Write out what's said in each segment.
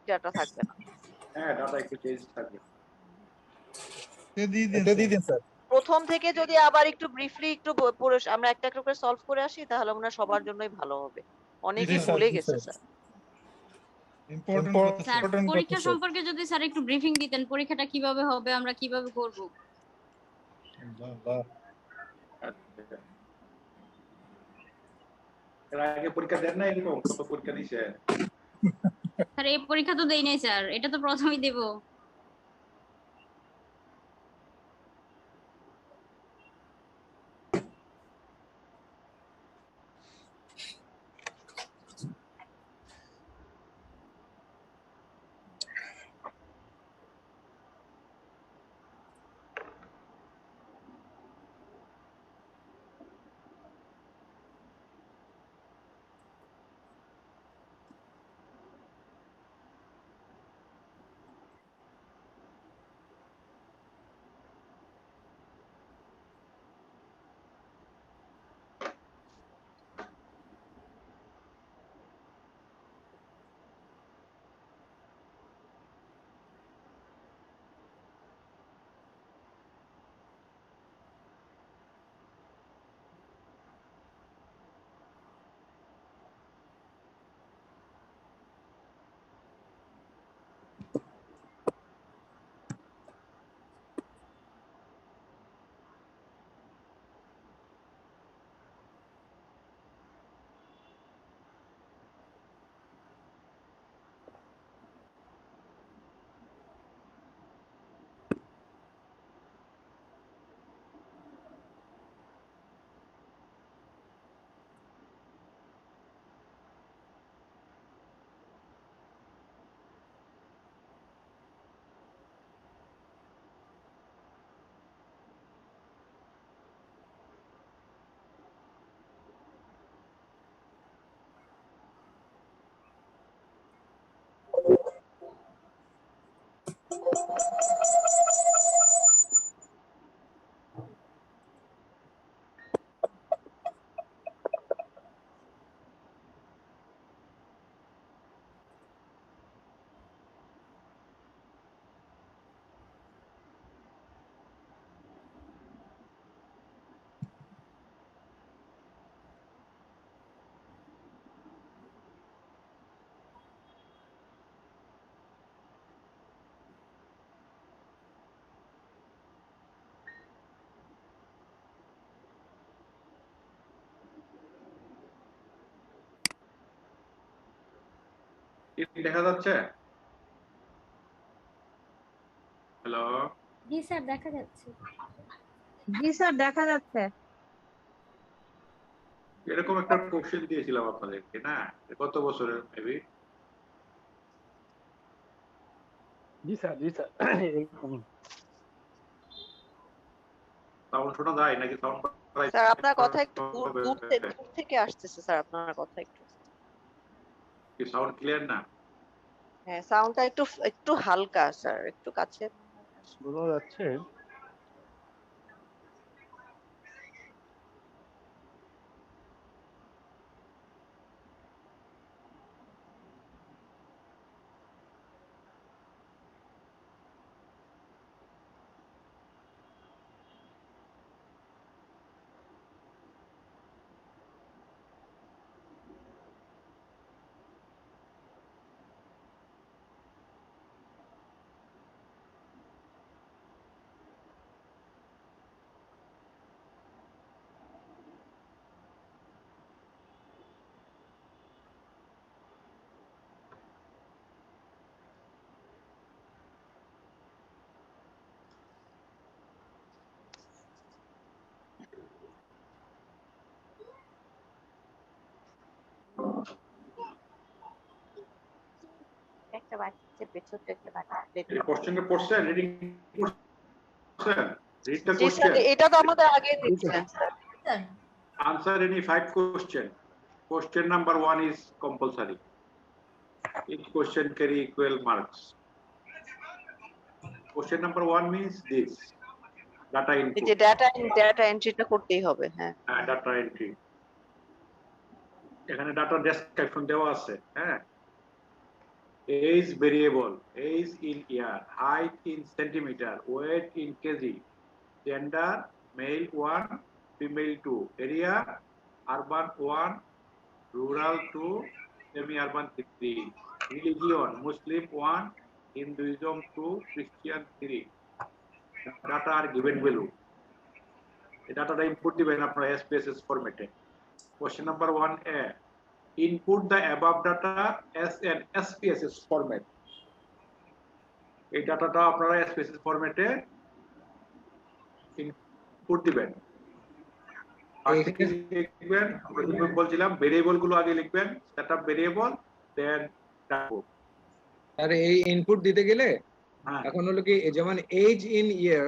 Data থাকবে না। হ্যাঁ ডাটা একটু চেঞ্জ থাকবে। দিয়ে দিন স্যার। প্রথম থেকে যদি আবার একটু ব্রিফলি একটু পড়ে আমরা একটা একটা করে সলভ করে আসি তাহলে মনে হয় সবার জন্যই ভালো হবে। অনেকেই ভুলে গেছে স্যার। স্যার পরীক্ষা সম্পর্কে যদি স্যার একটু ব্রিফিং দিতেন, পরীক্ষাটা কিভাবে হবে, আমরা কিভাবে করব। এর আগে পরীক্ষা দেন না এরকম কত পরীক্ষা দিছে? স্যার এই পরীক্ষা তো দেই নাই স্যার, এটা তো প্রথমেই দেব। দেখা যাচ্ছে? হ্যালো জি স্যার দেখা যাচ্ছে। জি স্যার দেখা যাচ্ছে। এরকম একটা কোশ্চেন দিয়েছিলাম আপনাদেরকে না গত বছরের মেবি। জি স্যার সাউন্ড শোনা যায় নাকি? সাউন্ড স্যার আপনার কথা একটু দূর থেকে আসতেছে স্যার, আপনার কথা একটু। কি সাউন্ড ক্লিয়ার না? হ্যাঁ সাউন্ডটা একটু একটু হালকা স্যার, একটু কাছে। বোঝা যাচ্ছে? একটা বাচ্চা পেছন থেকে বাচ্চা। এই কোশ্চেনটা পড়ছেন? রিডিং করছেন? রিডটা জি স্যার কোশ্চেন এটা তো আমাদের আগে দেখছিলেন sir. answer any 5 question. Question number 1 is compulsory. Each question carry equal marks. Question number 1 means this data এই input. যে ডাটা এন্ট্রিটা করতেই হবে। হ্যাঁ ডাটা এন্ট্রি। এখানে ডাটা ডেসক্রিপশন দেওয়া আছে। হ্যাঁ age variable, age in year, height in centimeter, weight in kg, gender male 1, female 2, area urban 1, rural 2, semi-urban 3, religion Muslim 1, Hinduism 2, Christian 3. Data are given below. এই ডাটাটা input দিবেন আপনারা SPSS ফরম্যাটে। Question number 1A. Input the above data as an SPSS format. এই ডাটাটা আপনারা SPSS ফরম্যাটে input দিবেন। লিখবেন, আমরা বলছিলাম ভেরিয়েবল গুলো আগে লিখবেন, সেটআপ ভেরিয়েবল, দেন ডাটা। আর এই ইনপুট দিতে গেলে হ্যাঁ, এখন হলো কি যেমন age in year,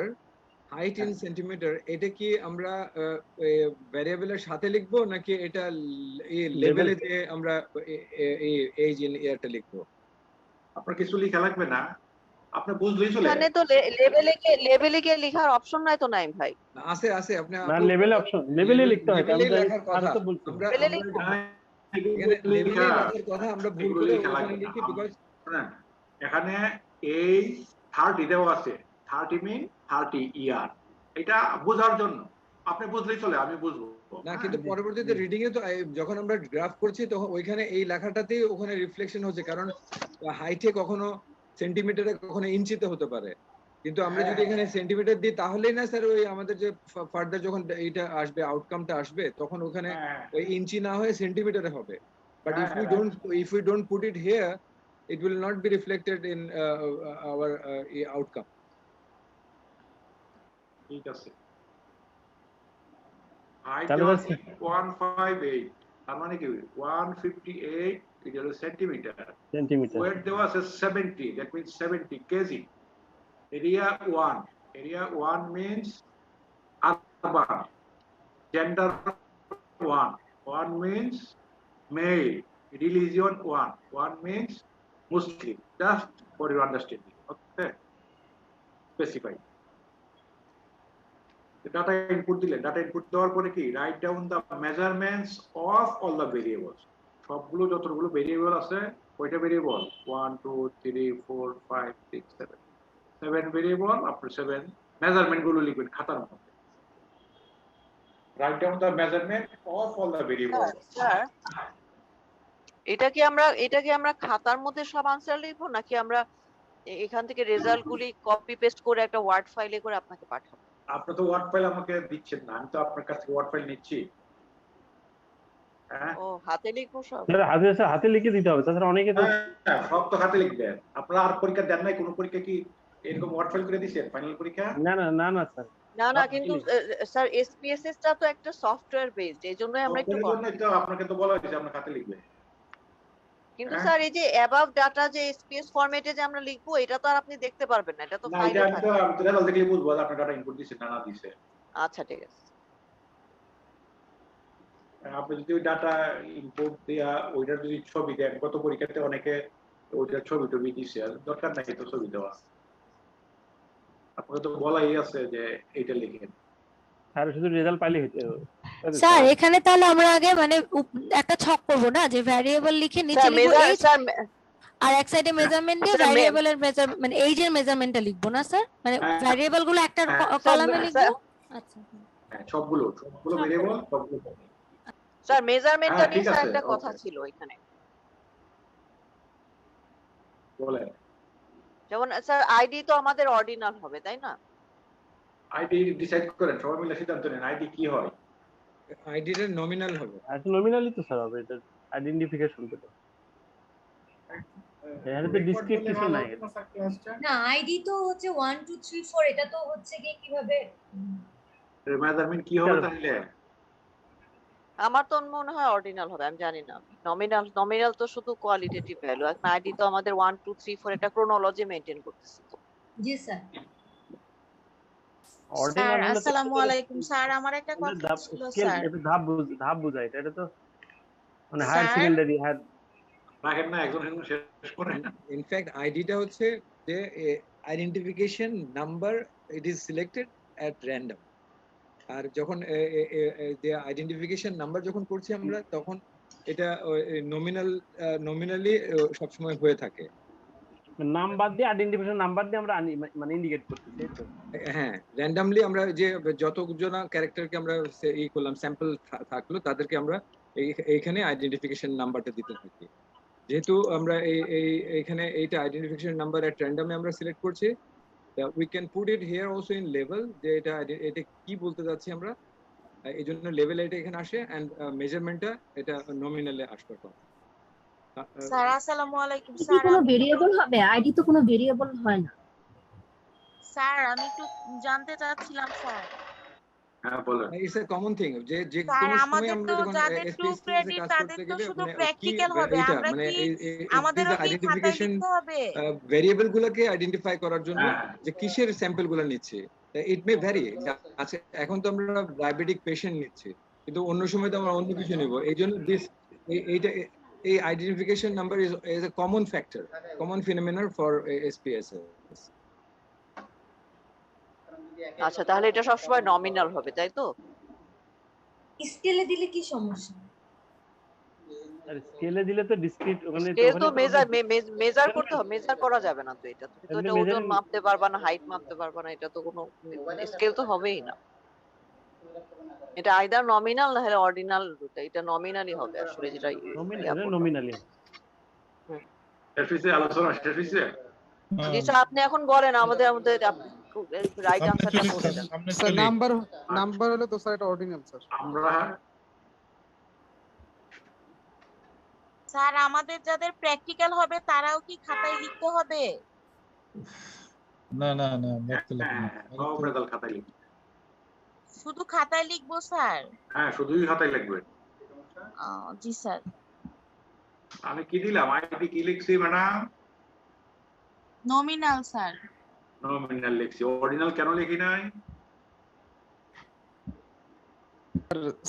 height in centimetre, এটা কি আমরা ভ্যারিয়েবলের সাথে লিখবো নাকি এটা এই লেভেলে যে আমরা এই এজ ইন ইয়ারটা লিখবো? আপনার কিছু লেখা লাগবে না, আপনি বুঝলেই চলে। এখানে তো লেভেলে গিয়ে লেখার অপশন নাই তো নাই ভাই। আছে আছে, আপনি না লেভেল অপশন, লেভেলে লিখতে হয়, লেভেলে লেখার কথা তো বলছি। আমরা লেভেলে এখানে লেভেলে লেখার কথা আমরা ভুল করে ওখানে লিখি, বিকজ এখানে এই 30 দেওয়া আছে, 30 মিন 30 ইয়ার, এটা বোঝার জন্য আপনি বুঝলেই চলে, আমি বুঝবো না। কিন্তু পরবর্তীতে রিডিং এ তো যখন আমরা গ্রাফ করছি তখন ওইখানে এই লেখাটাতেই ওখানে রিফ্লেকশন হচ্ছে, কারণ হাইটে কখনো সেন্টিমিটারে কখনো ইঞ্চিতে হতে পারে, কিন্তু আমরা যদি এখানে সেন্টিমিটার দিই তাহলেই না স্যার ওই আমাদের যে ফার্দার যখন এইটা আসবে আউটকামটা আসবে তখন ওখানে ওই ইঞ্চি না হয়ে সেন্টিমিটারে হবে। But if we don't put it here, it will not be reflected in our outcome. ঠিক আছে। হাইট তাহলে দেওয়া আছে। 158, তার মানে কি 158 এটা হলো সেন্টিমিটার। সেন্টিমিটার। ওয়েট দেওয়া আছে 70, that means 70 kg. area 1 means urban. Gender 1 means male. Religion 1 means Muslim. Just for your understanding. Okay, specify. Data input দিলেন, data input দেওয়ার পরে কি write down the measurements of all the variables. সবগুলো যতগুলো variable আছে, কয়টা variable? 1 2 3 4 5 6 7 7 variable, আপনি 7 measurement গুলো লিখবেন খাতার মধ্যে। write down the measurement of all the variables. Sir এটা কি আমরা খাতার মধ্যে সব আনসার লিখবো নাকি আমরা এখান থেকে রেজাল্ট গুলি কপি পেস্ট করে একটা ওয়ার্ড ফাইলে করে আপনাকে পাঠাবো? আপনি তো ওয়ার্ড ফাইল আমাকে দিচ্ছেন না, আমি তো আপনার কাছ থেকে ওয়ার্ড ফাইল নিচ্ছি। হ্যাঁ, ও হাতে লিখবো সব? স্যার হাতে লিখে দিতে হবে, তাছাড়া অনেকে তো সব তো হাতে লিখবেন। আপনারা আর পরীক্ষা দেন নাই? কোন পরীক্ষা কি এরকম ওয়ার্ড ফাইল করে দিয়েছেন ফাইনাল পরীক্ষা? না স্যার। না কিন্তু স্যার SPSS টা তো একটা সফটওয়্যার বেসড, এইজন্যই আমরা একটু আপনাকে তো বলা হয়েছে আপনার হাতে লিখবেন। কিন্তু স্যার এই যে অ্যাবাভ ডাটা যে SPS ফরম্যাটে যে আমরা লিখবো এটা তো আর আপনি দেখতে পারবেন না, এটা তো না, ফাইলে এটা আমি থাকবে। তো রেজাল্ট দেখলে বুঝবো আপনার ডাটা ইনপুট দিয়েছেন না দিয়েছে। আচ্ছা ঠিক আছে। আপনি যদি ওই ডাটা ইনপুট দিয়া ওইটার যদি ছবি দেন, কত পরীক্ষাতে অনেকে ওইটার ছবি টবি দিচ্ছে, দরকার নাই তো ছবি দেওয়া। আপনাকে তো বলাই আছে যে এইটা লিখেন। স্যার শুধু রেজাল্ট পাইলে হইতো। স্যার এখানে তাহলে আমরা আগে মানে একটা ছক করব না, যে ভ্যারিয়েবল লিখে নিচে স্যার লিখব age, স্যার আর এক সাইডে মেজারমেন্ট দিয়ে স্যার, ভ্যারিয়েবলের মেজারমেন্ট মানে এইজের মেজারমেন্টটা লিখবো না স্যার, মানে হ্যাঁ। ভ্যারিয়েবল গুলো একটা হ্যাঁ, কলামে স্যার, লিখবো। আচ্ছা হ্যাঁ, সবগুলো ভেরিয়েবল সবগুলো। স্যার মেজারমেন্টটা হ্যাঁ, নিয়ে ঠিক স্যার আছে, একটা কথা okay. ছিল এখানে, বলেন। যেমন স্যার আইডি তো আমাদের অর্ডিনাল হবে তাই না? আইডি ডিসাইড করেন, সবাই মিলে সিদ্ধান্ত নেন আইডি কি হয়। আইডিটা নমিনাল হবে। আসলে নমিনালি তো স্যার হবে, এটা আইডেন্টিফিকেশন তো। এখানে তো ডিসক্রিট কিছু নাই। না আইডি তো হচ্ছে 1 2 3 4, এটা তো হচ্ছে কি কিভাবে মেজারমেন্ট কি হবে তাহলে? আমার তো মনে হয় অর্ডিনাল হবে, আমি জানি না। নমিনাল তো শুধু কোয়ালিটেটিভ ভ্যালু, আর আইডি তো আমাদের 1 2 3 4 একটা ক্রোনোলজি মেইনটেইন করতেছে। জি স্যার। অর্ডিনাল হলো আসসালামু আলাইকুম স্যার, আমার একটা কথা ছিল স্যার। এটা ধাপ বুঝায়, এটা তো মানে হায়ার স্যার? Secondary higher. রাখেন না, একজন শেষ করেন। ইনফ্যাক্ট আইডিটা হচ্ছে যে identification number, it is selected at random. আর যখন যে আইডেন্টিফিকেশন নাম্বার যখন করছি আমরা তখন এটা নমিনালি সবসময় হয়ে থাকে। নাম বাদ দিয়ে আইডেন্টিফিকেশন নাম্বার দিয়ে আমরা মানে ইন্ডিকেট করতেছি, তাই তো? হ্যাঁ, র্যান্ডমলি আমরা যে যতজন ক্যারেক্টারকে আমরা ই করলাম, স্যাম্পল থাকলো, তাদেরকে আমরা এইখানে আইডেন্টিফিকেশন নাম্বারটা দিতে থাকি। যেহেতু আমরা এইখানে এইটা আইডেন্টিফিকেশন নাম্বার এট র্যান্ডমলি আমরা সিলেক্ট করছি, we can put it here also in level, যে এটা কি বলতে যাচ্ছি আমরা, এই জন্য লেভেল এটা এখানে আসে, এন্ড মেজারমেন্টটা এটা নমিনালে আসবে। স্যার আসসালামু আলাইকুম কি স্যার। কোনো ভেরিয়েবল হবে? আইডি তো কোনো ভেরিয়েবল হয় না। স্যার আমি একটু জানতে চাচ্ছিলাম স্যার। হ্যাঁ বলেন। ইটস এ কমন থিং যে যে স্যার কোনো সময় আমাদের আমরা তো যখন যাদের টু SPS এ ক্রেডিট কাজ তাদের করতে তো গেলে শুধু মানে প্র্যাকটিক্যাল হবে, এইটা আমরা মানে কি আমাদেরও কি খাতায় আইডেন্টিফিকেশন লিখতে হবে? ভেরিয়েবল গুলোকে আইডেন্টিফাই করার জন্য হ্যাঁ। যে কিসের স্যাম্পল গুলো নিচ্ছে, ইট মে ভ্যারি। আচ্ছা, এখন তো আমরা ডায়াবেটিক পেশেন্ট নিচ্ছি, কিন্তু অন্য সময় তো আমরা অন্য কিছু নিব, এই জন্য এইটা এই identification number is a common factor, common ফিনোমেনন for SPS। আচ্ছা, তাহলে এটা সবসময় নমিনাল হবে, তাই তো? স্কেলে দিলে কি সমস্যা? আর স্কেলে দিলে তো ডিসক্রিট ওখানে স্কেল তো মেজার করতে হবে, মেজার করা যাবে না তো। এটা তুমি তো এমনি এটা ওজন measuring- মাপতে পারবা না, হাইট মাপতে পারবা না, এটা তো কোনো স্কেল তো হবেই না। এটা আইদার নমিনাল না হলে অর্ডিনাল, এটা নমিনালি হবে আসলে, যেটা নমিনালি। শেষ আলোচনা শেষ হয়েছে। জি স্যার, আপনি এখন বলেন আমাদের রাইট আনসারটা বলে দেন। স্যার নাম্বার হলে তো স্যার এটা অর্ডিনাল স্যার। আমরা স্যার আমাদের যাদের প্র্যাকটিক্যাল হবে তারাও কি খাতায় লিখতে হবে? না লিখতে লাগবে না। সব রেজাল্ট খাতায় লিখবে। শুধু খাতায় লিখবো স্যার? হ্যাঁ, শুধুই খাতায় লিখবে। জি স্যার। আমি কি দিলাম? আইডি কি লিখছি ম্যাডাম? Nominal sir. নমিনাল লিখছি। অর্ডিনাল কেন লিখি নাই?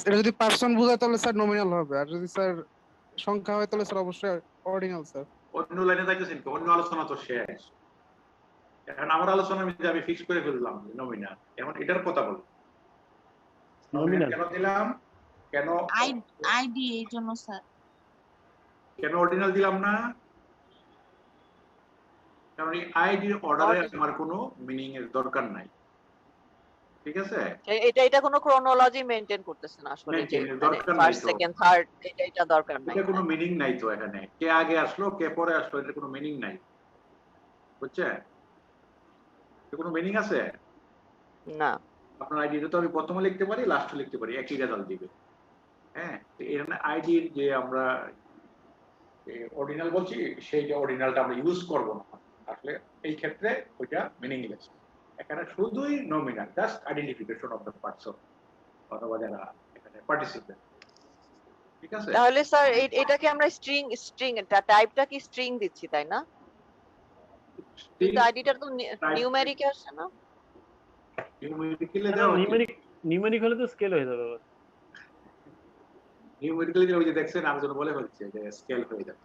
এটা যদি পার্সন বোঝায় তাহলে স্যার নমিনাল হবে, আর যদি স্যার সংখ্যা হয় তাহলে স্যার অবশ্যই অর্ডিনাল স্যার। অন্য লাইনে যাইতেছেন কি? অন্য আলোচনা তো শেষ। এখন আমার আলোচনার মধ্যে আমি ফিক্স করে ফেললাম নমিনাল। এখন এটার কথা বল। নমিনাল কেন দিলাম? কেন আইডি এই জন্য স্যার। কেন অর্ডিনাল দিলাম না? কারণ এই আইডির অর্ডারে আমার কোনো মিনিং এর দরকার নাই। ঠিক আছে? এটা কোনো ক্রোনোলজি মেইনটেইন করতেছে না আসলে, যে ফার্স্ট সেকেন্ড থার্ড, এটা দরকার নাই। এটা কোনো মিনিং নাই তো এখানে। কে আগে আসলো কে পরে আসলো এটা কোনো মিনিং নাই। বুঝছেন? এটা কোনো মিনিং আছে না। আপনার আইডিটা তো আমি প্রথমে লিখতে পারি, লাস্টে লিখতে পারি, একই রেজাল্ট দিবে। হ্যাঁ, এখানে আইডির যে আমরা অর্ডিনাল বলছি, সেই যে অর্ডিনালটা আমরা ইউজ করব না আসলে এই ক্ষেত্রে, ওইটা মিনিংলেস। এখানে শুধুই nominal, just identification of the person অথবা যারা এখানে পার্টিসিপেন্ট। ঠিক আছে? তাহলে স্যার এটাকে আমরা স্ট্রিং টাইপটা কি স্ট্রিং দিচ্ছি, তাই না? কিন্তু আইডিটা তো নিউমেরিক আসছে না। নিউমেরিক্যালি দাও। নিউমেরিক হলে তো স্কেল হয়ে যাবে। নিউমেরিক্যালি ওই যে দেখছেন আমি যেন বলে ফেলছি যে স্কেল হয়ে যাবে।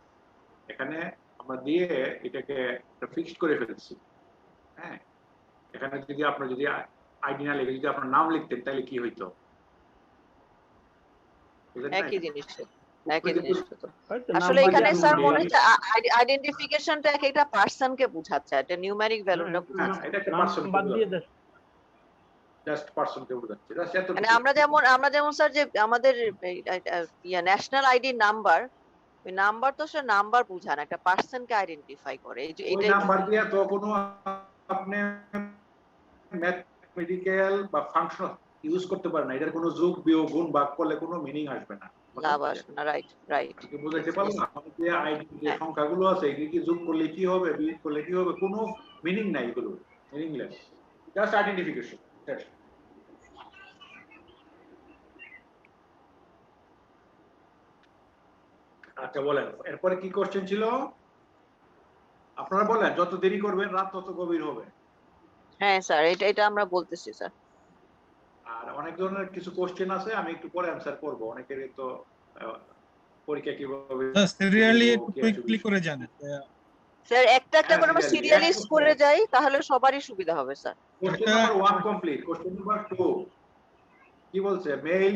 এখানে আমরা দিয়ে এটাকে ফিক্সড করে ফেলছি। হ্যাঁ, এখানে যদি আপনার যদি আইডি না লিখে যদি আপনার নাম লিখতেন তাহলে কি হইতো? একই জিনিস তো। আসলে এখানে স্যার মনে হচ্ছে আইডেন্টিফিকেশনটা একটা পারসনকে বোঝাচ্ছে, এটা নিউমেরিক ভ্যালুটা বোঝাচ্ছে। এটা একটা পারসন বাদ দিয়ে জাস্ট পারসনকে বোঝাচ্ছে। মানে আমরা যেমন স্যার যে আমাদের ন্যাশনাল আইডি নাম্বার, ওই নাম্বার তো স্যার নাম্বার বোঝায় না, একটা পারসনকে আইডেন্টিফাই করে। এই নাম্বার দিয়ে তো কোনো আপনি ম্যাথমেটিক্যাল বা ফাংশন ইউজ করতে পারেন না। এটার কোনো যোগ বিয়োগ গুণ ভাগ করলে কোনো মিনিং আসবে না। লাভ আসবে না। রাইট। কি বুঝাইতে পারলাম না? আমাদের যে আইডি যে সংখ্যাগুলো আছে এগুলি কি যোগ করলে কি হবে, বিয়োগ করলে কি হবে, কোনো মিনিং নাই, এগুলো মিনিংলেস, জাস্ট আইডেন্টিফিকেশন। আচ্ছা বলেন, এরপরে কি কোশ্চেন ছিল আপনারা বলেন। যত দেরি করবেন রাত তত গভীর হবে। হ্যাঁ স্যার, এটা আমরা বলতেছি স্যার। আর অনেক ধরনের কিছু কোশ্চেন আছে, আমি একটু পরে অ্যানসার করব। অনেকেরই তো পরীক্ষা কিভাবে সিরিয়ালি কুইকলি করে জানে স্যার, একটা করে আমরা সিরিয়ালিস্ট করে যাই, তাহলে সবারই সুবিধা হবে sir. Question number 1 complete. Question number 2 কি বলছে? মেল,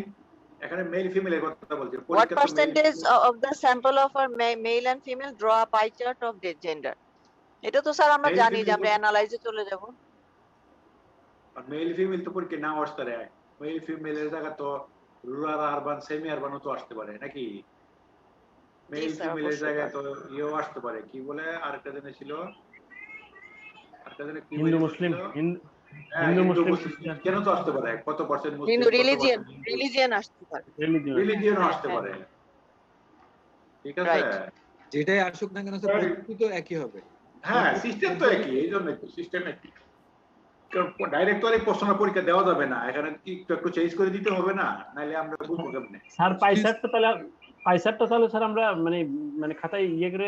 এখানে মেল ফিমেল এর কথা বলছে। What percentage of the sample of our male and female draw a pie chart of gender? এটা তো স্যার আমরা Male, জানি যে female আমরা অ্যানালাইজে চলে যাব। আর মেল ফিমেল তো পরীক্ষা নাও আসতে পারে। মেল ফিমেলের জায়গা তো রুরাল আরবান সেমি আরবানও তো আসতে পারে নাকি? মেল স্যার, ফিমেলের অবশ্যই জায়গায় পারে। তো ইয়েও আসতে পারে, কি বলে আরেকটা জিনিস ছিল, আরেকটা জিনিস কি হিন্দু বলে মুসলিম ছিল? হিন্দু হিন্দু মুসলিম মুসলিম খ্রিস্টান কেন তো আসতে পারে, কত পার্সেন্ট মুসলিম, হিন্দু কত রিলিজিয়ন পার্সেন্ট হিন্দু, রিলিজিয়ন আসতে পারে। রিলিজিয়ন রিলিজিয়নও হ্যাঁ, আসতে হ্যাঁ, পারে। ঠিক আছে, রাইট। যেটাই আসুক না কেন স্যার পদ্ধতি তো একই হবে। হ্যাঁ সিস্টেম তো একই, এই জন্যই তো সিস্টেম একই। ডাইরেক্ট তো আর এই প্রশ্ন পরীক্ষা দেওয়া যাবে না, এখানে কি একটু চেঞ্জ করে দিতে হবে না, নাহলে আমরা বুঝবো কেমনে? স্যার পাইসারটা তাহলে স্যার আমরা মানে খাতায় ইয়ে করে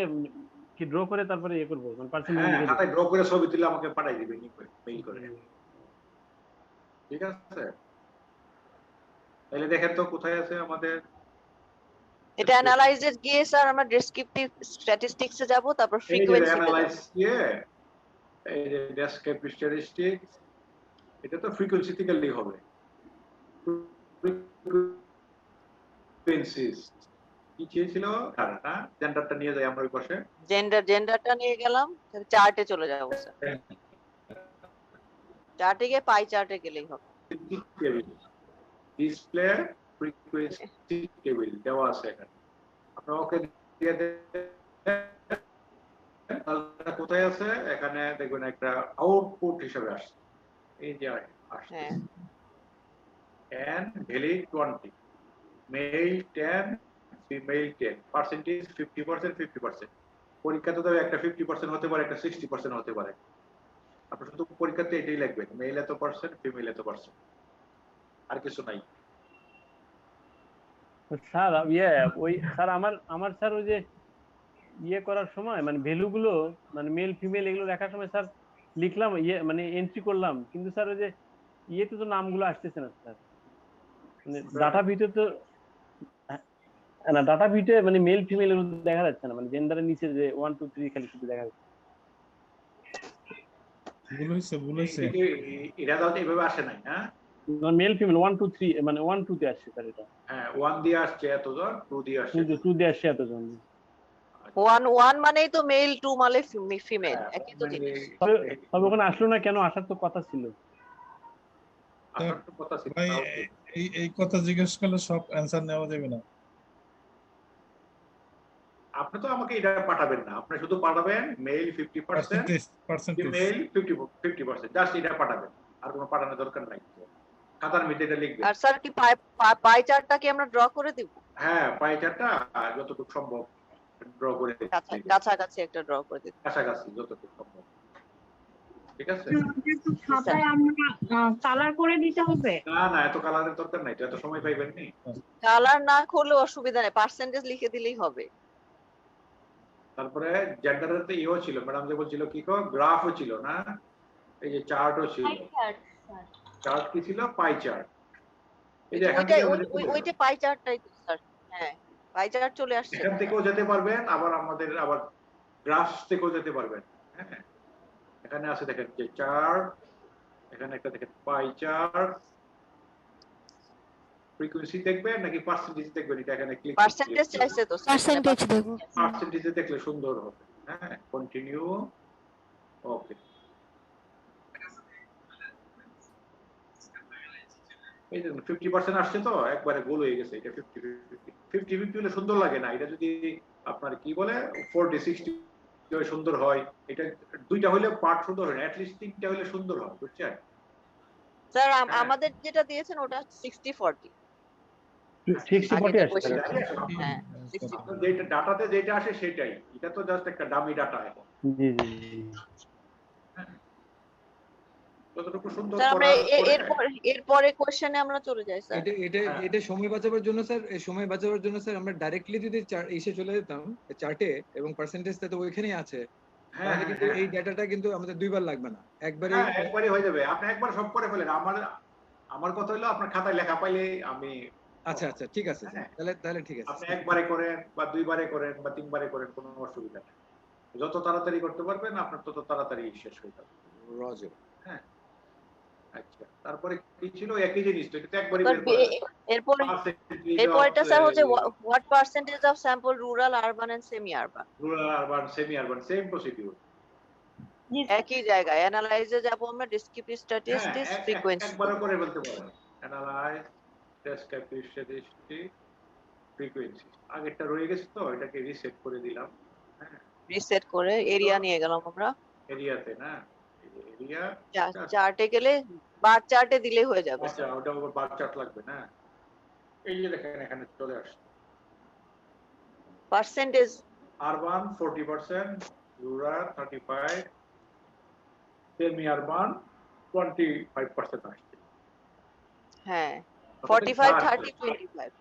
কি ড্র করে তারপরে ইয়ে করবো, মানে পার্সেন্টেজ হ্যাঁ লিখে দেবো। খাতায় ড্র করে ছবি তুলে আমাকে পাঠাই দিবেন মেইল করে। ঠিক আছে, তাহলে দেখেন তো কোথায় আছে আমাদের। এটা অ্যানালাইজে গিয়ে স্যার আমরা ডেসক্রিপটিভ স্ট্যাটিস্টিক্সে যাব, তারপর এই যে ফ্রিকোয়েন্সিতে যাব। অ্যানালাইজ দিয়ে এই যে ডেসক্রিপটিভ স্ট্যাটিস্টিক্স, এটা তো ফ্রিকোয়েন্সি থেকে হবে। ফ্রিকোয়েন্সিস কি চেয়েছিল ধারণা, জেন্ডারটা নিয়ে যাই আমরা ওই পাশে। জেন্ডারটা নিয়ে গেলাম, চার্টে চলে যাব স্যার। চার্টে গিয়ে পাই চার্টে গেলেই হবে। ডিসপ্লে ফ্রিকোয়েন্সি টেবিল দেওয়া আছে এখানে, আপনারা ওকে দিয়ে দেন। কোথায় আছে এখানে দেখবেন একটা আউটপুট হিসেবে আসছে, এই যে আসছে হ্যাঁ, and valid 20, male 10, female 10, percentage 50%, 50%। পরীক্ষাতে তো একটা 50% হতে পারে, একটা 60% হতে পারে। আপনি শুধু পরীক্ষাতে এটাই লিখবেন, মেল এত পার্সেন্ট, ফিমেল এত পার্সেন্ট, আর কিছু নাই। স্যার ওই স্যার আমার স্যার ওই যে ইয়ে করার সময় মানে ভ্যালু গুলো মানে মেল ফিমেল এগুলো লেখার সময় স্যার লিখলাম ইয়ে মানে এন্ট্রি করলাম, কিন্তু স্যার ওই যে ইয়েতে তো নামগুলো আসতেছে না স্যার, মানে ডাটা ভিটে তো না, ডাটা ভিটে মানে মেল ফিমেল এগুলো দেখা যাচ্ছে না, মানে জেন্ডারের নিচে যে 1 2 3 খালি শুধু দেখা যাচ্ছে। ভুল হইছে এটা তো এইভাবে আসে নাই। হ্যাঁ মেল ফিমেল 1 2 3 মানে 1 2 তে আসছে স্যার, এটা হ্যাঁ 1 দিয়ে আসছে এতজন, 2 দিয়ে আসছে 2 দিয়ে আসছে এতজন। 1 মানেই তো মেল, 2 মানে ফিমেল, একই তো জিনিস। তবে ওখানে আসলো না কেন, আসার তো কথা ছিল। আসার তো কথা ছিল। ভাই এই কথা জিজ্ঞেস করলে সব অ্যানসার নেওয়া যাবে না। আপনি তো আমাকে এটা পাঠাবেন না, আপনি শুধু পাঠাবেন মেল 50%, ফিমেল 50%, জাস্ট এটা পাঠাবেন, আর কোনো পাঠানোর দরকার নাই। খাতার মধ্যে এটা লিখবেন। আর স্যার কি পাই চার্টটা কি আমরা ড্র করে দিব? হ্যাঁ পাই চার্টটা যতটুকু সম্ভব ড্র করে দিবেন, কাছাকাছি একটা ড্র করে দিব, কাছাকাছি যতটুকু সম্ভব। ঠিক আছে, খাতায় আমরা কালার করে দিতে হবে? না না এত কালারের দরকার নাই, এত সময় পাইবেন নি। কালার না করলে অসুবিধা নেই, পার্সেন্টেজ লিখে দিলেই হবে। তারপরে জেন্ডারের তো ইও ছিল, ম্যাডাম যে বলছিল কি কো গ্রাফও ছিল না, এই যে চার্টও ছিল। চার্ট কি ছিল? Pie chart. এই যে এখান থেকে ওইটা পাই চার্টটাই তো স্যার। হ্যাঁ পাই চার্ট চলে আসছে, এখান থেকেও যেতে পারবেন, আবার আমাদের আবার গ্রাফস থেকেও যেতে পারবেন। হ্যাঁ এখানে আছে দেখেন যে চার্ট, এখানে একটা দেখেন পাই চার্ট। ফ্রিকোয়েন্সি দেখবেন নাকি পার্সেন্টেজ দেখবেন? এটা এখানে ক্লিক পার্সেন্টেজ চাইছে তো, পার্সেন্টেজ দেব। পার্সেন্টেজে দেখলে সুন্দর হবে। হ্যাঁ কন্টিনিউ, ওকে। এই যে 50% আসছে তো একবারে গোল হয়ে গেছে, এটা 50-50 হলে সুন্দর লাগে না। এটা যদি আপনার কি বলে 40-60 সুন্দর হয়, এটা দুইটা হলে পার্ট সুন্দর হয়, অ্যাট লিস্ট 3টা হলে সুন্দর হয়, বুঝছেন স্যার? আমাদের যেটা দিয়েছেন ওটা 60-40। 60-40 আসছে। হ্যাঁ যেটা ডাটাতে যেটা আসে সেটাই, এটা তো জাস্ট একটা ডামি ডাটা এখন। জি জি যতটুকু সুন্দর স্যার আমরা করা এরপরে কোশ্চেনে আমরা চলে যাই স্যার। এটা সময় বাঁচাবার জন্য স্যার, সময় বাঁচাবার জন্য স্যার আমরা ডাইরেক্টলি যদি এসে চলে যেতাম চার্টে এবং পার্সেন্টেজটা তো ওইখানেই আছে, তাহলে কিন্তু এই ডাটাটা কিন্তু আমাদের দুইবার লাগবে না, একবারই হয়ে যাবে। আপনি একবার সব করে ফেলেন। আমার কথা হলো আপনার খাতায় লেখা পাইলে আমি। আচ্ছা আচ্ছা ঠিক আছে, তাহলে ঠিক আছে। আপনি একবারে করেন বা দুইবারে করেন বা তিনবারে করেন, কোনো অসুবিধা নেই। যত তাড়াতাড়ি করতে পারবেন আপনার তত তাড়াতাড়ি শেষ হয়ে যাবে। রজর। হ্যাঁ আচ্ছা, তারপরে কি ছিল? একই জিনিস তো, এটা একবারই বের করা। এরপরটা স্যার হচ্ছে what percentage of sample rural, urban and semi urban? Rural, urban, semi urban, same procedure. একই জায়গায় অ্যানালাইজে যাব আমরা, ডেসক্রিপটিভ স্ট্যাটিস্টিক্স, ফ্রিকোয়েন্সি। একবারে করে বলতে পারেন অ্যানালাইজ, ডেসক্রিপটিভ স্ট্যাটিস্টিক্স, ফ্রিকোয়েন্সি। আগেরটা রয়ে গেছে তো এটাকে রিসেট করে দিলাম। হ্যাঁ, রিসেট করে এরিয়া নিয়ে গেলাম আমরা। এরিয়াতে না, এরিয়া চার্টে গেলে বার চার্টে দিলে হয়ে যাবে। আচ্ছা, ওটা আবার বার চার্ট লাগবে না। এই যে দেখেন এখানে চলে আসছে percentage urban 40%, rural 35, semi urban 25% আসছে। হ্যাঁ 45 30 25।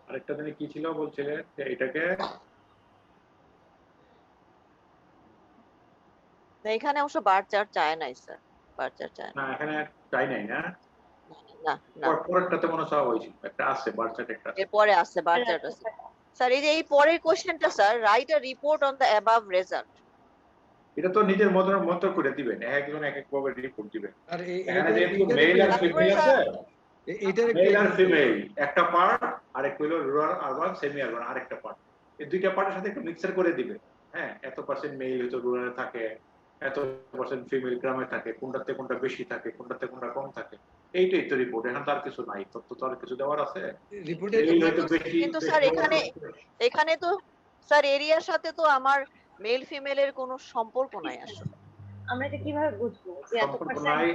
আরেকটা দিনে কি ছিল বলছিলেন যে এটাকে না, এখানে অবশ্য বার চার্ট চায় নাই স্যার, বার চার্ট চায় না, এখানে চাই নাই না, না। না পরেরটাতে মনে হয় হয়েছিল, একটা আছে বার চার্ট, একটা আছে। এরপরে আছে বার চার্ট আছে স্যার। এই যে এই পরের কোশ্চেনটা sir, write a report on the above result. এটা তো নিজের মতো করে দিবেন, একজন এক এক ভাবে রিপোর্ট দিবেন। আর এখানে যেহেতু মেল আর ফিমেল আছে, এটার মেল আর ফিমেল একটা পার্ট, আর এক হলো রুরাল আরবান সেমি আরবান আরেকটা পার্ট। এই দুইটা পার্টের সাথে একটু মিক্সার করে দিবেন। হ্যাঁ, এত পার্সেন্ট মেল হয়তো রুরালে থাকে, এত পার্সেন্ট ফিমেল গ্রামে থাকে, কোনটাতে কোনটা বেশি থাকে, কোনটাতে কোনটা কম থাকে। এইটাই তো রিপোর্ট, এখন তার কিছু নাই, তথ্য তো আর কিছু দেওয়ার আছে রিপোর্টে। কিন্তু স্যার এখানে তো স্যার এরিয়ার সাথে তো আমার মেল ফিমেলের কোনো সম্পর্ক নাই আসলে। আমরা এটা কিভাবে বুঝবো যে এত সম্পর্ক পার্সেন্ট? নাই।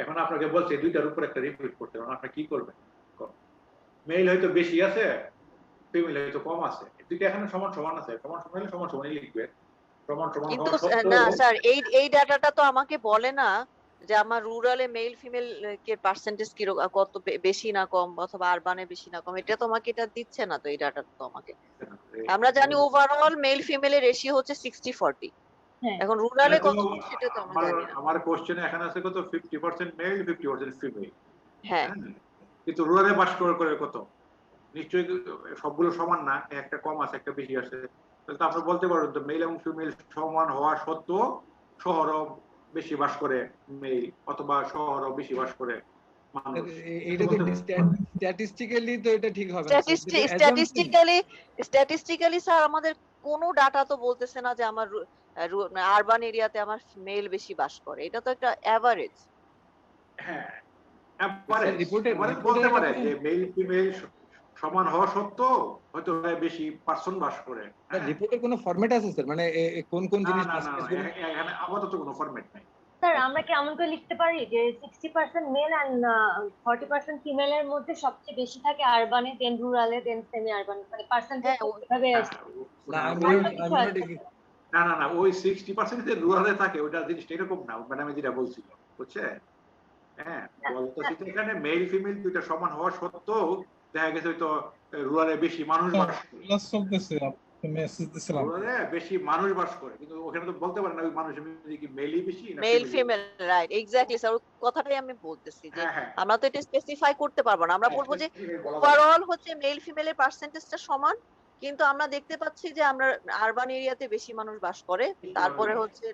এখন আপনাকে বলছে দুইটার উপর একটা রিপোর্ট করতে হবে, আপনি কি করবেন? মেল হয়তো বেশি আছে, ফিমেল হয়তো কম আছে, দুইটা এখানে সমান সমান আছে, সমান সমান হলে সমান সমানই লিখবে। সমান সমান কিন্তু হওয়া সত্ত্বেও না স্যার, এই ডাটাটা তো আমাকে বলে না যে আমার রুরালে মেল ফিমেল কে পার্সেন্টেজ কি কত বেশি না কম, অথবা আরবানে বেশি না কম, এটা তো আমাকে এটা দিচ্ছে না তো। এই ডাটাটা তো আমাকে, আমরা জানি ওভারঅল মেল ফিমেলের রেশিও হচ্ছে 60-40। এখন রুরালে কত সেটা তো আমরা জানি না। আমার কোশ্চেনে এখানে আছে কত, 50% মেল 50% ফিমেল। হ্যাঁ, কিন্তু রুরালে বাস করে কত? নিশ্চয়ই সবগুলো সমান না, একটা কম আছে একটা বেশি আছে। তাহলে তো আপনি বলতে পারেন তো মেল এবং ফিমেল সমান হওয়া সত্ত্বেও শহরও বেশি বাস করে মেল, অথবা শহরও বেশি বাস করে মানুষ। এটা তো স্ট্যাটিস্টিক্যালি তো এটা ঠিক হবে না। স্ট্যাটিস্টিক্যালি স্যার আমাদের কোনো ডাটা তো বলতেছে না যে আমার আরবান এরিয়াতে আমার মেল বেশি বাস করে। এটা তো একটা এভারেজ। হ্যাঁ, রিপোর্টে বলতে পারে যে মেল ফিমেল সমান হওয়া সত্ত্বেও হয়তো বেশি পার্সন বাস করে। রিপোর্টের কোনো ফরম্যাট আছে স্যার? মানে কোন কোন জিনিস এখানে আপাতত কোনো ফরম্যাট নাই। স্যার আমরা কি এমন করে লিখতে পারি যে 60% মেল এন্ড 40% ফিমেলের মধ্যে সবচেয়ে বেশি থাকে আরবানে, দেন রুরালে, দেন সেমি আরবান, মানে পার্সেন্টেজ কিভাবে? না, ওই 60% যে রুরালে থাকে ওটা জিনিসটা এরকম না, ম্যাডাম যেটা বলছিল, বুঝছে? হ্যাঁ, বলতেছি যে এখানে মেল ফিমেল দুইটা সমান হওয়া সত্ত্বেও দেখা গেছে হয়তো রুরালে বেশি মানুষ বাস করে। ক্লাস চলতেছে, আপনি মেসেজ দিছিলাম। রুরালে বেশি মানুষ বাস করে, কিন্তু ওখানে তো বলতে পারেন না ওই মানুষের মধ্যে কি মেলই বেশি না male female. Right, exactly sir, কথাটাই আমি বলতেছি যে আমরা তো এটা স্পেসিফাই করতে পারবো না। আমরা বলবো যে ওভারঅল হচ্ছে মেল ফিমেলের পার্সেন্টেজটা সমান, কিন্তু আমরা দেখতে পাচ্ছি যে আমরা আরবান এরিয়াতে বেশি মানুষ বাস করে, তারপরে হচ্ছে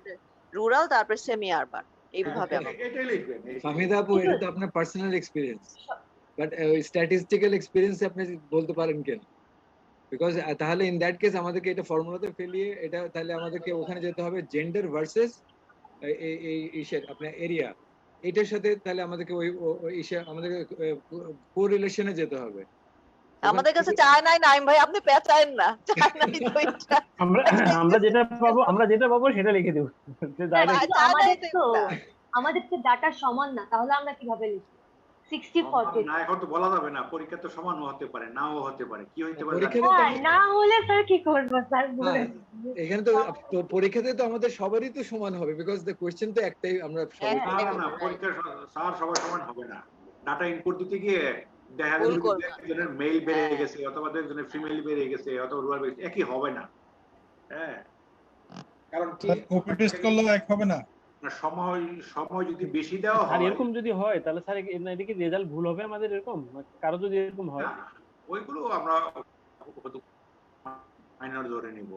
রুরাল, তারপরে সেমি আরবান, এইভাবে আমরা এটাই লিখবেন। ফাহমিদা আপু, এটা তো আপনার personal experience, but statistical experience আপনি বলতে পারেন কেন? বিকজ তাহলে ইন দ্যাট কেস আমাদেরকে এটা ফর্মুলাতে ফেলিয়ে এটা, তাহলে আমাদেরকে ওখানে যেতে হবে জেন্ডার ভার্সেস এই আপনার এরিয়া, এটার সাথে তাহলে আমাদেরকে ওই আমাদেরকে কোরিলেশনে যেতে হবে। আমাদের কাছে চায় নাই নাইম ভাই, আপনি পেঁচায়েন না, চায় নাই তো এটা। আমরা যেটা পাবো সেটা লিখে দেব। আমাদের তো ডাটা সমান না, তাহলে আমরা কিভাবে লিখব 60-40? না, এখন তো বলা যাবে না, পরীক্ষা তো সমানও হতে পারে, নাও হতে পারে, কি হইতে পারে না হলে স্যার কি করব স্যার? এখানে তো পরীক্ষাতে তো আমাদের সবারই তো সমান হবে, বিকজ দ্য কোশ্চেন তো একটাই। আমরা না, পরীক্ষা স্যার সবার সমান হবে না। ডাটা ইনপুট দিতে গিয়ে দেখা গেল একজনের মেল বেড়ে গেছে, অথবা একজনের ফিমেল বেড়ে গেছে, অথবা রুরাল বেড়ে গেছে, একই হবে না। হ্যাঁ, কারণ কি কপি পেস্ট করলে এক হবে না। সময় যদি বেশি দেওয়া হয়, এরকম যদি হয় তাহলে স্যার এটা কি রেজাল্ট ভুল হবে আমাদের? এরকম কারো যদি এরকম হয়, ওইগুলো আমরা মাইনর ধরে নিব।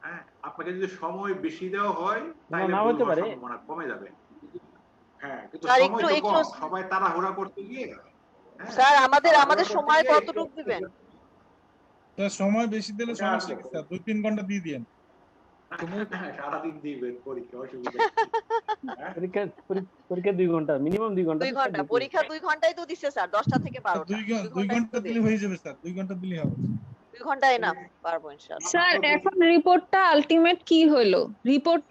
হ্যাঁ, আপনাকে যদি সময় বেশি দেওয়া হয় তাহলে না হতে পারে, সম্ভাবনা কমে যাবে। হ্যাঁ, কিন্তু সময় তো কম, সবাই তাড়াহুড়া করতে গিয়ে। স্যার আমাদের সময় কতটুকু দিবেন? তো সময় বেশি দিলে সমস্যা কি স্যার? 2-3 ঘন্টা দিয়ে দেন। সারাদিন দিবেন পরীক্ষা, অসুবিধা পরীক্ষা 2 ঘন্টা, মিনিমাম 2 ঘন্টা। 2 ঘন্টা পরীক্ষা, 2 ঘন্টাই তো দিছে স্যার, 10টা থেকে 12টা। 2 ঘন্টা দিলে হয়ে যাবে স্যার, 2 ঘন্টা দিলে হবে। 2 ঘন্টা এনাফ, পারবো ইনশাআল্লাহ। স্যার এখন রিপোর্টটা আলটিমেট কি হলো? রিপোর্ট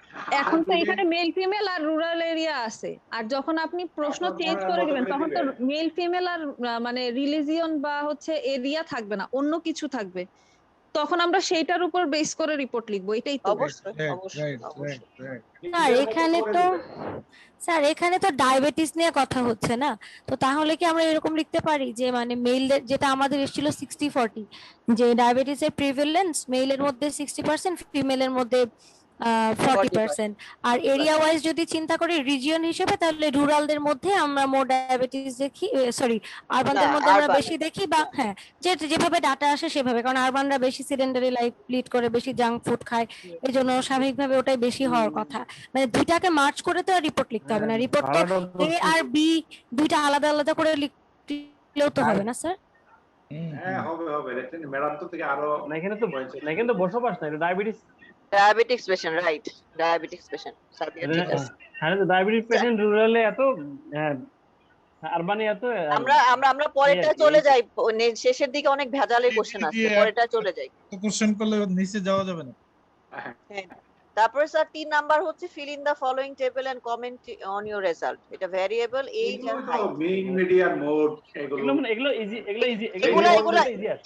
এখন তো এখানে মেল ফিমেল আর রুরাল এরিয়া আছে, আর যখন আপনি প্রশ্ন চেঞ্জ করে দিবেন তখন তো মেল ফিমেল আর মানে রিলিজিয়ন বা হচ্ছে এরিয়া থাকবে না, অন্য কিছু থাকবে, তখন আমরা সেইটার উপর বেস করে রিপোর্ট লিখবো, এটাই তো? অবশ্যই অবশ্যই অবশ্যই। স্যার এখানে তো ডায়াবেটিস নিয়ে কথা হচ্ছে না, তো তাহলে কি আমরা এরকম লিখতে পারি যে মানে মেলদের, যেটা আমাদের এসেছিল 60-40, যে ডায়াবেটিসের প্রিভেলেন্স মেলের মধ্যে 60%, ফিমেলের মধ্যে 40%, আর এরিয়া ওয়াইজ যদি চিন্তা করি রিজিয়ন হিসেবে, তাহলে রুরালদের মধ্যে আমরা মোর ডায়াবেটিস দেখি, সরি আরবানদের মধ্যে আমরা বেশি দেখি, বা হ্যাঁ যেভাবে ডাটা আসে সেভাবে, কারণ আরবানরা বেশি সিডেন্টারি লাইফ লিড করে, বেশি জাঙ্ক ফুড খায়, এই জন্য স্বাভাবিকভাবে ওটাই বেশি হওয়ার কথা। মানে দুইটাকে মার্চ করে তো আর রিপোর্ট লিখতে হবে না, রিপোর্ট তো এ আর বি দুইটা আলাদা আলাদা করে লিখলেও তো হবে না স্যার? হ্যাঁ হবে হবে, ম্যাডাম তো থেকে আরো না এখানে তো বসবাস না, এটা diabetics patient, right, diabetics patient Sadia, ঠিক আছে। হ্যাঁ তো ডায়াবেটিস পেশেন্ট রুরালে এত, আরবানে এত। আমরা পরেরটা চলে যাই, শেষের দিকে অনেক ভেজালের কোশ্চেন আছে, পরেরটা চলে যাই। তো কোশ্চেন করলে নিচে যাওয়া যাবে না। হ্যাঁ, তারপরে স্যার 3 নাম্বার হচ্ছে fill in the following table and comment on your result. এটা variable age and height, mean median mode, এগুলো ইজি,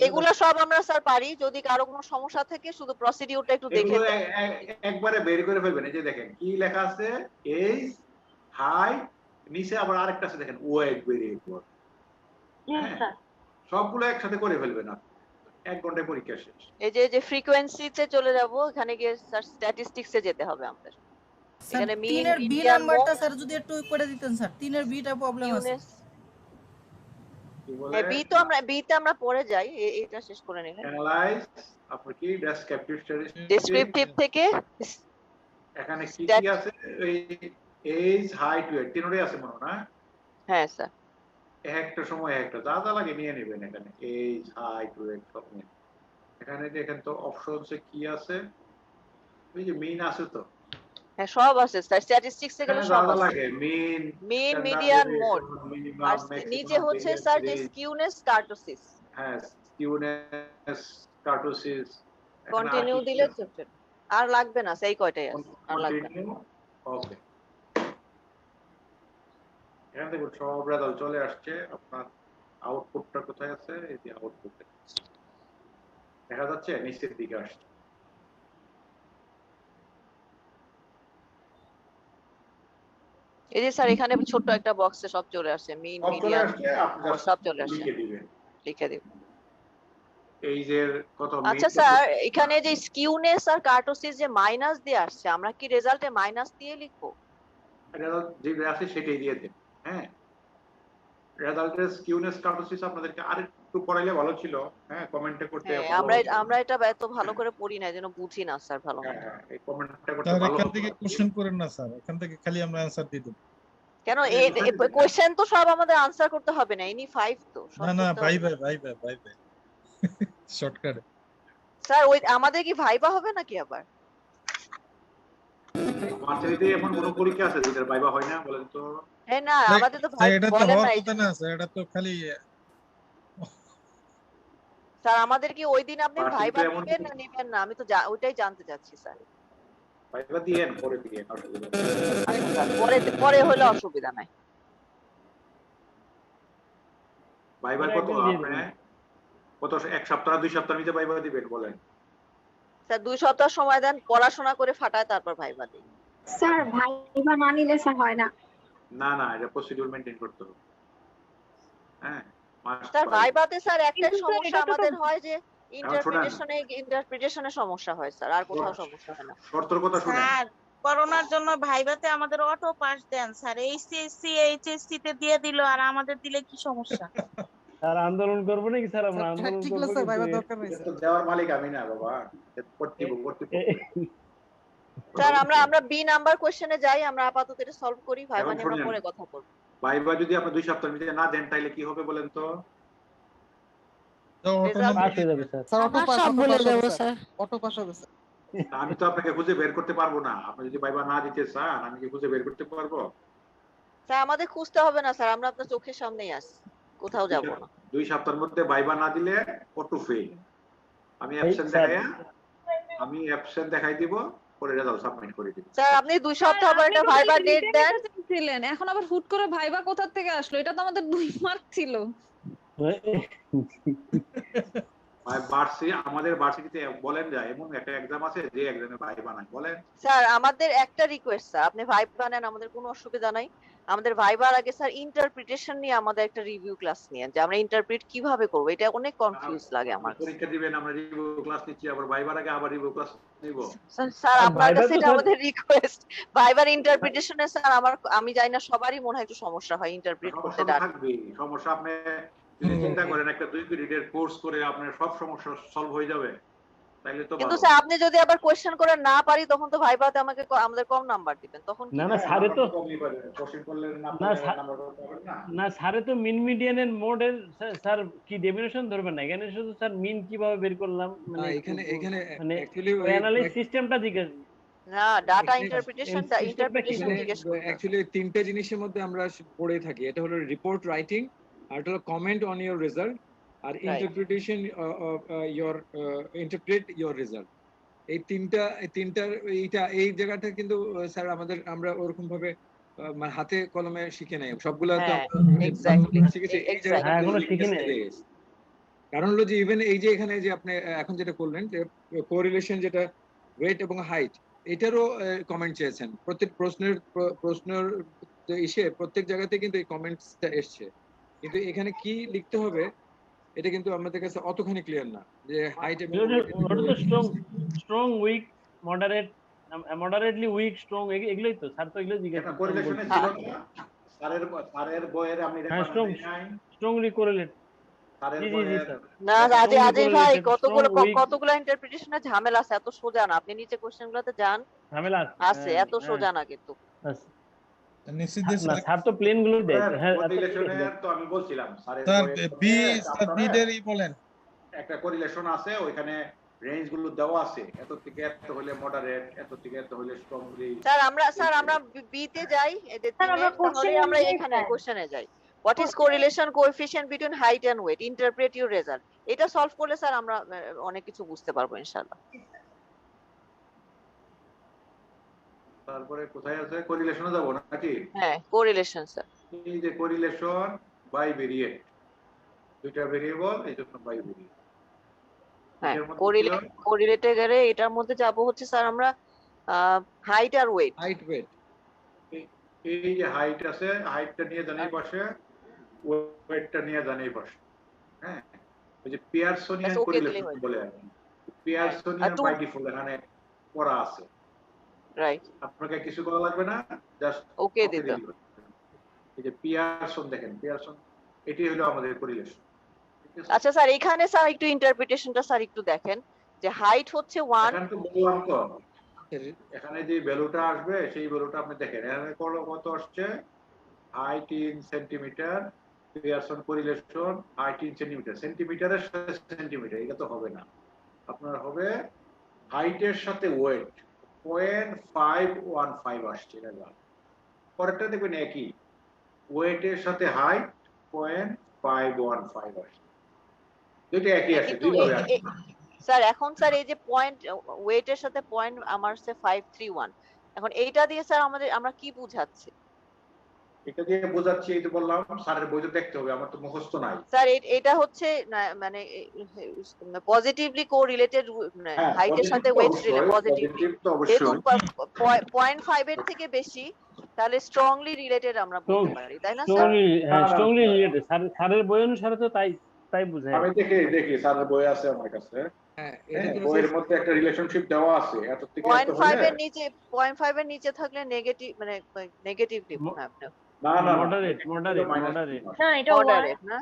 এগুলো সব আমরা স্যার পারি। যদি কারো কোনো সমস্যা থাকে শুধু প্রসিডিউরটা একটু দেখে একবারে বের করে ফেলবেন। এই যে দেখেন কি লেখা আছে, এজ, হাইট, নিচে আবার আরেকটা আছে দেখেন ওয়েট ভেরিয়েবল, সবগুলো একসাথে করে ফেলবেন আপনি, 1 ঘন্টায় পরীক্ষা শেষ। এই যে ফ্রিকোয়েন্সিতে চলে যাব, এখানে গিয়ে স্যার স্ট্যাটিস্টিক্সে যেতে হবে আমাদের। এখানে মিন বি নাম্বারটা স্যার যদি একটু করে দিতেন স্যার, 3 এর বিটা প্রবলেম আছে। হ্যাঁ বিতে আমরা পরে যাই, এটা শেষ করে নিলাম। অ্যানালাইজ, আপনি কি ডেসক্রিপটিভ থেকে এখানে কি কি আছে, এই এজ, হাইট, ওয়েট তিনটাই আছে মনে না? হ্যাঁ স্যার, একটা সময় একটা যা যা লাগে নিয়ে নেবেন। এখানে এজ, হাইট, ওয়েট সব নিয়ে। এখানে দেখেন তো অপশনসে কি আছে, এই যে মিন আছে তো, হ্যাঁ সব আছে স্যার, স্ট্যাটিস্টিক্সে গেলে সব আছে, লাগে মিন, মিডিয়ান, মোড, আর নিচে হচ্ছে স্যার যে স্কিউনেস, কার্টোসিস। হ্যাঁ স্কিউনেস, কার্টোসিস, কন্টিনিউ দিলে চলবে, আর লাগবে না, সেই কয়টাই আছে, আর লাগবে না। ওকে, এখান থেকে সব রেজাল্ট চলে আসছে। আপনার আউটপুটটা কোথায় আছে? এই যে আউটপুট দেখা যাচ্ছে, নিচের দিকে আসছে। এই যে স্যার এখানে ছোট একটা বক্সে সব চলে আসছে, মিন, মিডিয়ান, সব চলে আসছে, লিখে দিবেন। এই যে কত মিন। আচ্ছা স্যার এখানে যে স্কিউনেস আর কার্টোসিস যে মাইনাস দিয়ে আসছে, আমরা কি রেজাল্টে মাইনাস দিয়ে লিখবো? এটা যে আছে সেটাই দিয়ে দেন। হ্যাঁ, রেজাল্টের স্কিউনেস, কার্টোসিস আপনাদেরকে আরেকটু পড়াইলে ভালো ছিল। হ্যাঁ, কমেন্টে করতে আমরা এটা এত ভালো করে পড়ি না, যেন বুঝি না স্যার ভালো। হ্যাঁ, এই কমেন্টটা করতে স্যার ভালো। এখান থেকে কোশ্চেন করেন না স্যার, এখান থেকে খালি আমরা অ্যানসার দিয়ে দেব। কেন এই কোশ্চেন তো সব আমাদের আনসার করতে হবে না, এনি 5 তো না না, বাই শর্টকাট। স্যার ওই আমাদের কি ভাইবা হবে নাকি আবার? মাঝে এখন কোন পরীক্ষা আছে যেটার ভাইবা হয় না বলেন তো? হ্যাঁ না, আমাদের তো ভাই বলেন না স্যার, এটা তো খালি স্যার আমাদের কি ওই দিন আপনি ভাইবা দিবেন না নেবেন না? আমি তো ওইটাই জানতে চাচ্ছি স্যার। ভাইবা দিয়েন, পরে দিয়েন, অসুবিধা নেই। আচ্ছা পরে হলে অসুবিধা নাই। ভাইবা কত আপনি কত 1 সপ্তাহ 2 সপ্তাহ নিতে ভাইবা দিবেন বলেন? স্যার 2 সপ্তাহ সময় দেন, পড়াশোনা করে ফাটায় তারপর ভাইবা দিই। স্যার ভাইবা না নিলে স্যার হয় না। না এটা প্রসিডিউর মেইনটেইন করতে হবে। হ্যাঁ স্যার ভাইবাতে স্যার একটা সমস্যা আমাদের হয় যে ইন্টারপ্রিটেশনে সমস্যা হয় স্যার, আর কোথাও সমস্যা হয় না। শর্তের কথা শুনেন স্যার, করোনার জন্য ভাইবাতে আমাদের অটো পাস দেন স্যার, এইচএসসি এইচএসসি তে দিয়ে দিল, আর আমাদের দিলে কি সমস্যা? স্যার আন্দোলন করব নাকি স্যার? আমরা আন্দোলন করব, স্যার ভাইবা দরকার নাই তো দেওয়ার মালিক আমি না বাবা, কর্তৃপক্ষ। স্যার আমরা বি নাম্বার কোশ্চেনে যাই, আমরা আপাতত এটা সলভ করি, ভাইবা নিয়ে আমরা পরে কথা বলব। ভাইবা যদি আপনি 2 সপ্তাহের ভিতরে না দেন তাহলে কি হবে বলেন তো? পাস হয়ে যাবে স্যার। অটো পাস বলে দেব স্যার, অটো পাস হবে স্যার। আমি তো আপনাকে খুঁজে বের করতে পারবো না। আপনি যদি ভাইবা না দিতে চান আমি কি খুঁজে বের করতে পারবো? স্যার আমাদের খুঁজতে হবে না স্যার, আমরা আপনার চোখের সামনেই আছি, কোথাও যাব না। 2 সপ্তাহের মধ্যে ভাইবা না দিলে অটো ফেল। আমি অ্যাবসেন্ট দেখাই দিব, পরে রেজাল্ট সাবমিট করে দিব। স্যার আপনি 2 সপ্তাহ পর একটা ভাইবা ডেট দেন। ছিলেন এখন আবার হুট করে ভাইবা কোথা থেকে আসলো? এটা তো আমাদের 2 মার্ক ছিল। আমাদের ভার্সিটিতে বলেন যায় এমন একটা এক্সাম আছে যে এক্সামে ভাইবা নাই বলেন। স্যার আমাদের একটা রিকোয়েস্ট স্যার, আপনি ভাইবা নেন, আমাদের কোনো অসুবিধা নাই। আমাদের ভাইবার আগে স্যার ইন্টারপ্রিটেশন নিয়ে আমাদের একটা রিভিউ ক্লাস নিয়ে, যে আমরা ইন্টারপ্রিট কিভাবে করব, এটা অনেক কনফিউজ লাগে আমার। পরীক্ষা দিবেন আমরা রিভিউ ক্লাস নিচ্ছি, আবার ভাইবার আগে আবার রিভিউ ক্লাস নিব। স্যার আপনার কাছে এটা আমাদের রিকোয়েস্ট, ভাইবার ইন্টারপ্রিটেশনে স্যার আমি জানি না সবারই মনে হয় একটু সমস্যা হয় ইন্টারপ্রিট করতে। সমস্যা আপনি যদি চিন্তা করেন একটা 2 পিরিয়ডের কোর্স করে আপনার সব সমস্যা সলভ হয়ে যাবে তাইলে তো। কিন্তু স্যার আপনি যদি আবার কোশ্চেন করে না পারি তখন তো ভাইবাতে আমাদের কম নাম্বার দিবেন, তখন না না স্যারে তো কোশ্চেন করলে না স্যারে তো মিন মিডিয়ানের মডেল স্যার কি ডেফিনিশন ধরবেন না, এখানে শুধু স্যার মিন কিভাবে বের করলাম মানে এখানে মানে অ্যাকচুয়ালি অ্যানালাইসিস সিস্টেমটা জিজ্ঞেস না, ডাটা ইন্টারপ্রিটেশন জিজ্ঞেস করুন। অ্যাকচুয়ালি 3টে জিনিসের মধ্যে আমরা পড়ে থাকি, এটা হলো রিপোর্ট রাইটিং, আর এটা হলো কমেন্ট অন ইওর রেজাল্ট, আর interpretation your interpret your result. এই তিনটার এই জায়গাটা কিন্তু স্যার আমরা ওরকম ভাবে মানে হাতে কলমে শিখে নাই সবগুলা, তো শিখেছি এই জায়গায়। কারণ হলো যে ইভেন এই যে এখানে যে আপনি এখন যেটা করলেন যে কোরিলেশন, যেটা ওয়েট এবং হাইট, এটারও কমেন্ট চেয়েছেন। প্রত্যেক প্রশ্নের প্রত্যেক জায়গাতে কিন্তু এই কমেন্টসটা এসছে, কিন্তু এখানে কি লিখতে হবে এটা কিন্তু আমাদের কাছে অতখানি ক্লিয়ার না, যে হাইট এবং strong week moderately week strong এগুলোই তো স্যার, তো এগুলো জিজ্ঞাসা কোরিলেশনে ছিল না স্যারের বইয়ের আমি রেফারেন্স নাই স্ট্রংলি কোরিলেট। না আজি ভাই কতগুলো ইন্টারপ্রিটেশনের ঝামেলা আছে, এত সোজা না। আপনি নিচে কোশ্চেনগুলোতে যান, ঝামেলা আছে এত সোজা না কিন্তু। স্যার তো প্লেন গুলো দেয়। হ্যাঁ কোরিলেশনের তো আমি বলছিলাম স্যার বি দেরই বলেন একটা কোরিলেশন আছে, ওইখানে রেঞ্জ গুলো দেওয়া আছে, এত থেকে এত হলে মডারেট, এত থেকে এত হলে স্ট্রংলি। স্যার আমরা বি তে যাই, তাহলে আমরা এখানে কোশ্চেনে যাই। What is correlation coefficient between height and weight? Interpret your result. এটা সলভ করলে স্যার আমরা অনেক কিছু বুঝতে পারবো ইনশাআল্লাহ। তারপরে কোথায় আছে কোরিলেশনে যাব নাকি? হ্যাঁ কোরিলেশন স্যার। এই যে কোরিলেশন বাই ভেরিয়েট, দুইটা ভেরিয়েবল, এই জন্য বাই ভেরিয়েট। হ্যাঁ কোরিলেটে গেলে এটার মধ্যে যাব হচ্ছে স্যার আমরা হাইট আর ওয়েট। এই যে হাইট আছে, হাইটটা নিয়ে জানি পাশে, ওয়েটটা নিয়ে জানি পাশে। হ্যাঁ ওই যে পিয়ারসনিয়ান কোরিলেশন বলে, পিয়ারসনিয়ান বাই ডিফল্ট এখানে পড়া আছে। রাইট, আপনাকে কিছু করা লাগবে না, জাস্ট ওকে দিতে। এই যে পিয়ারসন দেখেন, পিয়ারসন এটাই হলো আমাদের কোরিলেশন। আচ্ছা স্যার এখানে স্যার একটু ইন্টারপ্রিটেশনটা স্যার একটু দেখেন, যে হাইট হচ্ছে 1, এখানে তো বললাম তো এখানে যে ভ্যালুটা আসবে সেই ভ্যালুটা আপনি দেখেন, এখানে কত আসছে, height in centimetre, Pearson correlation height in centimetre, সেন্টিমিটারের সাথে সেন্টিমিটার, এটা তো হবে না। আপনার হবে হাইটের সাথে ওয়েট 0.515 আসছে, এটা পরেরটা দেখবেন একই, ওয়েটের সাথে হাইট 0.515 আসছে, দুটো একই আসে, দুইভাবে আসে। স্যার এখন স্যার এই যে পয়েন্ট ওয়েটের সাথে পয়েন্ট আমার সে 531, এখন এইটা দিয়ে স্যার আমরা কি বুঝাচ্ছি? এটা দিয়ে বোঝাচ্ছি, এই তো বললাম স্যারের বইতে দেখতে হবে, আমার তো মুখস্থ নাই স্যার। এটা হচ্ছে মানে পজিটিভলি কোরিলেটেড, হাইটের সাথে ওয়েট পজিটিভলি, যেহেতু 0.5 এর থেকে বেশি তাহলে স্ট্রংলি রিলেটেড আমরা বলতে পারি, তাই না স্যার? স্ট্রংলি রিলেটেড স্যারের বই অনুসারে তো তাই বুঝায়। আমি দেখি স্যারের বই আছে আমার কাছে, হ্যাঁ বইয়ের মধ্যে একটা রিলেশনশিপ দেওয়া আছে, এত থেকে 0.5 এর নিচে, 0.5 এর নিচে থাকলে নেগেটিভ, মানে নেগেটিভ লিখুন আপনি। না মডারেট না এটা মডারেট না,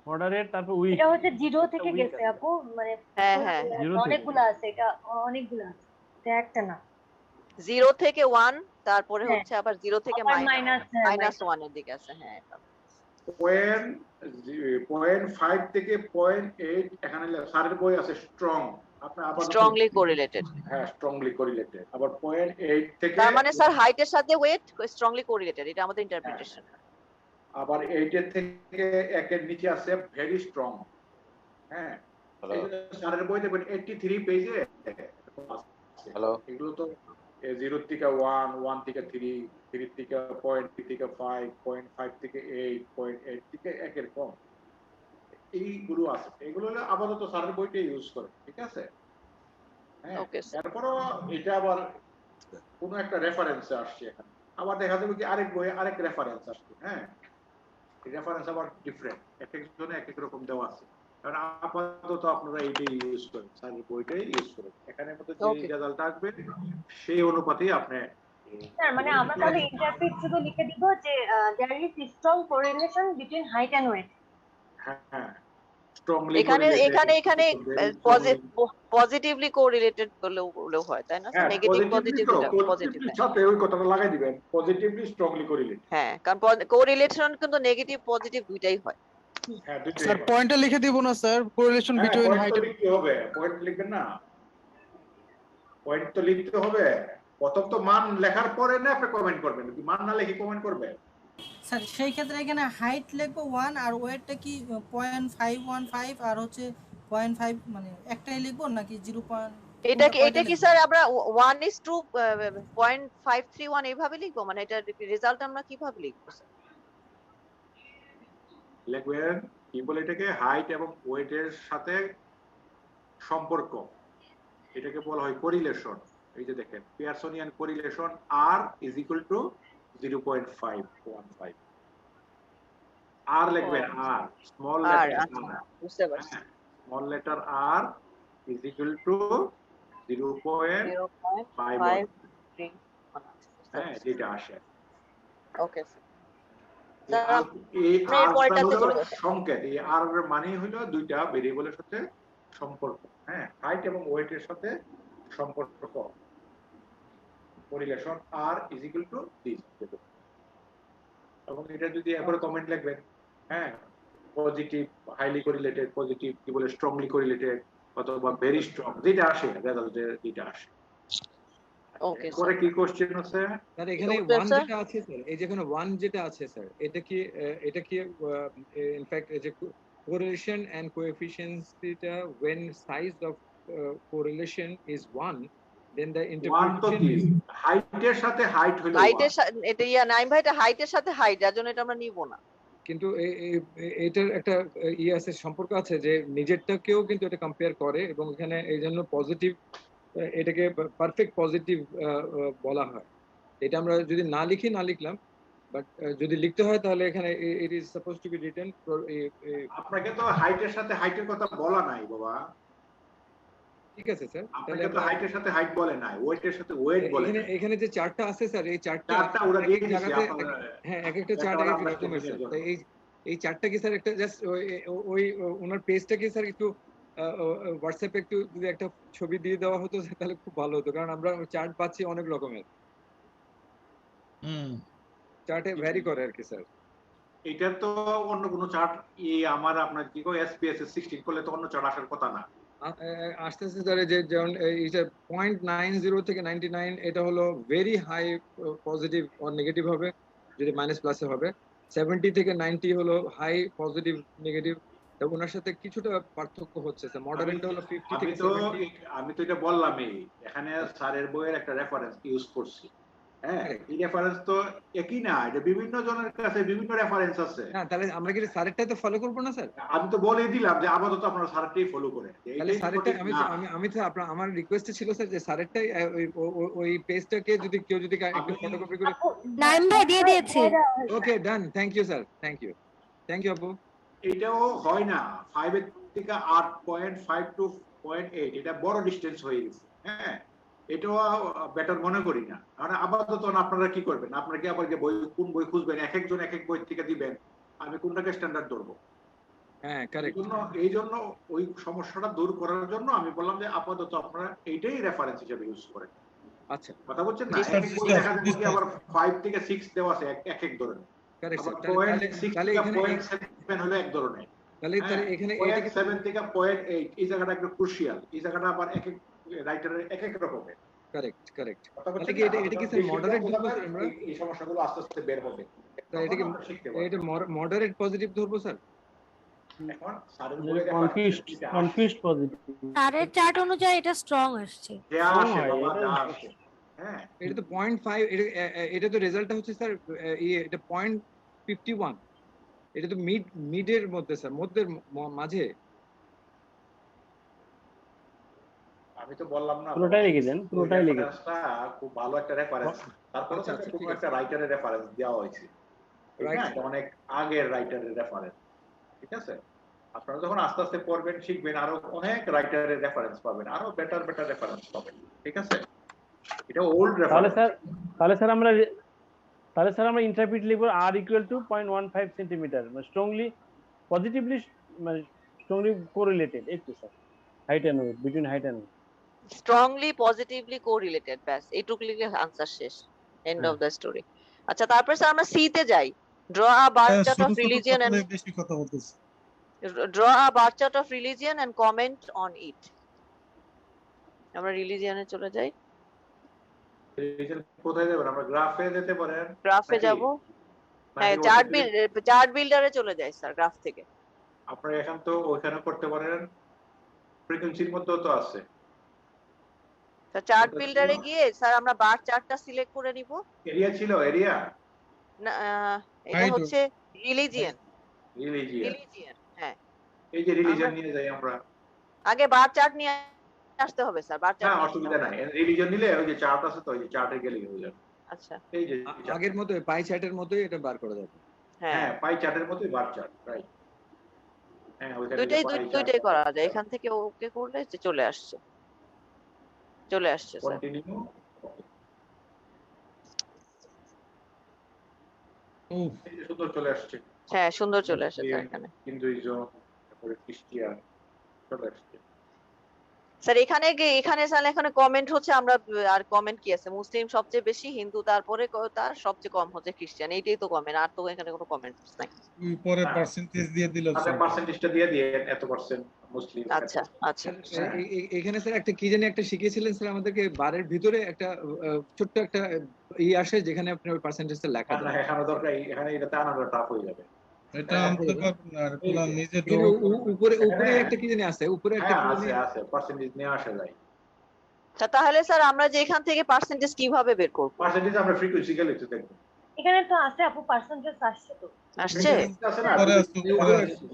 মডারেট, তারপর উইক। এটা হচ্ছে 0 থেকে গেছে আপু, মানে হ্যাঁ অনেকগুলো আছে, এটা অনেকগুলো আছে, এটা একটা না। 0 থেকে 1, তারপরে হচ্ছে আবার 0 থেকে -1 এর দিকে আছে। হ্যাঁ 0.5 থেকে 0.8, এখানে স্যারের বই আছে স্ট্রং, আপনার আপাতত স্ট্রংলি কোরিলেটেড। হ্যাঁ স্ট্রংলি কোরিলেটেড। আবার 0.8 থেকে তার মানে স্যার হাইটের সাথে ওয়েট স্ট্রংলি কোরিলেটেড, এটা আমাদের ইন্টারপ্রিটেশন। আবার 8 এর থেকে 1 এর নিচে আছে ভেরি স্ট্রং। হ্যাঁ স্যারের বই দেখবেন 83 পেজে। হ্যালো এগুলো তো 0 থেকে 1, 1 থেকে 3, 3 থেকে 0.3 থেকে 5, 0.5 থেকে 8, 0.8 থেকে 1 এর কম এইগুলো আছে। এগুলো হলো আপাতত স্যারের বইটা ইউজ করে, ঠিক আছে? হ্যাঁ এরপরও এটা আবার কোন একটা রেফারেন্সে আসছে এখানে, আবার দেখা যাবে কি আরেক বইয়ে আরেক রেফারেন্স আসছে। হ্যাঁ এই রেফারেন্স আবার ডিফারেন্ট, এক একজনে এক এক রকম দেওয়া আছে। কারণ আপাতত আপনারা এইটাই ইউজ করেন, স্যারের বইটাই ইউজ করেন। এখানে মধ্যে যে রেজাল্ট আসবে সেই অনুপাতেই আপনি স্যার মানে আমরা তাহলে ইন্টারপ্রিট শুধু লিখে দিব যে there is strong correlation between height and weight. হ্যাঁ স্ট্রংলি এখানে পজিটিভলি কোরিলেটেড বলেও হয়, তাই না? নেগেটিভ পজিটিভ পজিটিভ সাথে ওই কথাটা লাগাই দিবেন, পজিটিভলি স্ট্রংলি কোরিলেটেড। হ্যাঁ কারণ কোরিলেশন কিন্তু নেগেটিভ পজিটিভ দুইটাই হয়। হ্যাঁ দুইটাই। স্যার পয়েন্টটা লিখে দিব না স্যার, কোরিলেশন বিটুইন হাইট লিখতে হবে, পয়েন্ট লিখবেন না, পয়েন্ট তো লিখতে হবে। প্রথম তো মান লেখার পরে না আপনি কমেন্ট করবেন, কি মান না লিখে কমেন্ট করবেন? স্যার সেই ক্ষেত্রে এখানে হাইট লিখবো 1 আর ওয়েটটা কি 0.515 আর হচ্ছে 0.5 মানে একটাই লিখবো নাকি 0. এটা কি স্যার আমরা 1:0.531 এইভাবে লিখবো? মানে এটা রেজাল্ট আমরা কিভাবে লিখবো স্যার? লিখবেন কি বলে এটাকে, হাইট এবং ওয়েটের সাথে সম্পর্ক, এটাকে বলা হয় কোরিলেশন। এই যে দেখেন Pearsonian correlation R is equal to 0.515। আর লিখবেন R স্মল লেটার R, বুঝতে পারছি, small letter R is equal to 0.5। হ্যাঁ যেটা আসে। ওকে এই সংকেত, এই R এর মানে হলো দুইটা ভেরিয়েবলের সাথে সম্পর্ক। হ্যাঁ হাইট এবং ওয়েটের সাথে সম্পর্ক, correlation R is equal to this। এবং এটা যদি একবার কমেন্ট লিখবেন, হ্যাঁ পজিটিভ হাইলি কোরিলেটেড, পজিটিভ কি বলে স্ট্রংলি কোরিলেটেড অথবা ভেরি স্ট্রং, যেটা আসে রেজাল্টে যেটা আসে। ওকে পরে কি কোশ্চেন আছে স্যার? এখানে 1 যেটা আছে স্যার, এই যেখানে 1 যেটা আছে স্যার, এটা কি ইনফ্যাক্ট এই যে correlation and coefficients theta when size of correlation is 1 then the interpretation হাইটের সাথে হাইট হলো হাইটের এটা নাইম ভাই, এটা হাইটের সাথে হাইট, যার জন্য এটা আমরা নিব না। কিন্তু এটার একটা আছে, সম্পর্ক আছে যে নিজেরটাকেও কিন্তু এটা কম্পেয়ার করে এবং এখানে এই জন্য পজিটিভ, এটাকে পারফেক্ট পজিটিভ বলা হয়। এটা আমরা যদি না লিখি না লিখলাম, বাট যদি লিখতে হয় তাহলে এখানে it is suppose two be written. আপনাকে তো হাইটের সাথে হাইটের কথা বলা নাই বাবা। ঠিক আছে স্যার, আপনাকে তো হাইটের সাথে হাইট বলে নাই, ওয়েটের সাথে ওয়েট বলে। এখানে যে চার্টটা আছে স্যার, এই চার্টটা ওরা দিয়ে দিয়েছে জায়গাতে, হ্যাঁ এক একটা চার্ট এক এক রকমের স্যার। তাই এই চার্টটা কি স্যার একটা জাস্ট ওই ওনার পেজটা কি স্যার একটু হোয়াটসঅ্যাপে একটু যদি একটা ছবি দিয়ে দেওয়া হতো তাহলে খুব ভালো হতো, কারণ আমরা চার্ট পাচ্ছি অনেক রকমের। চার্টে ভ্যারি করে আর কি স্যার। এটা তো অন্য কোনো চার্ট আমার আপনার কি কো এসপিএস 16 করলে তো অন্য চার্ট আসার কথা না। আস্তে আস্তে ধরে যে যেমন এইটা 0.90 থেকে 99 এটা হলো very high positive or negative হবে, যদি মাইনাস প্লাসে হবে। 70 থেকে 90 হলো হাই পজিটিভ নেগেটিভ, ওনার সাথে কিছুটা পার্থক্য হচ্ছে স্যার। মডারেটটা হলো 50 থেকে 70। আমি তো এটা বললামই, এখানে স্যারের বইয়ের একটা রেফারেন্স ইউজ করছি। হ্যাঁ এই রেফারেন্স তো একই না, এটা বিভিন্ন জনের কাছে বিভিন্ন রেফারেন্স আছে। না তাহলে আমরা কি স্যারেরটাই তো ফলো করব না স্যার? আমি তো বলেই দিলাম যে আপাতত আপনারা স্যারেরটাই ফলো করেন। তাহলে স্যারেরটা আমি তো আমার রিকোয়েস্ট ছিল স্যার যে স্যারেরটাই ওই পেজটাকে যদি কেউ যদি একটু ফটোকপি করে নাইম ভাই দিয়ে দিয়েছে। Okay done, thank you sir, thank you আপু। এটাও হয় না 5 এর থেকে 8.5 টু 0.8, এটা বড় ডিসটেন্স হয়ে গেছে। হ্যাঁ এটাও বেটার মনে করি না। কারণ আপাতত আপনারা কি করবেন, আপনারা কি আবার বই কোন বই খুঁজবেন, এক একজন এক এক বই থেকে দিবেন, আমি কোনটাকে স্ট্যান্ডার্ড ধরবো? হ্যাঁ কারেক্ট। এই জন্য ওই সমস্যাটা দূর করার জন্য আমি বললাম যে আপাতত আপনারা এইটাই রেফারেন্স হিসেবে ইউজ করেন। আচ্ছা কথা বলছেন না? এক এক বই দেখা যাচ্ছে কি আবার 5 থেকে 6 দেওয়া আছে এক এক ধরনের। Correct sir. তাহলে এখানে 0.7 হলো এক ধরনের, তাহলে এখানে এটা পয়েন্ট কি 7 থেকে পয়েন্ট 8 এই জায়গাটা একটু ক্রুশিয়াল। এই জায়গাটা আবার এক এক রাইটারের এক এক রকমের। Correct correct. কথা তাহলে বলছেন কি না? এটা কি স্যার মডারেট ধরবো স্যার আমরা? এই সমস্যাগুলো আস্তে আস্তে বের হবে। স্যার এটা কি তখন আমরা শিখতে পারবো। এটা মডারেট পজিটিভ ধরবো স্যার? এখন স্যারের বলে কনফিউজড পজিটিভ। স্যারের চার্ট অনুযায়ী এটা স্ট্রং আসছে। যে আসে বাবা যা আসে। হ্যাঁ এটা তো 0.5, এটা তো রেজাল্টটা হচ্ছে স্যার এটা 0.51, এটা তো মিডের মধ্যে স্যার, মধ্যের মাঝে। আমি তো বললাম না পুরোটাই লিখে দেন, পুরোটাই লিখে দেন। রেফারেন্সটা খুব ভালো একটা রেফারেন্স। তারপরে কোনো একটা রাইটারের রেফারেন্স দেওয়া হয়েছে। ঠিক আছে, অনেক আগের রাইটারের রেফারেন্স। ঠিক আছে, আপনারা যখন আস্তে আস্তে পড়বেন শিখবেন আরো অনেক রাইটারের রেফারেন্স পাবেন, আরো বেটার রেফারেন্স পাবেন। ঠিক আছে, এটা ওল্ড তাহলে রেফারেন্স। স্যার আমরা ইন্টারপ্রিট লিখব r = 0.15 সেন্টিমিটার, মানে স্ট্রংলি পজিটিভলি মানে স্ট্রংলি কোরিলেটেড। একটু sir height and weight, between height and weight strongly positively correlated, ব্যাস এইটুকু লিখে আনসার শেষ, এন্ড অফ দ্য স্টোরি। আচ্ছা, তারপর স্যার আমরা সি তে যাই। Draw a bar chart of religion and বেশি কথা বলতেছে। Draw a bar chart of religion and comment on it. আমরা রিলিজিয়নে চলে যাই। কোথায় যাবেন? আমরা গ্রাফে যেতে পারেন। গ্রাফে যাব। হ্যাঁ, চার্ট বিল্ডারে চলে যাই স্যার গ্রাফ থেকে। আপনারা এখন তো ওখানে করতে পারেন, ফ্রিকোয়েন্সির মধ্যেও তো আছে। চার্ট বিল্ডারে গিয়ে স্যার আমরা বার চার্টটা সিলেক্ট করে নিব। এরিয়া ছিল, এরিয়া না, এটা হচ্ছে রিলিজিয়ন। হ্যাঁ, এই যে রিলিজিয়ন নিয়ে যাই আমরা। আগে বার চার্ট নিয়ে আসতে হবে স্যার, বার চার্ট। না, অসুবিধা নাই, রিলিজিয়ন নিলে ওই যে চার্ট আছে তো, ওই যে চার্টে গেলে হয়ে যাবে। আচ্ছা, এই যে আগের মতো পাই চার্টের মতোই এটা বার করা যাবে। হ্যাঁ, পাই চার্টের মতোই বার চার্ট, রাইট। হ্যাঁ, ওইখানে দুইটাই করা যায়। এখান থেকে ওকে করলে চলে আসছে স্যার। কন্টিনিউ। এই যে সুন্দর চলে আসছে। হ্যাঁ, সুন্দর চলে আসছে স্যার এখানে। হিন্দুইজম, তারপরে খ্রিস্টান চলে আসছে স্যার। এখানে স্যার এখানে কমেন্ট হচ্ছে আমরা, আর কমেন্ট কি আছে? মুসলিম সবচেয়ে বেশি, হিন্দু তারপরে তার সবচেয়ে কম হচ্ছে খ্রিস্টান। এইটাই তো কমেন্ট, আর তো এখানে কোনো কমেন্ট নাই। পরে পার্সেন্টেজ দিয়ে দিল। আচ্ছা, পার্সেন্টেজটা দিয়ে দিয়ে এত পার্সেন্ট মুসলিম। আচ্ছা আচ্ছা, এখানে স্যার একটা কি জানি একটা শিখিয়েছিলেন স্যার আমাদেরকে, বারের ভিতরে একটা ছোট্ট একটা আসে যেখানে আপনি ওই পার্সেন্টেজটা লেখা না, এখানে দরকার, এখানে এটাতে আনাটা টাফ হয়ে যাবে। এটা আনতে পারবেন না, পুরো নিজে উপরে একটা কি জানি আছে, উপরে একটা আছে পার্সেন্টেজ নিয়ে আসা যায়। আচ্ছা, তাহলে স্যার আমরা যে এখান থেকে পার্সেন্টেজ কিভাবে বের করব? পার্সেন্টেজ আমরা ফ্রিকোয়েন্সি গেলে তো দেখব। এখানে তো আছে আপু, পার্সেন্টেজ আসছে তো। আসছে?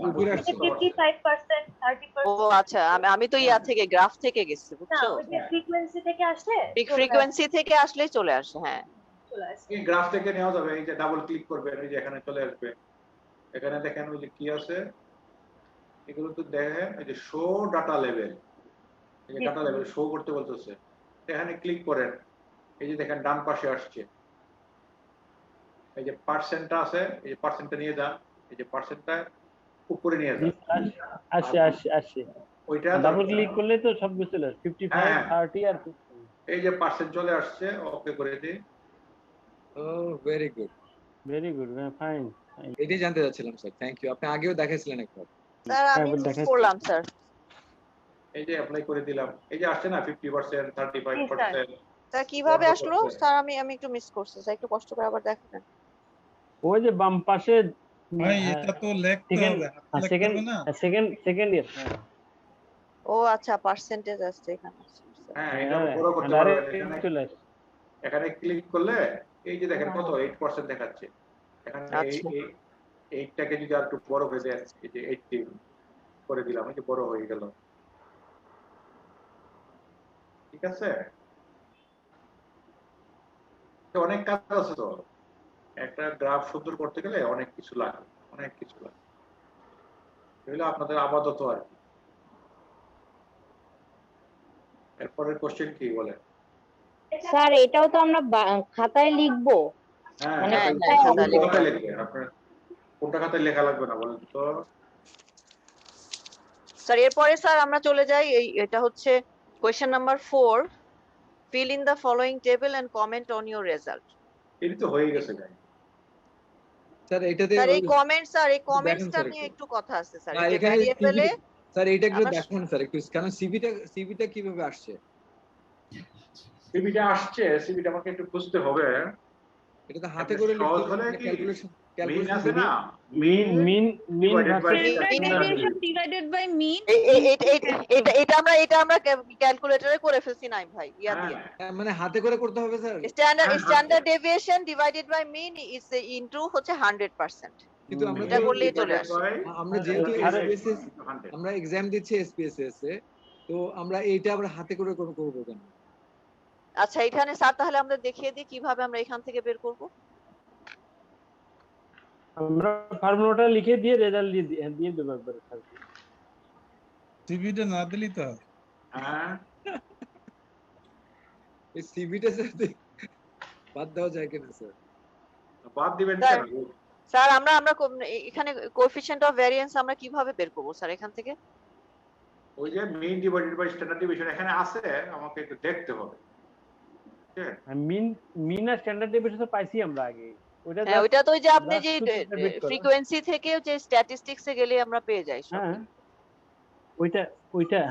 উপরে আসছে 55%, 30%। ও আচ্ছা, আমি তো থেকে গ্রাফ থেকে গেছি, বুঝছো? না, ওই যে ফ্রিকোয়েন্সি থেকে আসলে, ফ্রিকোয়েন্সি থেকে আসলেই চলে আসে। হ্যাঁ, চলে আসে। এই গ্রাফ থেকে নেওয়া যাবে। এই যে ডাবল ক্লিক করবেন, এই যে এখানে চলে আসবে। এখানে দেখেন ওই যে কি আছে, এগুলো তো দেখেন এই যে শো ডাটা লেভেল, এই যে ডাটা লেভেল শো করতে বলতেছে। এখানে ক্লিক করেন, এই যে দেখেন ডান পাশে আসছে, এই যে পার্সেন্টটা আছে, এই যে পার্সেন্টটা নিয়ে যান, এই যে পার্সেন্টটা উপরে নিয়ে যান। আসে ওইটা ডাবল ক্লিক করলে তো সব কিছু চলে আসে, 55 30 আর এই যে পার্সেন্ট চলে আসছে, ওকে করে দিই। ও ভেরি গুড, ফাইন। এটাই জানতে চাচ্ছিলাম স্যার, থ্যাংক ইউ। আপনি আগেও দেখাইছিলেন একবার স্যার আমি করলাম স্যার। এই যে অ্যাপ্লাই করে দিলাম, এই যে আসছে না 50%, 35%। স্যার কিভাবে আসলো স্যার? আমি একটু মিস করছি স্যার, একটু কষ্ট করে আবার দেখেন। ওই যে বাম পাশে ভাই, এটা তো লিখতে হবে, সেকেন্ড ইয়ার। ও আচ্ছা, পার্সেন্টেজ আসছে এখানে। হ্যাঁ, এটা বড় করতে পারবেন। এখানে ক্লিক করলে এই যে দেখেন কত 8% দেখাচ্ছে। এখানে এই 8টাকে যদি আর একটু বড় করে দেন, এই যে 80 করে দিলাম, এই যে বড় হয়ে গেল। ঠিক আছে, অনেক কাজ আছে তো, একটা গ্রাফ সুন্দর করতে গেলে অনেক কিছু লাগে, এগুলো আপনাদের আপাতত আর কি। এরপরের কোশ্চেন কি বলে? স্যার এটাও তো আমরা খাতায় লিখবো? হ্যাঁ, খাতায় লিখবেন। আপনার কোনটা খাতায় লেখা লাগবে না বলেন তো স্যার? এরপরে স্যার আমরা চলে যাই, এটা হচ্ছে question number 4, fill in the following table and comment on your result. এই তো হয়ে গেছে গাই। স্যার এটাতে স্যার এই কমেন্টসটা স্যার নিয়ে একটু। একটু কথা আছে স্যার না এই যে এখানে ভ্যারিয়েবলে স্যার এটা একটু আমরা দেখান স্যার একটু, কারণ সিভিটা কিভাবে আসছে? সিবিটা আসছে, সিবিটা আমাকে একটু খুঁজতে হবে। এটা তো হাতে করে লিখতে সহজ হবে, হলে মানে কি ক্যালকুলেশন মিন আছে দিবে। না, mean divided by versus standard standard deviation deviation। Divided by mean. এটা আমরা ক্যালকুলেটরে করে ফেলছি নাই ভাই ইয়া দিয়ে। হ্যাঁ মানে হাতে করে করতে হবে sir? Standard deviation divided by mean is into হচ্ছে 100%। কিন্তু আমরা এটা তো করলেই চলে আসে। আমরা যেহেতু আরে, SPSS আমরা এক্সাম দিচ্ছি SPSS এ, তো আমরা এইটা আবার হাতে করে করব কেন? আচ্ছা এখানে স্যার তাহলে আমরা দেখিয়ে দিই কিভাবে আমরা এখান থেকে বের করব। আমরা ফর্মুলাটা লিখে দিয়ে রেজাল্ট দিয়ে দেব একবার। সিভিটা না দিলি তো হ্যাঁ এই সিভিটা সাথে বাদ দেওয়া যায় কিনা স্যার? বাদ দিবেন স্যার, কেন? স্যার আমরা এখানে কোএফিশিয়েন্ট অফ ভ্যারিয়েন্স আমরা কিভাবে বের করব স্যার এখান থেকে? ওই যে মিন ডিভাইডেড বাই স্ট্যান্ডার্ড ডেভিয়েশন এখানে আছে, আমাকে একটু দেখতে হবে। মিন আর স্ট্যান্ডার্ড ডেভিয়েশন তো পাইছি আমরা আগে। হ্যাঁ ওইটা তো ওই যে আপনি যে বের করা। ফ্রিকোয়েন্সি থেকে যে স্ট্যাটিস্টিক্সে গেলে আমরা পেয়ে যাই সব।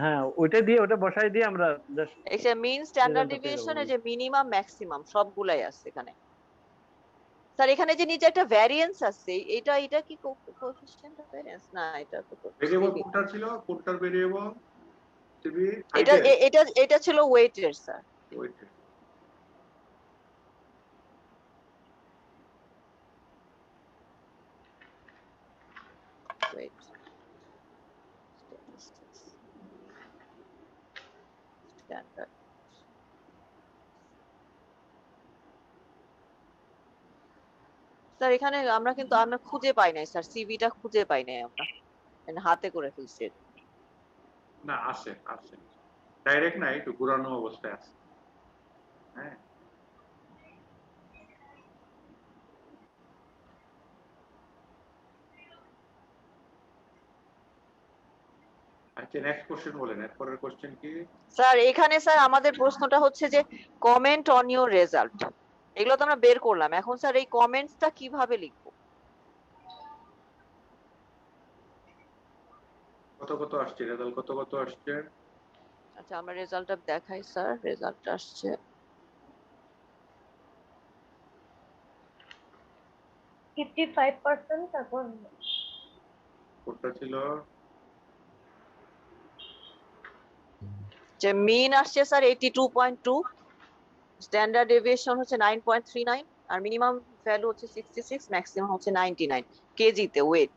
হ্যাঁ ওইটা দিয়ে ওটা বসাই দিয়ে আমরা জাস্ট এই মিন স্ট্যান্ডার্ড রেজাল্টটা পেয়ে ডেভিয়েশনে যাবো। যে মিনিমাম ম্যাক্সিমাম সবগুলাই আছে এখানে। স্যার এখানে যে নিচে একটা ভ্যারিয়েন্স আছে, এটা কি কোএফিশিয়েন্ট অফ ভ্যারিয়েন্স না? এটা তো ভেরিয়েবল কোনটা ছিল? কোনটার ভেরিয়েবল? সিবি এটা ছিল ওয়েটের sir. Weight. Wait. Standard. Sir এখানে আমরা খুঁজে পাই নাই স্যার, সিভিটা খুঁজে পাই নাই আমরা, হাতে করে ফেলছি। না আছে ডাইরেক্ট না, একটু ঘুরানো অবস্থায় আছে। হ্যাঁ আচ্ছা নেক্সট কোশ্চেন বলেন, এরপরের কোশ্চেন কি? স্যার এখানে স্যার আমাদের প্রশ্নটা হচ্ছে যে কমেন্ট অন ইওর রেজাল্ট, এগুলো তো আমরা বের করলাম। এখন স্যার এই কমেন্টসটা কিভাবে লিখবো? কত আসছে রেজাল্ট? কত আসছে? আচ্ছা আমরা রেজাল্টটা দেখাই স্যার। রেজাল্ট আসছে 55%। তারপর কোনটা ছিল? যে মিন আসছে স্যার 82.2, স্ট্যান্ডার্ড ডেভিয়েশন হচ্ছে 9.39 আর মিনিমাম ভ্যালু হচ্ছে 66, ম্যাক্সিমাম হচ্ছে 99 কেজিতে ওয়েট।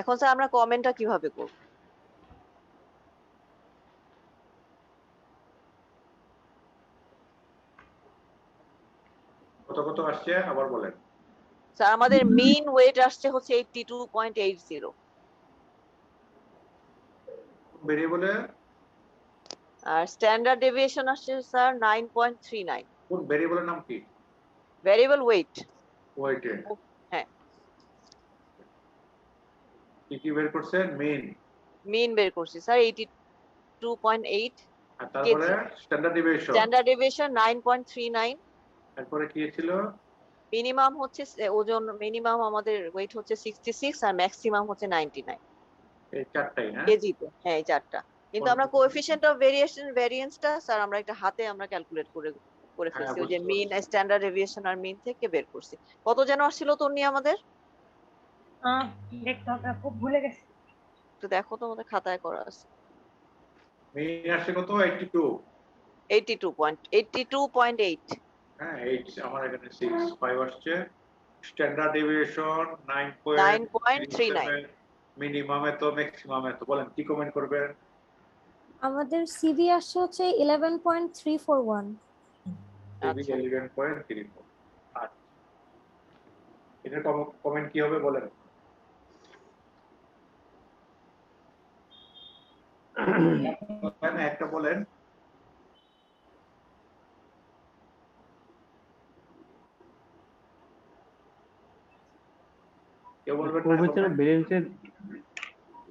এখন স্যার আমরা কমেন্টটা কিভাবে করব? কত আসছে আবার বলেন। স্যার আমাদের মিন ওয়েট আসছে হচ্ছে 82.80 ভেরিয়েবলে, আর স্ট্যান্ডার্ড ডেভিয়েশন আসছে স্যার 9.39। কোন ভেরিয়েবলের নাম কি? Variable wait. ওয়েটে হ্যাঁ কি বের করছেন? মিন বের করছি স্যার 82.8। আর তারপরে স্ট্যান্ডার্ড ডেভিয়েশন 9.39। এরপরে কি ছিল? মিনিমাম হচ্ছে ওজন, মিনিমাম আমাদের ওয়েট হচ্ছে 66 আর ম্যাক্সিমাম হচ্ছে 99 এই চারটাই না? কেজিতে। হ্যাঁ এই চারটা, কিন্তু আমরা কোএফিশিয়েন্ট অফ ভ্যারিয়েন্সটা স্যার আমরা একটা হাতে আমরা ক্যালকুলেট করে ফেলছি। ওই যে মিন স্ট্যান্ডার্ড ডেভিয়েশন আর মিন থেকে বের করছি। কত যেন আসছিল তন্নি আমাদের? দেখতে হবে, খুব ভুলে গেছি। তো দেখো তো আমাদের খাতায় করা আছে। মিন আসছে কত? 82.8। হ্যাঁ 8, আমার এখানে 5 আসছে। Standard deviation 9.39। মিনিমামে তো ম্যাক্সিমামে তো বলেন কি কমেন্ট করবেন? আমাদের সিভি আসছে হচ্ছে 11.341। সিভি 11.34। আচ্ছা এটা কমেন্ট কি হবে বলেন? একটা বলেন। কোএফিশিয়েন্ট ভ্যারিয়েন্সের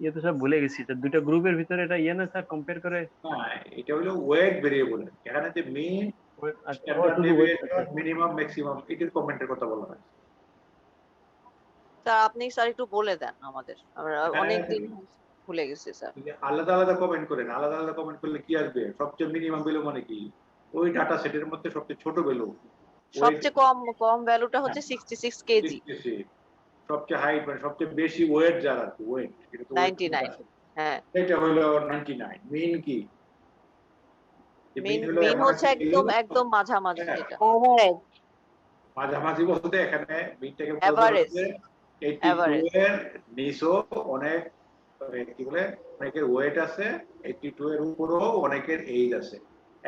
ইয়ে তো সব ভুলে গেছি। তো দুটো গ্রুপের ভিতরে এটা ইয়ে না স্যার কম্পেয়ার করে? হ্যাঁ এটা হলো ওয়েট ভেরিয়েবল, এখানে যে মিন স্ট্যান্ডার্ড ডেভিয়েশন মিনিমাম ম্যাক্সিমাম এটার কমেন্টের কথা বলা হয়। তা আপনি স্যার একটু বলে দেন আমাদের, আমরা অনেকদিন ভুলে গেছি স্যার। আলাদা আলাদা কমেন্ট করেন, আলাদা আলাদা কমেন্ট করলে কি আসবে? সবচেয়ে মিনিমাম ভ্যালু মানে কি? ওই ডাটা সেটের মধ্যে সবচেয়ে ছোট ভ্যালু, সবচেয়ে কম ভ্যালুটা হচ্ছে 66 কেজি, সবচেয়ে হাই মানে সবচেয়ে বেশি ওয়েট যার আর কি, ওয়েট 99। হ্যাঁ, এটা হলো 99। মিন কি? মিন হচ্ছে একদম মাঝামাঝি, যেটা এভারেজ। মাঝামাঝি বলতে এখানে মিনটাকে এভারেজ, 82 এর নিচও অনেক কি বলে অনেকের ওয়েট আছে, 82 এর উপরও অনেকের এইজ আছে।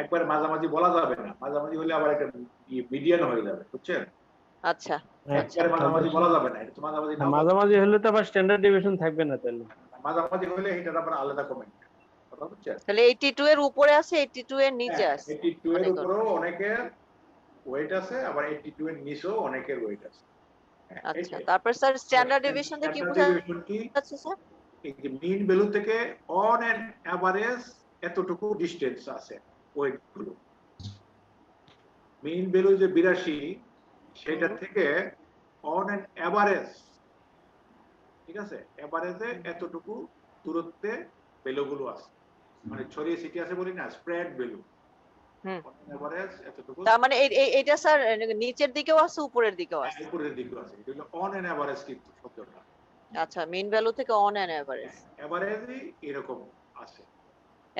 একবার মাঝামাঝি বলা যাবে না, মাঝামাঝি হলে আবার একটা মিডিয়ান হয়ে যাবে, বুঝছেন? আচ্ছা, একবার মাঝামাঝি বলা যাবে না, এটা তো মাঝামাঝি না, মাঝামাঝি হলে তো আবার স্ট্যান্ডার্ড ডেভিয়েশন থাকবে না তাহলে। মাঝামাঝি হলে এটা আবার আলাদা কমেন্ট, কথা বুঝছেন? তাহলে 82 এর উপরে আছে, 82 এর নিচে আছে, 82 এর উপরও অনেকের ওয়েট আছে, আবার 82 এর নিচেও অনেকের ওয়েট আছে। আচ্ছা, তারপর স্যার স্ট্যান্ডার্ড ডেভিয়েশন দিয়ে কি বোঝাচ্ছে স্যার? এই যে মিন ভ্যালু থেকে অন এন্ড এভারেজ এতটুকু ডিসটেন্স আছে ওয়েট গুলো। মিন ভ্যালু যে 82, সেটা থেকে অন এন্ড এভারেজ, ঠিক আছে, এভারেজে এতটুকু দূরত্বে ভ্যালু গুলো আছে, মানে ছড়িয়ে ছিটিয়ে আছে বলি না, স্প্রেড ভ্যালু। এভারেজ এতটুকু, তার মানে এইটা স্যার নিচের দিকেও আছে, উপরের দিকেও আছে? উপরের দিকেও আছে, এটা হলো অন এন্ড এভারেজ কিন্তু শব্দটা। আচ্ছা, মিন ভ্যালু থেকে অন এন্ড এভারেজ, এভারেজই এরকম আছে,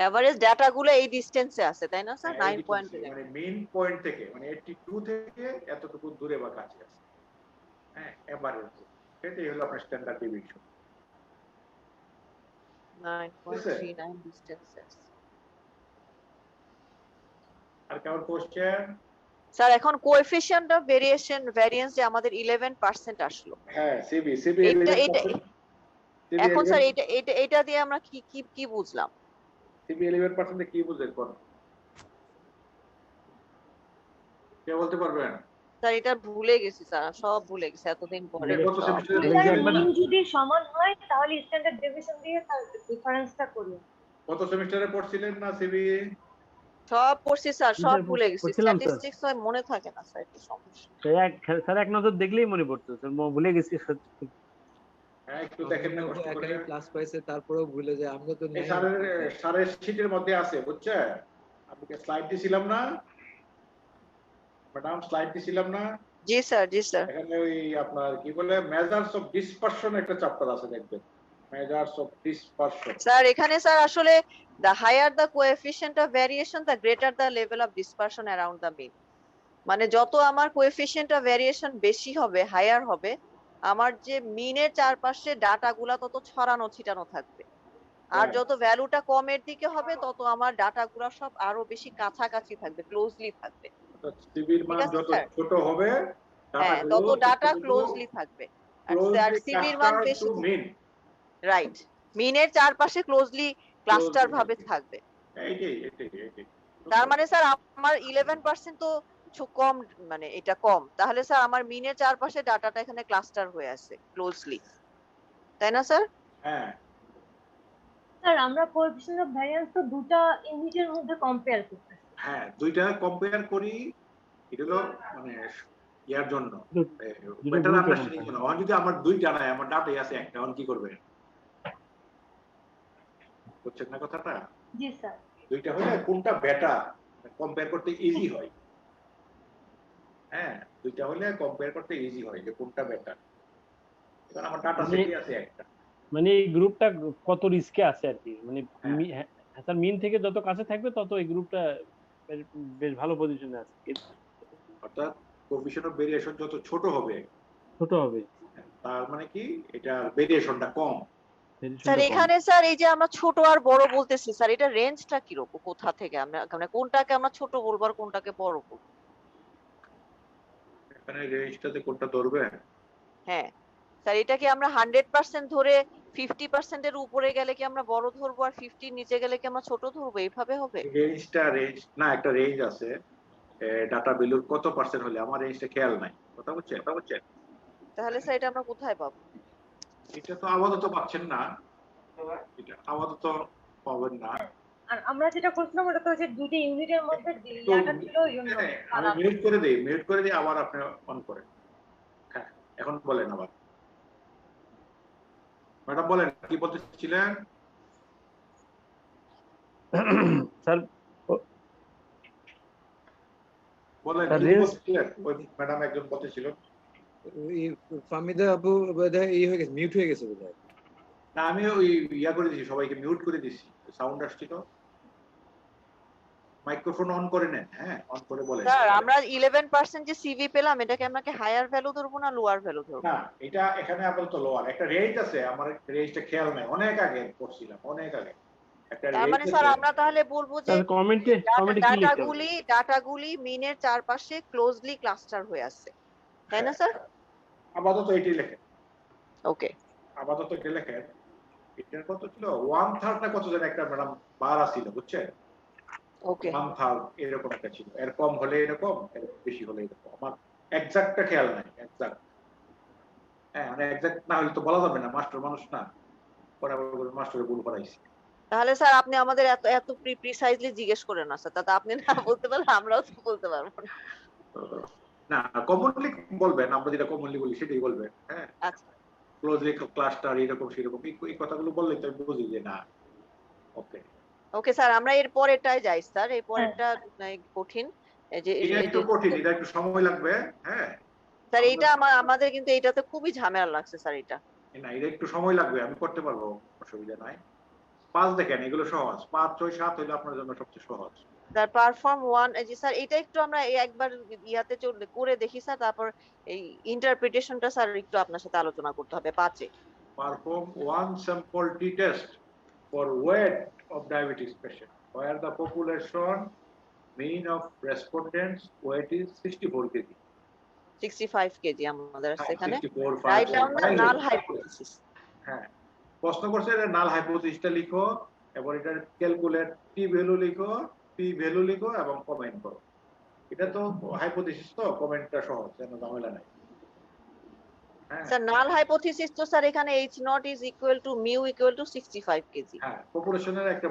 এভারেজ ডাটা গুলো এই ডিসটেন্সে আছে, তাই না স্যার? 9 পয়েন্ট মানে মেইন পয়েন্ট থেকে, মানে 82 থেকে এতটুকু দূরে বা কাছে আছে। হ্যাঁ, এভারেজ এটাই হলো আপনার স্ট্যান্ডার্ড ডেভিয়েশন। 9.39 ডিসটেন্সে আছে। আর কেমন কোশ্চেন স্যার এখন কোএফিশিয়েন্ট অফ ভ্যারিয়েন্স যে আমাদের 11% আসলো, হ্যাঁ সিবি এখন স্যার এটা দিয়ে আমরা কি বুঝলাম? সিবি 11% কি বুঝলেন কোন কে বলতে পারবেন? স্যার এটা ভুলে গেছি স্যার, সব ভুলে গেছি এতদিন পরে। মিন যদি সমান হয় তাহলে স্ট্যান্ডার্ড ডেভিয়েশন দিয়ে তার ডিফারেন্সটা করি। কত সেমিস্টারে পড়ছিলেন না সিবি? সব পড়ছি স্যার, সব ভুলে গেছি, স্ট্যাটিস্টিক্স হয় মনে থাকে না স্যার, এটা সমস্যা। স্যার এক নজর দেখলেই মনে পড়তো স্যার, ভুলে গেছি সত্যি। হ্যাঁ, একটু দেখেন না, কষ্ট করে ক্লাস পাইছে তারপরেও ভুলে যায়। আমরা তো এই স্যারের শীটের মধ্যে আছে, বুঝছেন? আপনাকে স্লাইড দিছিলাম না ম্যাডাম, স্লাইড দিছিলাম না? জি স্যার, জি স্যার। এখানে ওই আপনার কি বলে মেজার্স অফ ডিসপারশন একটা চ্যাপ্টার আছে, দেখবেন মেজার্স অফ ডিসপারশন। স্যার এখানে স্যার আসলে the higher the coefficient of variation the greater the level of dispersion around the mean, মানে যত আমার coefficient of variation বেশি হবে, হায়ার হবে, আমার যে মিনের চারপাশে ডাটা গুলা তত ছড়ানো ছিটানো থাকবে, আর যত ভ্যালুটা কমের দিকে হবে তত আমার ডাটা গুলা সব আরো বেশি কাছাকাছি থাকবে, ক্লোজলি থাকবে। সিবির মান যত ছোট হবে, হ্যাঁ, তত ডাটা ক্লোজলি থাকবে, আর সিবির মান বেশি, রাইট, মিনের চারপাশে ক্লোজলি ক্লাস্টার ভাবে থাকবে। এইটাই। তার মানে স্যার আমার 11% তো কম, মানে এটা কম, তাহলে স্যার আমার মিনের চারপাশে ডাটাটা এখানে ক্লাস্টার হয়ে আছে ক্লোজলি, তাই না স্যার? হ্যাঁ স্যার আমরা কোএফিশিয়েন্ট অফ ভ্যারিয়েন্স তো দুটো ইউনিটের মধ্যে কম্পেয়ার করতেছি। হ্যাঁ, দুইটা কম্পেয়ার করি, এটা হলো মানে ইয়ার জন্য বেটার আন্ডারস্ট্যান্ডিং জন্য। যদি আমার দুইটা নাই, আমার ডাটাই আছে একটা, অন কি করবে? বুঝছেন না কথাটা? জি স্যার। দুইটা হলে কোনটা বেটার কম্পেয়ার করতে ইজি হয়। হ্যাঁ, দুইটা হলে কম্পেয়ার করতে ইজি হয় যে কোনটা বেটার। কারণ আমার ডাটা সেটই আছে একটা, মানে এই গ্রুপটা কত রিস্কে আছে আর কি, মানে স্যার মিন থেকে যত কাছে থাকবে তত এই গ্রুপটা বেশ ভালো পজিশনে আছে। অর্থাৎ কোএফিশিয়েন্ট অফ ভেরিয়েশন যত ছোট হবে, তার মানে কি এটা ভেরিয়েশনটা কম। স্যার এখানে স্যার এই যে আমরা ছোট আর বড় বলতেছি স্যার, এটা রেঞ্জটা কি রকম, কোথা থেকে আমরা মানে কোনটাকে আমরা ছোট বলবো আর কোনটাকে বড় বলবো? এখানে রেঞ্জটাতে কোনটা ধরবে? হ্যাঁ স্যার, এটা কি আমরা 100% ধরে 50% এর উপরে গেলে কি আমরা বড় ধরবো, আর 50 এর নিচে গেলে কি আমরা ছোট ধরবো, এইভাবে হবে? রেঞ্জ না, একটা রেঞ্জ আছে, ডাটা ভ্যালুর কত পার্সেন্ট হলে, আমার রেঞ্জটা খেয়াল নাই, কথা বুঝছেন? তাহলে স্যার এটা আমরা কোথায় পাবো? এটা তো আপাতত পাচ্ছেন না, এটা আপাতত পাবেন না। আর আমরা যেটা করছিলাম ওটা তো হচ্ছে দুটো ইউনিটের মধ্যে ডাটা ছিল, আমি মিউট করে দিই, আবার আপনি অন করেন। হ্যাঁ, এখন বলেন আবার। ম্যাডাম বলেন কি বলতেছিলেন? স্যার বলেন স্যার, কি রেঞ্জ বলতেছিলেন? ওই ম্যাডাম একজন বলতেছিল। এই ফাহমিদা আপু বোধহয় এই হয়ে গেছে, মিউট হয়ে গেছে বোধহয়। না আমি ওই ইয়া করে দিয়েছি, সবাইকে মিউট করে দিয়েছি, সাউন্ড আসছিল। মাইক্রোফোন অন করে নেন, হ্যাঁ অন করে বলেন। স্যার আমরা 11% যে সিভি পেলাম এটাকে আমাকে হায়ার ভ্যালু ধরবো না লোয়ার ভ্যালু ধরবো? না এটা এখানে আপাতত লোয়ার, একটা রেঞ্জ আছে, আমার রেঞ্জটা খেয়াল নাই, অনেক আগে করছিলাম, অনেক আগে একটা তার মানে রেঞ্জ স্যার আছে। আমরা তাহলে বলবো যে স্যার কমেন্টে কি লিখতে হবে? ডাটাগুলি মিনের চারপাশে ক্লোজলি ক্লাস্টার হয়ে আছে, তাই না স্যার? আপাতত এটাই লেখেন, ওকে আপাতত এটা লেখেন। এটার কত ছিল 1/3 না কত যেন একটা ম্যাডাম বার আসছিল, বুঝছেন? ওকে 1/3 এরকম একটা ছিল, এর কম হলে এরকম, এর বেশি হলে এরকম। আমার এক্সাক্টটা খেয়াল নাই, এক্সাক্ট হ্যাঁ মানে এক্সাক্ট না হলে তো বলা যাবে না, মাস্টার মানুষ না, পরে আবার মাস্টারের ভুল করাইছি। তাহলে স্যার আপনি আমাদের এত এত প্রিসাইজলি জিজ্ঞেস করেন না স্যার, তাতে আপনি না বলতে পারলে আমরাও তো বলতে পারবো না। না কমনলি বলবেন, আমরা যেটা কমনলি বলি সেটাই বলবেন, হ্যাঁ আচ্ছা ক্লোজলি ক্লাস্টার এরকম সেরকম এই কথাগুলো বললে তো আমি বুঝি যে না। ওকে ওকে স্যার আমরা এর পরেরটায় যাই স্যার, এই পরেরটা কঠিন। এই যে এটা একটু কঠিন, এটা একটু সময় লাগবে, হ্যাঁ স্যার এইটা আমাদের কিন্তু এইটাতে খুবই ঝামেলা লাগছে স্যার। এটা না এটা একটু সময় লাগবে, আমি করতে পারবো, অসুবিধা নাই। 5 দেখেন এগুলো সহজ, 5 6 7 হইলো আপনার জন্য সবচেয়ে সহজ। স্যার পারফর্ম 1 এই যে স্যার এটা একটু আমরা একবার ইয়াতে চলে করে দেখি স্যার, তারপর এই ইন্টারপ্রিটেশনটা স্যার একটু আপনার সাথে আলোচনা করতে হবে 5 এ। Perform one sample t-test for weight of diabetes patient where the population mean of respondents weight is 64 kg. 65 KG আমাদের আছে এখানে। 64 write down the null hypothesis. হ্যাঁ প্রশ্ন করছে এটা নাল হাইপোথিসিসটা লিখো, এবং এটার ক্যালকুলেট টি ভ্যালু লিখো, পি ভ্যালু লিখো এবং কমেন্ট করো। এটা তো হাইপোথিসিস, তো কমেন্টটা সহজ, কোনো ঝামেলা নাই। স্যার নাল হাইপোথিসিস তো স্যার এখানে h not is equal to mu equal to 65 KG. হ্যাঁ পপুলেশনের একটা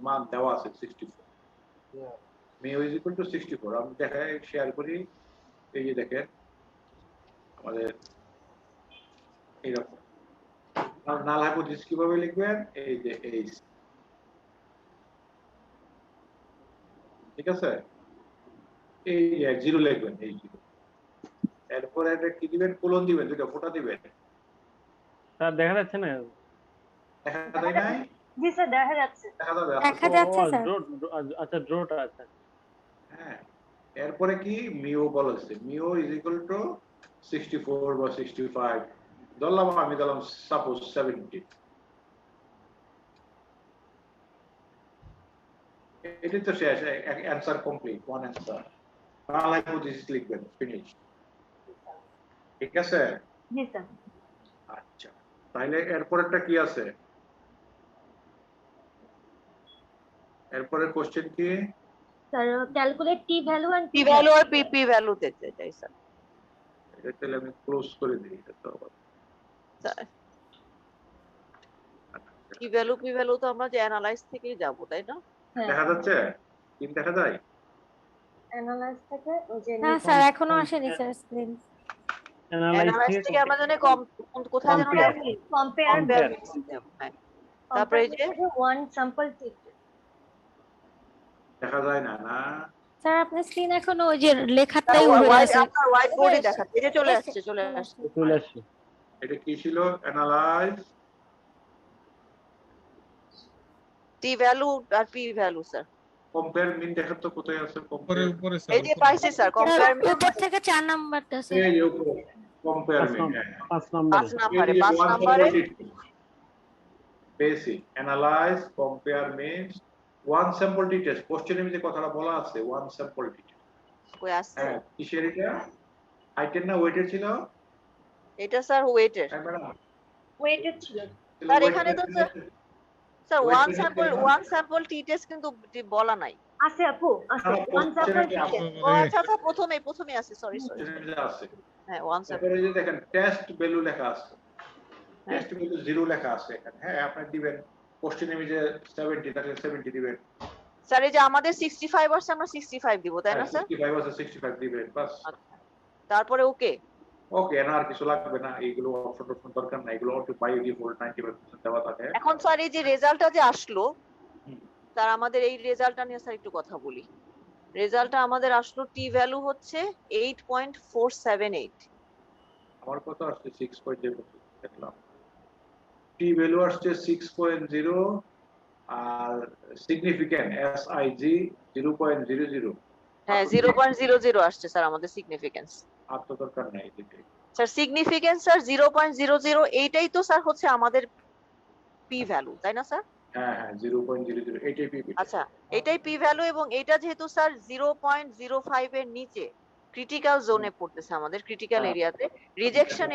মান দেওয়া আছে 64, মিউ ইজ ইকুয়াল টু 64। আমি দেখাই শেয়ার করি, এই যে দেখেন আমাদের এইরকম নাল হাইপোথিসিস কিভাবে লিখবেন, এই যে এই, ঠিক আছে, এই যে 0 লিখবেন, এই 0, এরপরে এটা কি দিবেন, কোলন দিবেন, দুটো ফোঁটা দিবেন। স্যার দেখা যাচ্ছে না? দেখা যায় নাই? জি স্যার দেখা যাচ্ছে। দেখা যাচ্ছে স্যার। আচ্ছা ড্রোটা আছে। হ্যাঁ এরপরে কি মিউ বলেছে, মিউ ইজ ইকুয়াল টু 64 বা 65 ধরলাম, আমি ধরলাম সাপোজ 70। এটা তো শেষ, answer complete, one answer. Null hypothesis লিখবেন, ফিনিশ। ঠিক আছে? জি স্যার। আচ্ছা তাহলে এরপরেরটা কি আছে? এরপরের কোশ্চেন কি? Sir calculate T value and T value আর পিপি ভ্যালু দিতে চাই স্যার। এটা তাহলে আমি ক্লোজ করে দিই, এটা তো টি ভ্যালু পি ভ্যালু তো আমরা যে অ্যানালাইজ থেকেই যাব, তাই না? দেখা যাচ্ছে, তিন দেখা যায় অ্যানালাইজ থেকে ওই যে না স্যার এখনো আসেনি স্যার স্ক্রিন। অ্যানালাইজ থেকে আমরা জানি কোথায় যেন কম্পেয়ার হ্যাঁ, তারপরে এই যে ওয়ান স্যাম্পল টি দেখা যায় না। না স্যার আপনার স্ক্রিন এখনো ওই যে লেখাটাই উঠে আছে। আপনার হোয়াইট বোর্ডে দেখাচ্ছে, এই যে চলে আসছে। এটা কি ছিল? অ্যানালাইজ টি ভ্যালু আর পি ভ্যালু স্যার। কম্পেয়ার মিন দেখা তো কোথায় আছে? উপরে উপরে স্যার, এই যে পাইছি স্যার কম্পেয়ার মিন উপর থেকে 4 নাম্বারটা স্যার। এই যে উপরে কম্পেয়ার মিন 5 নম্বরে 5 নম্বরে basic analyse compare means one sample T test. কোশ্চেনে যে কথাটা বলা আছে ওয়ান স্যাম্পল টি টেস্ট, কই আসছে? হ্যাঁ কিসের এটা? হাইটের না ওয়েটের ছিল? এটা স্যার ওয়েটের। হ্যাঁ ম্যাডাম ওয়েটেড ছিল স্যার এখানে তো sir one sample T test কিন্তু বলা নাই। আছে আপু, আছে ওয়ান স্যাম্পল টি ও আচ্ছা আচ্ছা প্রথমে আছে, সরি আছে। হ্যাঁ ওয়ান স্যাম্পল। তারপরে যে দেখেন টেস্ট ভ্যালু লেখা আছে, টেস্ট ভ্যালু 0 লেখা আছে এখানে। হ্যাঁ আপনি দিবেন, কোশ্চেনে যে 70 তাহলে 70 দিবেন। স্যার এই যে আমাদের 65 আছে, আমরা 65 দিব, তাই না স্যার? 65 আছে 65 দিবেন বাস। তারপরে ওকে ওকে, না আর কিছু লাগবে না, এইগুলো অপশন দরকার না, এগুলো বাই ডিফল্ট 95% দেওয়া থাকে। এখন স্যার এই যে রেজাল্টটা যে আসলো, স্যার আমাদের এই রেজাল্টটা নিয়ে স্যার একটু কথা বলি। রেজাল্টটা আমাদের আসলো টি ভ্যালু হচ্ছে 8.478। আমার কত আসছে 6.0 দেখলাম, টি ভ্যালু আসছে 6.0 আর সিগনিফিক্যান্ট SIG 0.00। হ্যাঁ 0.00 আসছে স্যার আমাদের সিগনিফিকেন্স। আর তো দরকার নাই এদিকে। স্যার সিগনিফিকেন্স স্যার 0.00, এইটাই তো স্যার হচ্ছে আমাদের পি ভ্যালু, তাই না স্যার? হ্যাঁ হ্যাঁ 0.00 এইটাই পি। আচ্ছা, এটাই পি ভ্যালু, এবং এটা যেহেতু স্যার 0.05 এর নিচে ক্রিটিক্যাল জোনে পড়তেছে, আমাদের ক্রিটিক্যাল এরিয়াতে, রিজেকশন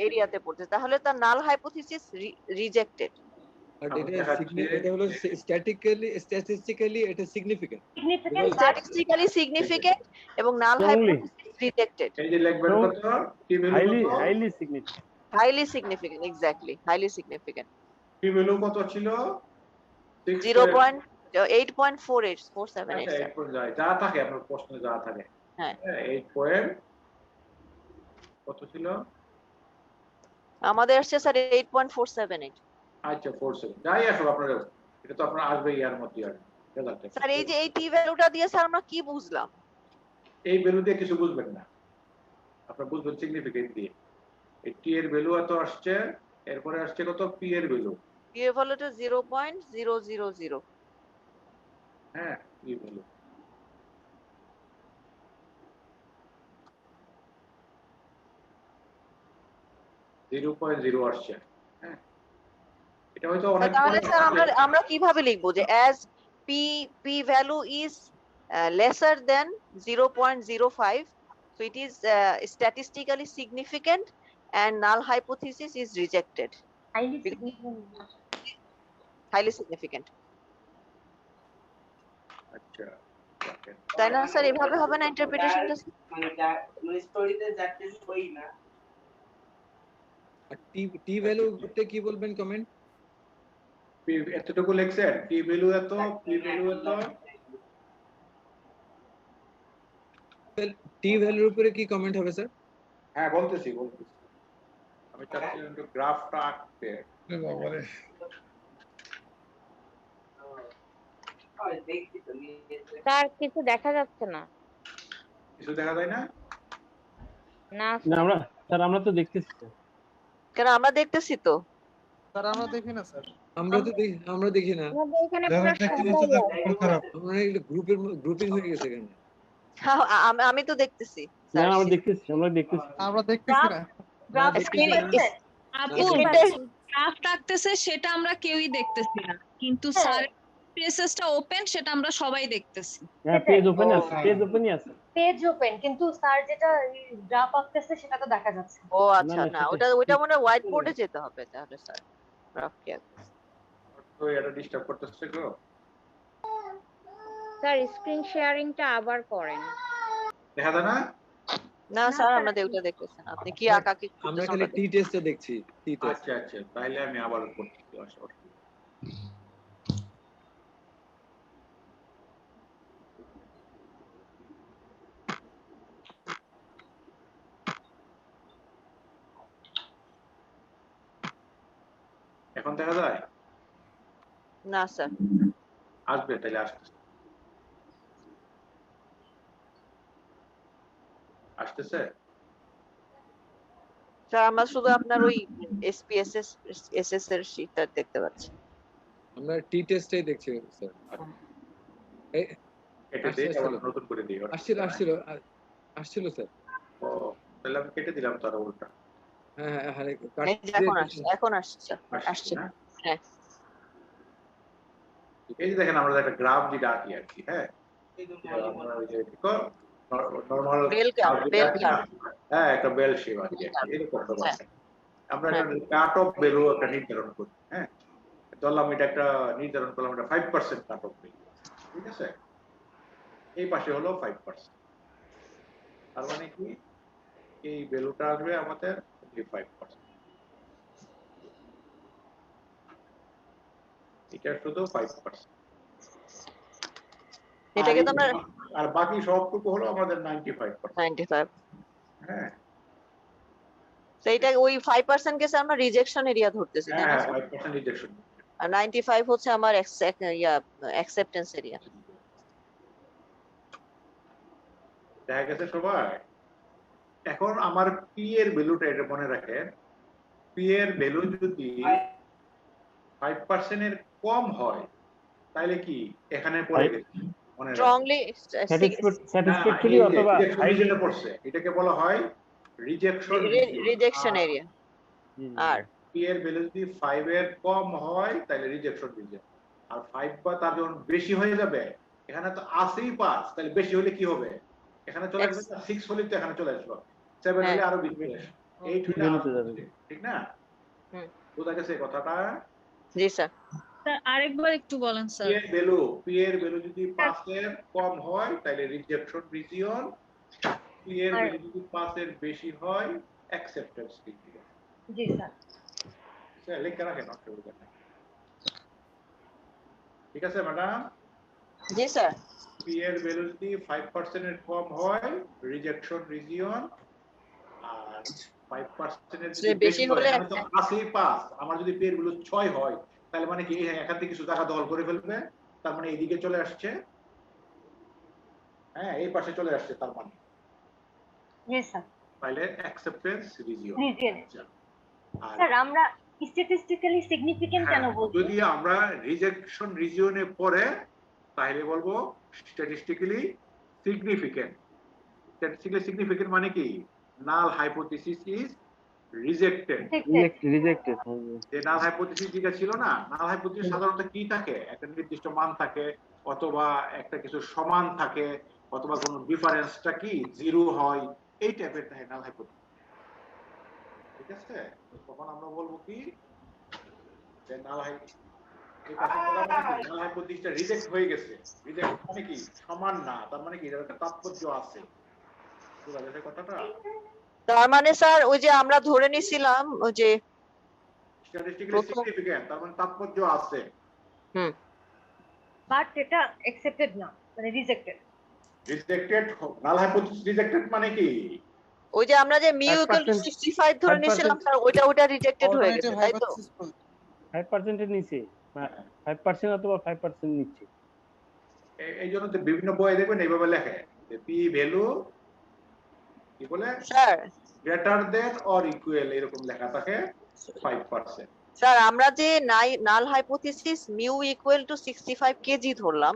এরিয়াতে পড়তেছে, তাহলে তার নাল হাইপোথিসিস রিজেক্টেড। বাট এটা হলো স্ট্যাটিস্টিক্যালি এটা সিগনিফিক্যান্ট, স্ট্যাটিস্টিক্যালি সিগনিফিকেন্ট এবং নাল হাইপোথিসিস রিজেক্টেড। এই যে লিখবেন কত T value, highly significant, highly significant, exactly highly significant. T value কত ছিল? 0.8.478 আচ্ছা 8 পয়েন্ট যায়, যা থাকে আপনার প্রশ্নে যা থাকে। হ্যাঁ 8 পয়েন্ট কত ছিল আমাদের আসছে স্যার 8.478। আচ্ছা 47 যাই আসুক আপনার, এটা তো আপনার আসবে ইয়ার মধ্যে আর স্যার এই যে এই টি ভ্যালুটা দিয়ে স্যার আমরা কি বুঝলাম? এই ভ্যালু দিয়ে কিছু বুঝবেন না, আপনারা বুঝবেন সিগনিফিকেন্ট দিয়ে। এই টি এর ভ্যালু এত আসছে, এরপরে আসছে কত পি এর ভ্যালু। পি এর ভ্যালুটা 0.000। হ্যাঁ পি ভ্যালু আসছে। হ্যাঁ এটা হয়তো অনেক। তাহলে স্যার আমরা কিভাবে লিখবো যে as p value is lesser than 0.05, so it is statistically significant and null hypothesis is rejected. Highly significant. আচ্ছা তাই না স্যার? এভাবে হবে না ইন্টারপ্রিটেশনটা? মানে স্টোরিতে যাচ্ছে ওই না। টি ভ্যালু তে কি বলবেন কমেন্ট? পি এতটুকু লিখছেন, টি ভ্যালু এত, পি ভ্যালু এত। টি ভ্যালুর উপরে কি কমেন্ট হবে স্যার? হ্যাঁ বলতেছি আমি চাচ্ছি একটু গ্রাফটা আঁকতে। বাবারে স্যার কিছু দেখা যাচ্ছে না। কিছু দেখা যায় না? না স্যার আমরা তো দেখতেছি। কেন আমরা দেখতেছি তো? স্যার আমরা দেখি না স্যার। আমরা দেখি না। আমাদের এখানে আমরা গ্রুপিং হয়ে গেছে কেন? আমি তো দেখতেছি। না আমরা দেখতেছি না। আপু গ্রাফ রাখতেছে সেটা আমরা কেউই দেখতেছি না, কিন্তু স্যার পেজটা ওপেন সেটা আমরা সবাই দেখতেছি। হ্যাঁ পেজ ওপেন আছে, পেজই আছে। পেজ ওপেন, কিন্তু স্যার যেটা গ্রাফ আঁকতেছে সেটা তো দেখা যাচ্ছে। ও আচ্ছা, না ওটা মনে হয় হোয়াইট বোর্ডে যেতে হবে তাহলে স্যার। গ্রাফ কি তো এটা ডিস্টার্ব করতেছে গো। স্যার স্ক্রিন শেয়ারিংটা আবার করেন। দেখা যায় না? না স্যার আমরা ওটা দেখতেছি না। আপনি কি আঁকা কি? আমরা খালি টি টেস্টে দেখছি। টি টেস্ট। আচ্ছা তাহলে আমি আবার করছি। এখন দেখা যায় না স্যার। আসবে তাহলে আসতেছে। স্যার আমরা শুধু আপনার ওই এসপিএসএস এসএস এর শীটটা দেখতে পাচ্ছি। আমরা টি টেস্টেই দেখছি স্যার। এটা দিয়ে আবার নতুন করে দিই। আসছিল স্যার। ও তাহলে আমি কেটে দিলাম তার উল্টা। হ্যাঁ এখন আসছে। হ্যাঁ এই যে দেখেন আমরা একটা গ্রাফ যেটা আঁকি আর কি। হ্যাঁ নরমাল হ্যাঁ একটা বেল শেপ আর কি, এরকম আমরা একটা কাট অফ ভ্যালু একটা নির্ধারণ করি। হ্যাঁ ধরলাম এটা একটা নির্ধারণ করলাম এটা 5% কাট অফ ভ্যালু, ঠিক আছে? এই পাশে হলো 5%, তার মানে কি এই ভ্যালুটা আসবে আমাদের 5%। এটা শুধু 5%। এটাকে তো আমরা আর বাকি সবটুকু হলো আমাদের 95%। 95। হ্যাঁ তো এটা ওই 5% কেসে আমরা রিজেকশন এরিয়া ধরতেছি তাই না হ্যাঁ স্যার? 5% রিজেকশন। আর 95 হচ্ছে আমার অ্যাকসেপ্টেন্স এরিয়া। দেখা গেছে সবাই? এখন আমার পি এর ভ্যালুটা এটা মনে রাখেন, পি এর ভ্যালু যদি 5% এর কম হয় তাহলে কি এখানে পড়ে গেছে মনে রাখেন। স্ট্রংলি স্যাটিসফ্যাক্টরি অথবা রিজেকশন পড়ছে, এটাকে বলা হয় রিজেকশন এরিয়া। আর পি এর ভ্যালু যদি 5 এর কম হয় তাহলে রিজেকশন রিজন, আর 5 বা তার যখন বেশি হয়ে যাবে, এখানে তো আসেই 5, তাহলে বেশি হলে কি হবে, এখানে চলে আসবে 6 হলে তো এখানে চলে আসবে, 7 হলে আরো বেশি আসবে, 8 হলে আরো বেশি, ঠিক না? বোঝা গেছে কথাটা? জি স্যার। স্যার আরেকবার একটু বলেন স্যার। পি এর ভ্যালু যদি 5 এর কম হয় তাহলে রিজেকশন রিজিয়ন, পি এর ভ্যালু যদি 5 এর বেশি হয় অ্যাকসেপ্টেন্স রিজিয়ন। জি স্যার। স্যার লিখে রাখেন অসুবিধা নেই। ঠিক আছে ম্যাডাম? জি স্যার। পি এর ভ্যালু যদি 5% এর কম হয় রিজেকশন রিজিয়ন, আর 5% এর যদি বেশি হলে তো আসেই 5। আমার যদি পি এর ভ্যালু 6 হয় তাহলে মানে কি এখান থেকে কিছু টাকা দখল করে ফেলবে, তার মানে এইদিকে চলে আসছে, হ্যাঁ এই পাশে চলে আসছে, তার মানে জি স্যার। তাহলে অ্যাকসেপ্টেন্স রিজিয়ন। স্যার আমরা স্ট্যাটিস্টিক্যালি সিগনিফিকেন্ট কেন বলছি? যদি আমরা রিজেকশন রিজিয়নে পড়ে তাহলে বলবো স্ট্যাটিস্টিক্যালি সিগনিফিকেন্ট। স্ট্যাটিস্টিক্যালি সিগনিফিকেন্ট মানে কি, নাল হাইপোথিসিস ইজ রিজেক্টেড। যে নাল হাইপোথিসিস যেটা ছিল না, নাল হাইপোথিসিস সাধারণত কি থাকে, একটা নির্দিষ্ট মান থাকে, অথবা একটা কিছু সমান থাকে, অথবা কোনো ডিফারেন্সটা কি জিরো হয়, এই টাইপের থাকে নাল হাইপোথিসিস। ঠিক আছে? তখন আমরা বলবো কি যে নাল হাইপোথিসিসটা রিজেক্ট হয়ে গেছে। রিজেক্ট মানে কি, সমান না, তার মানে কি এর একটা তাৎপর্য আছে। বুঝা গেছে কথাটা? তার মানে স্যার ওই যে আমরা ধরে নিছিলাম ওই যে স্ট্যাটিস্টিক্যালি সিগনিফিকেন্ট, তার মানে তাৎপর্য আছে। বাট এটা অ্যাকসেপ্টেড না, মানে রিজেক্টেড। রিজেক্টেড নাল হাইপোথিসিস রিজেক্টেড মানে কি, ওই যে আমরা যে মিউ ইকুয়াল টু 65 ধরে নিছিলাম স্যার, ওইটা রিজেক্টেড হয়ে গেছে তাই তো? 5% এর নিচে 5% অথবা 5% নিচে। এই জন্য তো বিভিন্ন বইয়ে দেখবেন এইভাবে লেখে যে পি ভ্যালু কি বলে sir greater than or equal, এরকম লেখা থাকে 5%। স্যার আমরা যে নাল hypothesis mu equal to 65 KG ধরলাম,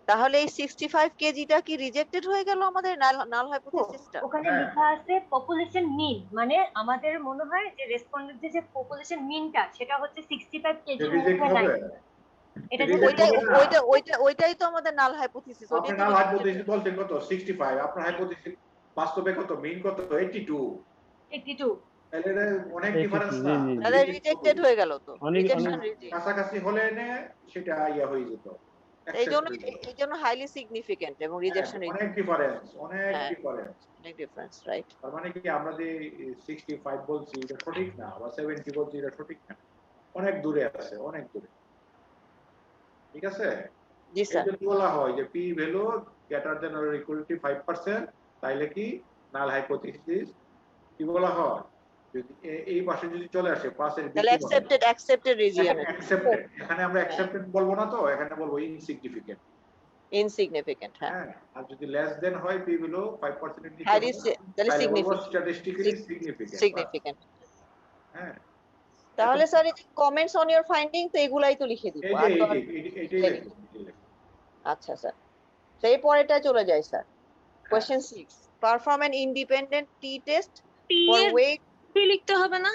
তাহলে এই 65 কেজিটা কি রিজেক্টেড হয়ে গেল আমাদের নাল হাইপোথিসিসটা? ওখানে লেখা আছে পপুলেশন মিন, মানে আমাদের মনে হয় যে রেসপন্ডেন্টদের যে পপুলেশন মিনটা সেটা হচ্ছে 65 কেজি। এটা যে ওইটাই তো আমাদের নাল হাইপোথিসিস। ওইটাই নাল হাইপোথিসিস বলতেন কত 65, আপনার হাইপোথিসিস বাস্তবে কত, মিন কত 82। তাহলে অনেক ডিফারেন্স না, তাহলে রিজেক্টেড হয়ে গেল তো। রিজেকশন কাছাকাছি হলে না সেটা ইয়া হয়ে যেত। এইজন্য হাইলি সিগনিফিকেন্ট এবং রিজেকশন অনেক ডিফারেন্স, রাইট? তার মানে কি আমরা যে 65 বলছি এটা সঠিক না, বা 70 বলছি এটা সঠিক না, অনেক দূরে আছে, অনেক দূরে। ঠিক আছে? জি স্যার। যদি বলা হয় যে P value greater than or equal to 5%, তাইলে কি নাল হাইপোথিসিস কি বলা হয়, যদি এই পাশে যদি চলে আসে 5 এর বেশি, তাহলে অ্যাকসেপ্টেড রিজিয়ন। এখানে আমরা অ্যাকসেপ্টেড বলবো না, তো এখানে বলবো ইনসিগনিফিকেন্ট। হ্যাঁ। আর যদি লেস দেন হয় পি ভ্যালু 5% এর নিচে, তাহলে স্ট্যাটিস্টিক্যালি সিগনিফিকেন্ট। হ্যাঁ। তাহলে স্যার এই কমেন্টস অন ইওর ফাইন্ডিং তো এগুলাই তো লিখে দিব। আচ্ছা স্যার, সেই পরেটা চলে যায় sir. Question 6, perform an independent T test for wait. P লিখতে হবে না,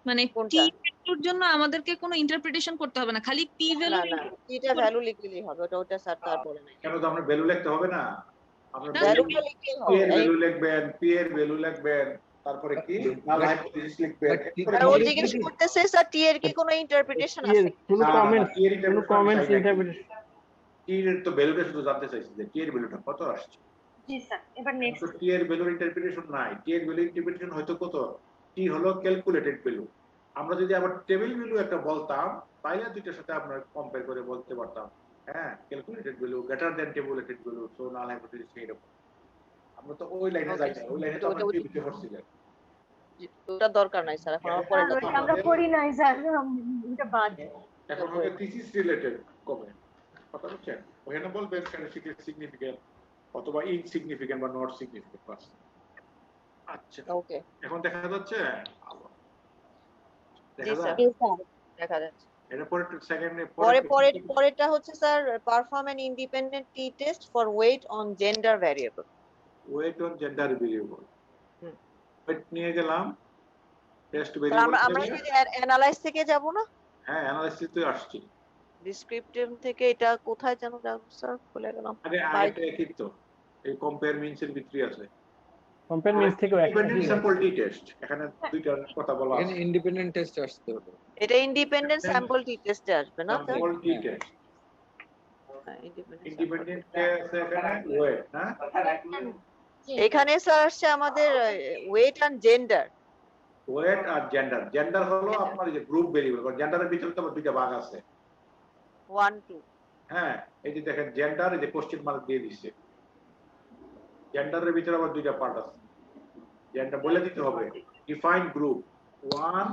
মানে টি ভ্যালুর জন্য আমাদেরকে কোনো ইন্টারপ্রিটেশন করতে হবে না, খালি পি ভ্যালু। না টিটা ভ্যালু লিখলেই হবে, ওটা স্যার তারপরে নাই। কেন তো আমরা ভ্যালু লিখতে হবে না, আমরা ভ্যালুটা লিখলেই হবে। পি এর ভ্যালু লিখবেন, পি এর ভ্যালু লিখবেন, তারপরে কি নাল হাইপোথিসিস লিখবেন। আর ও জিজ্ঞেস করতেছে স্যার টি এর কি কোনো ইন্টারপ্রিটেশন আছে? কোনো কমেন্টস ইন্টারপ্রিটেশন টি এর তো ভ্যালুটা শুধু জানতে চাইছি যে টি এর ভ্যালুটা কত আসছে। জি স্যার। এবার নেক্সট, টি এর ভ্যালুর ইন্টারপ্রিটেশন নাই, টি এর ভ্যালু ইন্টারপ্রিটেশন হয়তো কত, টি হলো ক্যালকুলেটেড ভ্যালু। আমরা যদি আবার টেবিল ভ্যালু একটা বলতাম তাহলে দুইটার সাথে আমরা কম্পেয়ার করে বলতে পারতাম, হ্যাঁ calculated value greater than tabulated value, so null hypothesis এইরকম। আমরা তো ওই লাইনে যাই না, ওই লাইনে তো আমরা টিভিতে পড়ছিলাম। ওটা দরকার নাই স্যার, এখন আমার পরে আর ওইটা আমরা করি নাই স্যার, এটা বাদ। এখন হবে থিসিস রিলেটেড কমেন্ট, কথা বুঝছেন? ওখানে বলবেন সিগনিফিকেন্ট অথবা ইনসিগনিফিকেন্ট বা নট সিগনিফিকেন্ট পার্সন। আচ্ছা ওকে, এখন দেখা যাচ্ছে, জি দেখা স্যার যায় দেখা যাচ্ছে। এটা পরে সেকেন্ডে পরেরটা হচ্ছে sir perform an independent T test for weight on gender variable. Weight on gender variable, weight নিয়ে গেলাম টেস্ট স্যার ভেরিয়েবল। আমরা কি অ্যানালাইজ থেকে যাব না? হ্যাঁ অ্যানালাইসিস তো আসছি, ডেসক্রিপটিভ থেকে এটা কোথায় যেন যাব স্যার, ভুলে গেলাম। আরে আরেকটা একই তো, এই কম্পেয়ার মিনস এর ভিতরে আছে। কম্পেয়ার মিনস থেকেও একটা ইন্ডিপেন্ডেন্ট স্যাম্পল টি টেস্ট, এখানে দুইটার কথা বলা এখানে আছে। ইন্ডিপেন্ডেন্ট টেস্ট আসতে হবে। এটা ইন্ডিপেন্ডেন্ট স্যাম্পল টি টেস্টে আসবে না sir? Sample T test, independent কে আছে এখানে ওয়েট না, এখানে স্যার আসছে আমাদের ওয়েট অ্যান্ড জেন্ডার। ওয়েট আর জেন্ডার। জেন্ডার হলো আপনার যে গ্রুপ ভেরিয়েবল, কারণ জেন্ডারের ভিতরে তো দুইটা ভাগ আছে। 1 2 হ্যাঁ এই যে দেখেন জেন্ডার, এই যে কোশ্চেন মার্ক দিয়ে দিচ্ছে, জেন্ডারের ভিতরে আবার দুইটা পার্ট আছে। জেন্ডার বলে দিতে হবে ডিফাইন গ্রুপ 1,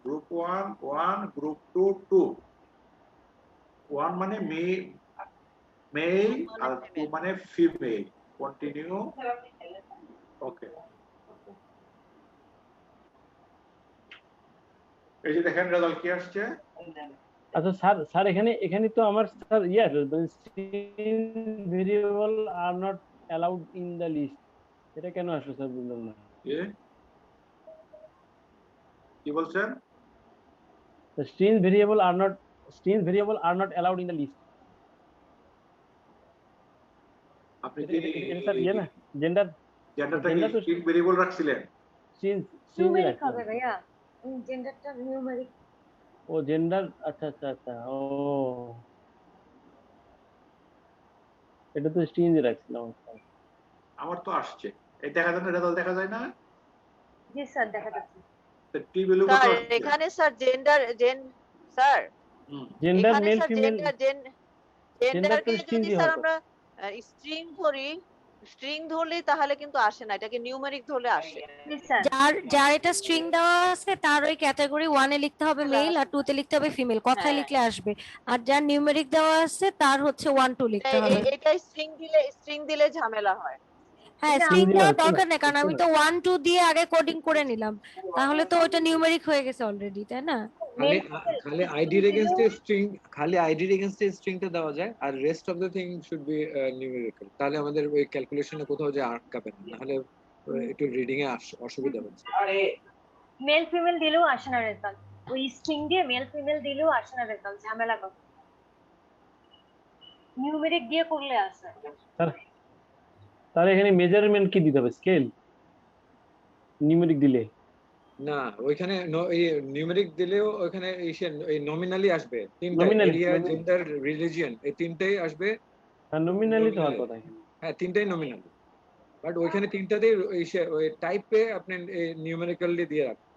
গ্রুপ 1 1, গ্রুপ 2 2। 1 মানে মেল আর 2 মানে ফিমেল। কন্টিনিউ, ওকে। এই যে দেখেন রেজাল্ট কি আসছে। আচ্ছা স্যার, স্যার এখানে তো আমার sir variable are not allowed in the list, এটা কেন আসলো স্যার বুঝলাম না। কি বলছেন? The string variable are not allowed in the list. আপনি কি স্যার ইয়ে না জেন্ডার, জেন্ডারটা কি স্ট্রিং ভেরিয়েবল রাখছিলেন? নিউমেরিক হবে ভাইয়া, জেন্ডারটা নিউমেরিক। ও জেন্ডার, আচ্ছা আচ্ছা আচ্ছা, ও এটা তো স্ট্রিং রাখছিলাম। আমার তো আসছে, এই দেখা যায় না, রেজাল্ট দেখা যায় না? জি স্যার দেখা যাচ্ছে। তো টি ভ্যালু কত স্যার আসছে? এখানে স্যার জেন্ডার স্যার জেন্ডার এখানে মেল স্যার ফিমেল, জেন্ডারকে তো string যদি দিয়ে স্যার হতো। আমরা স্ট্রিং ধরলেই তাহলে কিন্তু আসে না, এটাকে নিউমেরিক ধরলে আসে। যার এটা স্ট্রিং দেওয়া আছে তার ওই ক্যাটাগরি 1 এ লিখতে হবে মেল আর 2 তে লিখতে হবে ফিমেল, কথায় হ্যাঁ। লিখলে আসবে। আর যার নিউমেরিক দেওয়া আছে তার হচ্ছে 1 2 লিখতে হবে। এটাই স্ট্রিং দিলে ঝামেলা হয়। হ্যাঁ স্ট্রিং দেওয়ার দরকার নেই, কারণ আমি তো 1 2 দিয়ে আগে কোডিং করে নিলাম, তাহলে তো ওটা নিউমেরিক হয়ে গেছে অলরেডি, তাই না? খালি আইডির এগেইনস্টে স্ট্রিং, খালি আইডির এগেইনস্টে স্ট্রিংটা দেওয়া যায়, আর rest of the thing should be numerical. তাহলে আমাদের ওই ক্যালকুলেশনে কোথাও যে আটকাবে না, নাহলে একটু রিডিং এ অসুবিধা হচ্ছে। মেল ফিমেল দিলেও আসে না রেজাল্ট, ওই স্ট্রিং দিয়ে মেল ফিমেল দিলেও আসে না রেজাল্ট, ঝামেলা করে। নিউমেরিক দিয়ে করলে আসে। তাহলে এখানে মেজারমেন্ট কি দিতে হবে, স্কেল? নিউমেরিক দিলে না, ওইখানে এই নিউমেরিক দিলেও ওখানে এই নমিনালি আসবে, তিনটা এরিয়া, জেন্ডার, রিলিজিয়ন, এই তিনটাই আসবে। আর নমিনালি তো হওয়ার কথা। হ্যাঁ তিনটাই নমিনাল, বাট ওইখানে তিনটাতেই ওই টাইপে আপনি নিউমেরিক্যালি দিয়ে রাখবেন।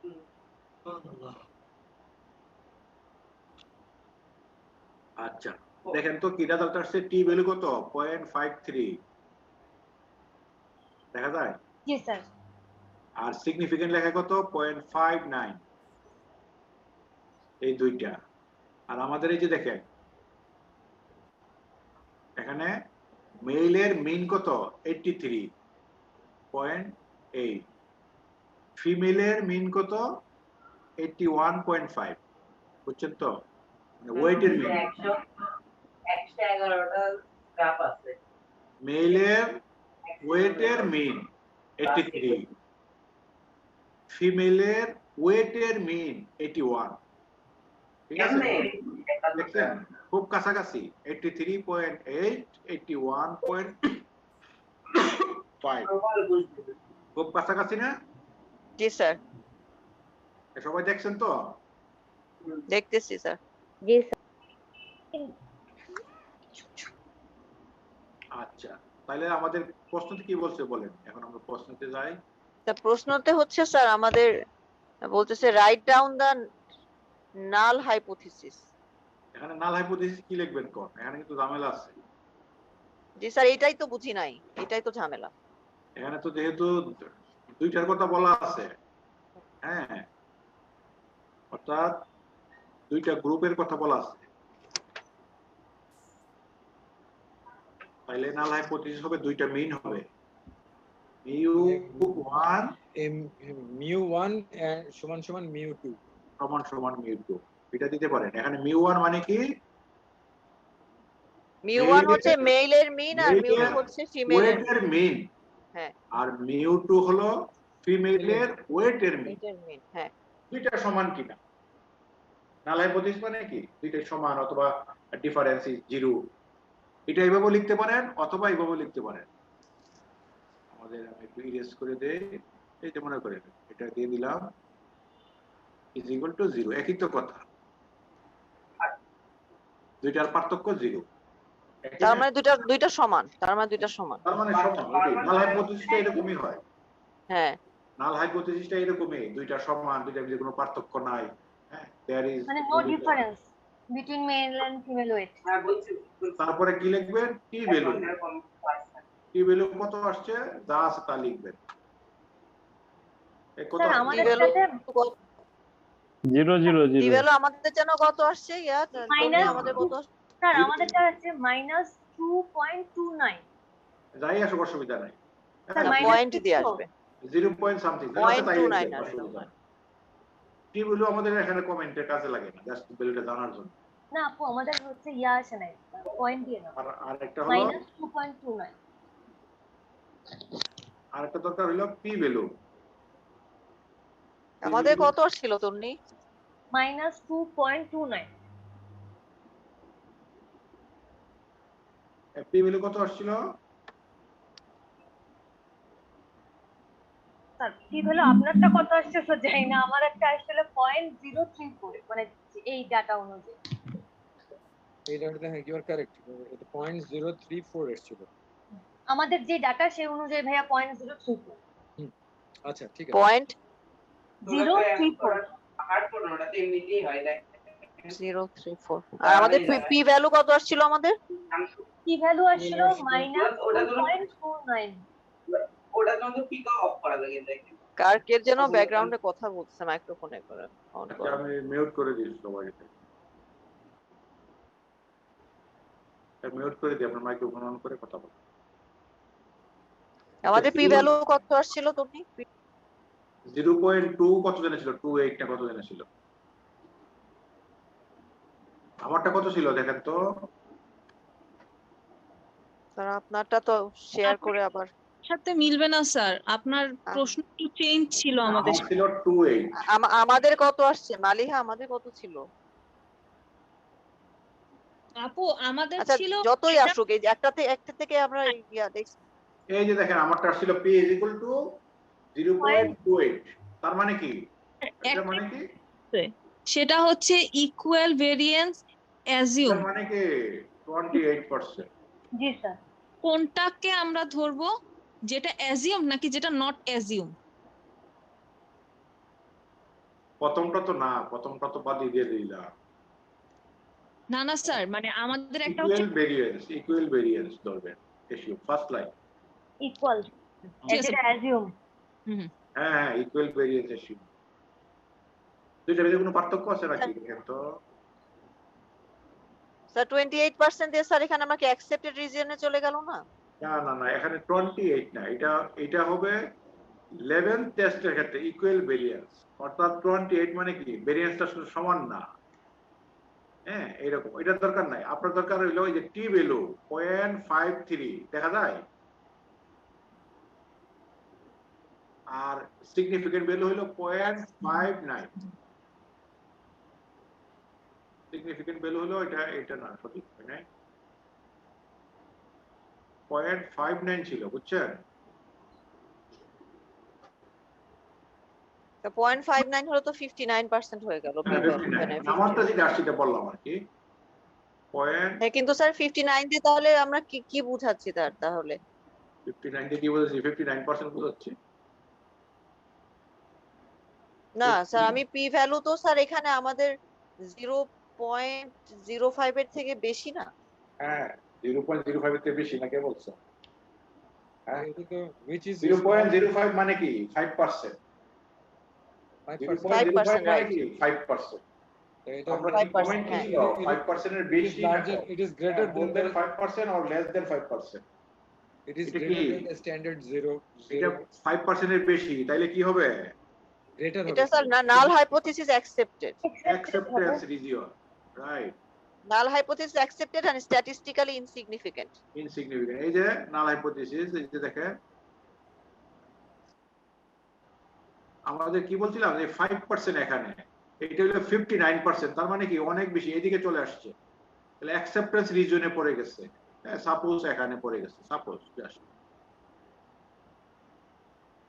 আচ্ছা দেখেন তো কি রেজাল্ট আসছে। টি ভ্যালু কত? 0.53 দেখা যায়। জি স্যার। আর সিগনিফিকেন্ট লেখা কত? 0.59। এই দুইটা। আর আমাদের এই যে দেখেন এখানে মেইলের মিন কত? 83.8, ফিমেলের মিন কত? 81.5। বুঝছেন তো? ওয়েটের মিন 111টা গ্রাফ আছে। মেইলের ওয়েটের মিন 83, ফিমেলের ওয়েটের মিন 81। ঠিক আছে, দেখছেন খুব কাছাকাছি। 83.8, 81.5, খুব কাছাকাছি না? জি স্যার সবাই দেখছেন তো? দেখতেছি স্যার। জি স্যার। আচ্ছা তাহলে আমাদের প্রশ্নতে কি বলছে বলেন, এখন আমরা প্রশ্নতে যাই। তা প্রশ্নতে হচ্ছে স্যার আমাদের বলতেছে write down the null hypothesis. এখানে নাল হাইপোথিসিস কি লিখবেন কোন? এখানে কিন্তু ঝামেলা আছে। জি স্যার এটাই তো বুঝি নাই, এটাই তো ঝামেলা। এখানে তো যেহেতু দুইটার কথা বলা আছে, হ্যাঁ, অর্থাৎ দুইটা গ্রুপের কথা বলা আছে, তাইলে নাল হাইপোথিসিস হবে দুইটা মিন হবে, mu1 mu1 সমান সমান mu2 সমান সমান mu2, এটা দিতে পারেন। এখানে mu1 মানে কি, mu1 হচ্ছে মেইলের মিন আর mu2 হচ্ছে ফিমেলের ওয়েটের মিন, হ্যাঁ, আর mu2 হলো ফিমেলের ওয়েটের মিন। হ্যাঁ, দুইটা সমান কিনা, নাল হাইপোথিসিস মানে কি দুইটা সমান অথবা ডিফারেন্স ইজ জিরো, এটা এইভাবে লিখতে পারেন অথবা এইভাবে লিখতে পারেন। আমাদের আমি একটু ইরেজ করে দেই, এই যে মনে করেন এটা দিয়ে দিলাম ইজ ইকুয়াল টু জিরো, একই তো কথা, দুইটার পার্থক্য জিরো, তার মানে দুইটা সমান, তার মানে দুইটা সমান, তার মানে সমান। নাল হাইপোথিসিসটা এরকমই হয়, হ্যাঁ, নাল হাইপোথিসিসটা এরকমই, দুইটা সমান, দুইটার মধ্যে কোনো পার্থক্য নাই, হ্যাঁ, দেয়ার ইজ মানে no difference between male and female weight. হ্যাঁ বলছি। তারপরে কি লিখবেন, টি ভ্যালু, টি ভ্যালু কত আসছে যা আছে তা লিখবেন। এই কত স্যার আমাদের সাথে 000 টি ভ্যালু আমাদের জন্য কত আসছে, মাইনাস আমাদের কত স্যার আমাদেরটা হচ্ছে -2.29। যাই আসুক অসুবিধা নাই, স্যার পয়েন্ট দিয়ে আসবে 0 পয়েন্ট সামথিং, 0.29 আসবে। টি ভ্যালু আমাদের এখানে কমেন্টের কাজে লাগে না, জাস্ট ভ্যালুটা জানার জন্য। না আপু আমাদের হচ্ছে আসে নাই, পয়েন্ট দিয়ে নাও। আর একটা হলো -2.29। আর একটা দরকার হলো পি ভ্যালু, আমাদের কত আসছিল তন্নি? -2.29। পি ভ্যালু কত আসছিল? স্যার কি হলো আপনারটা কত আসছে তো জানি না, আমার একটা আসলে 0.034, মানে এই ডাটা অনুযায়ী। এই ডাটাটা হ্যাঁ ইউ আর কারেক্ট, এটা 0.034 এসেছিল আমাদের যে ডাটা সেই অনুযায়ী ভাইয়া 0.034। আচ্ছা ঠিক আছে, 0.034 হার্ড কোড ওটাতে এমনিতেই হয় দেখ 034। আর আমাদের পি ভ্যালু কত আসছিল আমাদের? পি ভ্যালু আসছিল -2.29। ওটা তো পিক অফ করা লাগে দেখেন। কার যেন ব্যাকগ্রাউন্ডে কথা বলছে মাইক্রোফোনে করে অন করে। আমি মিউট করে দিয়েছি সবাইকে, মিউট করে দিই, আপনার মাইক্রোফোন অন করে কথা বলুন। আমাদের পি ভ্যালু কত আসছিল তুমি? 0.2 কত জানা ছিল, 28 না কত জানা ছিল? আমারটা কত ছিল দেখেন তো স্যার আপনারটা তো শেয়ার করে আবার সাথে মিলবে না স্যার, আপনার প্রশ্ন একটু চেঞ্জ ছিল আমাদের আমার ছিল 28। আমাদের কত আসছে মালিহা? আমাদের কত ছিল আপু? আমাদের আচ্ছা ছিল যতই আসুক, এই যে একটা থেকে আমরা দেখছি, এই যে দেখেন আমারটা ছিল p = 0.28, তার মানে কি, এটা মানে কি, সেটা হচ্ছে ইকুয়াল ভেরিয়েন্স অ্যাজিউম, তার মানে কি 28%। জি স্যার। কোনটাকে আমরা ধরবো, যেটা অ্যাজিউম নাকি যেটা নট অ্যাজিউম? প্রথমটা তো না, প্রথমটা তো বাদ দিয়ে দিলাম। না না স্যার, মানে আমাদের একটা হচ্ছে ইকুয়াল ভেরিয়েন্স ধরবেন, রেশিও ফার্স্ট লাইন ইকুয়াল, এটা অ্যাজিউম। হ্যাঁ ইকুয়াল ভেরিয়েন্স রেশিও, দুইটার মধ্যে কোনো পার্থক্য আছে নাকি দেখেন তো? স্যার 28% দিয়ে স্যার এখানে আমাকে অ্যাকসেপ্টেড রিজিয়নে চলে গেল না? না না না, এখানে 28 না, এটা হবে 11 টেস্টের ক্ষেত্রে ইকুয়াল ভেরিয়েন্স, অর্থাৎ 28 মানে কি ভেরিয়েন্সটা সমান না, হ্যাঁ এরকম। এটা দরকার নাই, আপনার দরকার হইলো ওই যে টি ভ্যালু 0.53 দেখা যায়, আর সিগনিফিকেন্ট ভ্যালু হলো 0.59। সিগনিফিকেন্ট ভ্যালু হলো এটা না, সঠিক না, 0.59 ছিল, বুঝছেন? 0.59 হলো তো 59% হয়ে গেল। আমারটা যেটা আসছে বললাম আর কি, হ্যাঁ কিন্তু স্যার 59 দিয়ে তাহলে আমরা কি বুঝাচ্ছি তাহলে? 59 দিয়ে কি বলছি? 59% বুঝাচ্ছি না স্যার, আমি পি ভ্যালু তো স্যার এখানে আমাদের 0.05 এর থেকে বেশি না? হ্যাঁ 0.05 এর থেকে বেশি না, কে বলছো? হ্যাঁ এটা তো which is 0.05 মানে কি 5%, 0.05 মানে right. কি 5%। তো এটা আমরা 5%, কমেন্ট কি হ্যাঁ। ছিল 5% এর বেশি না larger, com? it is greater more than than 5% or less than 5%? it is এটা greater কি? than the standard 0 এটা 5% এর বেশি, তাইলে কি হবে? greater এটা হবে sir null hypothesis accepted. Acceptance region, right? Null hypothesis accepted and statistically insignificant. Insignificant. এই যে null hypothesis, এই যে দেখেন আমাদের কি বলছিলাম যে 5% এখানে, এটা হলো 59%, তার মানে কি অনেক বেশি এদিকে চলে আসছে, তাহলে অ্যাকসেপ্টেন্স রিজনে পড়ে গেছে। সাপোজ এখানে পড়ে গেছে, সাপোজ জাস্ট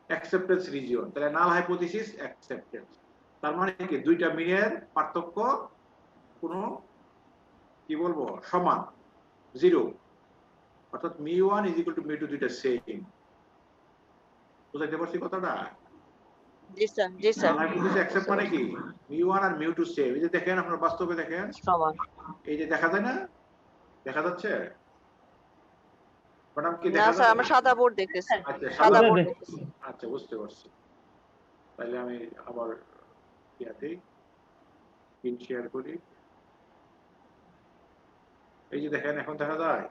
অ্যাকসেপ্টেন্স রিজিয়ন, তাহলে নাল হাইপোথিসিস অ্যাকসেপ্টেন্স, তার মানে কি দুইটা মিনের পার্থক্য কোনো কি বলবো সমান, 0, অর্থাৎ μ1 = μ2 দুইটা সেম। বুঝাইতে পারছি কথাটা? জি স্যার, জি স্যার। নাল হাইপোথিসিস অ্যাকসেপ্ট মানে কি μ1 আর μ2 সেম। এই যে দেখেন আপনারা বাস্তবে দেখেন সমান, এই যে দেখা যায় না, দেখা যাচ্ছে ম্যাডাম কি না দেখা স্যার যায়? আমরা সাদা বোর্ড দেখতেছি, আচ্ছা সাদা বোর্ড দেখতেছি। আচ্ছা বুঝতে পারছি, তাহলে আমি আবার ইয়াতে স্ক্রিন শেয়ার করি। এই যে দেখেন এখন দেখা যায়,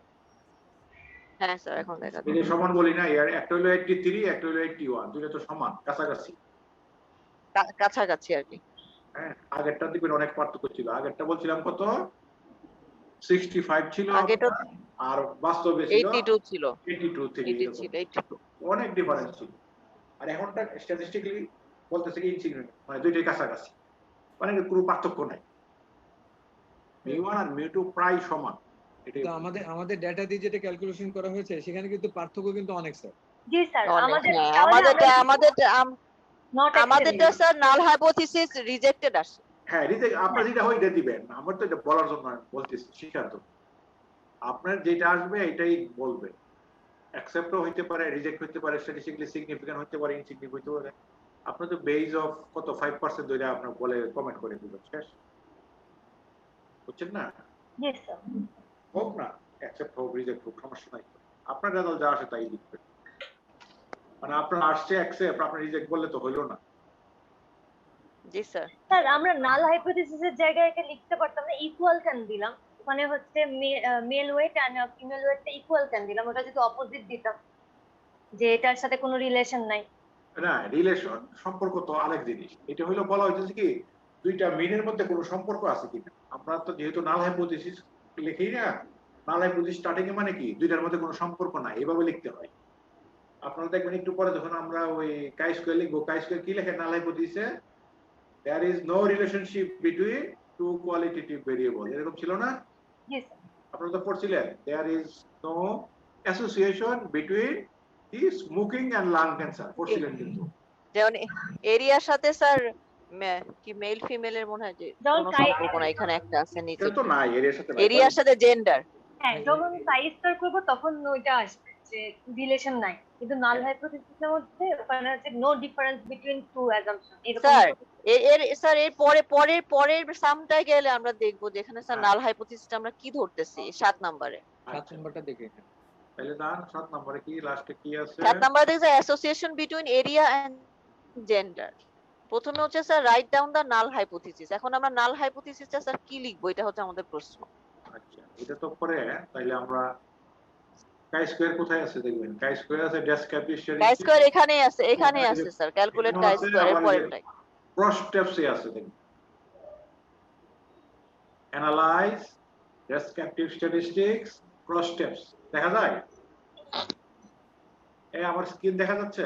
হ্যাঁ স্যার এখন দেখা এই যে সমান বলি না, এর একটা হলো 83, একটা হলো 81, দুটো তো সমান কাছাকাছি। কাছাকাছি আর কি। হ্যাঁ, আগেরটা দেখবেন অনেক পার্থক্য ছিল, আগেরটা বলছিলাম কত 65 ছিল আগেটা আর বাস্তবে ছিল 82 ছিল, 82 থেকে 80 ছিল, 82 অনেক ডিফারেন্স ছিল। আর এখনটা স্ট্যাটিস্টিক্যালি বলতেছে কি ইনসিগনিফিকেন্ট, মানে দুইটাই কাছাকাছি, মানে কোনো পার্থক্য নাই, μ1 আর μ2 প্রায় সমান। এটাই তো আমাদের ডেটা দিয়ে যেটা ক্যালকুলেশন করা হয়েছে সেখানে কিন্তু পার্থক্য কিন্তু অনেক স্যার। জি স্যার আমাদেরটা স্যার নাল হাইপোথিসিস রিজেক্টেড আসে। হ্যাঁ রিজেক্ট, আপনার যেটা হয় এটা দিবেন, আমার তো এটা বলার জন্য বলতেছি, সিদ্ধান্ত আপনার যেটা আসবে এটাই বলবে, অ্যাকসেপ্টও হইতে পারে, রিজেক্ট হইতে পারে, স্ট্যাটিস্টিক্যালি সিগনিফিকেন্ট হতে পারে, ইনসিগনিফিকেন্ট হইতে পারে। আপনার তো বেস অফ কত 5% ধরে আপনার বলে কমেন্ট করে দিবেন, শেষ। বুঝছেন না? জি স্যার। হোক না, অ্যাকসেপ্ট হোক রিজেক্ট হোক সমস্যা নাই, আপনার রেজাল্ট যা আসে তাই লিখবেন। মানে আপনার আসছে অ্যাকসেপ্ট, আপনার রিজেক্ট বললে তো হইলো না। জি স্যার। স্যার আমরা নাল হাইপোথিসিসের জায়গায় এটা লিখতে পারতাম না, ইকুয়াল কেন দিলাম? মানে হচ্ছে মেল ওয়েট আর ফিমেল ওয়েটটা ইকুয়াল কেন দিলাম? ওটা যদি অপোজিট দিতাম যে এটার সাথে কোনো রিলেশন নাই। না, রিলেশন সম্পর্ক তো আরেক জিনিস, এটা হলো বলা হইতেছে কি দুইটা মিনের মধ্যে কোনো সম্পর্ক আছে কিনা। আমরা তো যেহেতু নাল হাইপোথিসিস লিখি না, নাল হাইপোথিসিস স্টার্টিং এ মানে কি দুইটার মধ্যে কোনো সম্পর্ক নাই, এভাবে লিখতে হয়। আপনারা দেখবেন একটু পরে যখন আমরা ওই কাই স্কয়ার লিখবো, কাই স্কয়ার কি লেখে নাল হাইপোথিসিসে, there is no relationship between two qualitative variable, এরকম ছিল না? জি স্যার। আপনারা তো পড়ছিলেন there is no association between the smoking and lung cancer, পড়ছিলেন কিন্তু। যেমন এরিয়ার সাথে স্যার কি মেল ফিমেলের মনে হয় যে কোনো সম্পর্ক না, এখানে একটা আছে নিচে। এটা তো নাই এরিয়ার সাথে, এরিয়ার সাথে জেন্ডার। হ্যাঁ, যখন সাই স্কয়ার করব তখন ওইটা আসবে যে রিলেশন নাই, কিন্তু নাল হাইপোথিসিসের মধ্যে ওখানে আছে no difference between two assumption. Sir এর পরের সামটায় গেলে আমরা দেখব যেখানে স্যার নাল হাইপোথিসিসটা আমরা কি ধরতেছি 7 নম্বরে। 7 নম্বরটা দেখে তাহলে দাঁড়ান 7 নম্বরে কি লাস্টে কি আছে? 7 নম্বরে দেখো association between area and gender. প্রথমে হচ্ছে sir write down the null hypothesis. এখন আমরা নাল হাইপোথিসিসটা স্যার কি লিখবো, এটা হচ্ছে আমাদের প্রশ্ন। আচ্ছা এটা তো পরে, তাইলে আমরা কাই স্কয়ার কোথায় আছে দেখবেন, কাই স্কয়ার আছে ডেসক্রিপশন, কাই স্কয়ার এখানেই আছে স্যার, ক্যালকুলেট কাই স্কয়ারের পরেরটাই ক্রস স্টেপসে আছে দেখুন, analyse descriptive statistics cross steps দেখা যায়। এই আমার স্ক্রিন দেখা যাচ্ছে?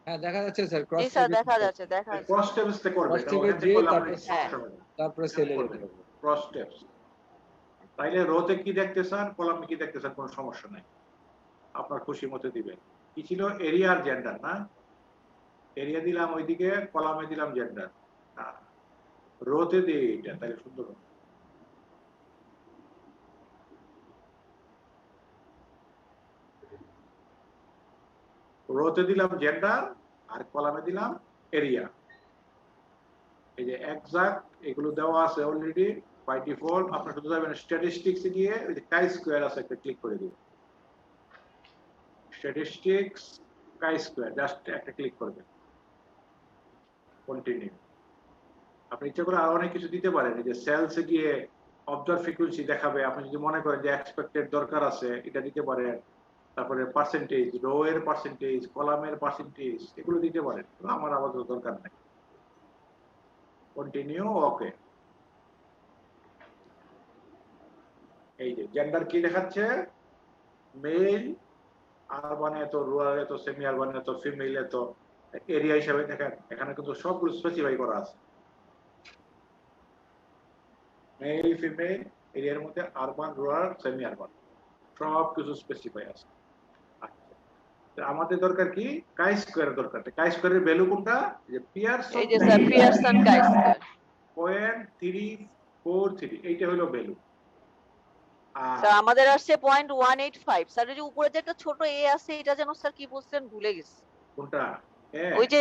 হ্যাঁ দেখা যাচ্ছে স্যার, জি স্যার দেখা যাচ্ছে, দেখা যাচ্ছে। ক্রস স্টেপস তে করবে, তারপরে সেলে যেতে হবে ক্রস স্টেপস। তাইলে রোতে কি দেখতেছেন, কলামে কি দেখতেছেন, কোনো সমস্যা নাই, আপনার খুশি মতো দিবেন। কি ছিল এরিয়া আর জেন্ডার না, এরিয়া দিলাম ওইদিকে, কলামে দিলাম জেন্ডার, রোতে দিয়ে এটা, তাহলে সুন্দর হবে। রোতে দিলাম জেন্ডার আর কলামে দিলাম এরিয়া। এই যে এক্সাক্ট এগুলো দেওয়া আছে অলরেডি বাই ডিফল্ট। আপনারা শুধু যাবেন স্ট্যাটিস্টিক্স এ গিয়ে ওই যে কাই স্কয়ার আছে একটা ক্লিক করে দিবেন, স্ট্যাটিস্টিক্স কাই স্কয়ার জাস্ট একটা ক্লিক করবেন, কন্টিনিউ। আপনি ইচ্ছা করে আরো অনেক কিছু দিতে পারেন, এই যে সেলসে গিয়ে অবজার্ভ ফ্রিকোয়েন্সি দেখাবে, আপনি যদি মনে করেন যে এক্সপেক্টেড দরকার আছে এটা দিতে পারেন, তারপরে পার্সেন্টেজ, রো এর পার্সেন্টেজ, কলামের পার্সেন্টেজ, এগুলো দিতে পারেন, আমার আপাতত দরকার নাই। কন্টিনিউ, ওকে। এই যে জেন্ডার কি দেখাচ্ছে, মেল আরবান এত, রুরাল এত, সেমি আরবান এত, ফিমেল এত, এরিয়া হিসাবে দেখেন এখানে কিন্তু সবগুলো স্পেসিফাই করা আছে, মেল ফিমেল এরিয়ার মধ্যে আরবান, রুরাল, সেমি আরবান সব কিছু স্পেসিফাই আছে। আচ্ছা, আমাদের দরকার কি, কাই স্কয়ারের দরকার। কাই স্কয়ারের ভ্যালু কোনটা, যে পিয়ারসন, এই যে স্যার পিয়ারসন কাই স্কয়ার 0.343, এইটা হলো ভ্যালু। স্যার আমাদের আসছে 0.185। স্যার এই যে উপরে যে একটা ছোট এ আছে এটা যেন স্যার কি বলছেন ভুলে গেছি, কোনটা? ওই যে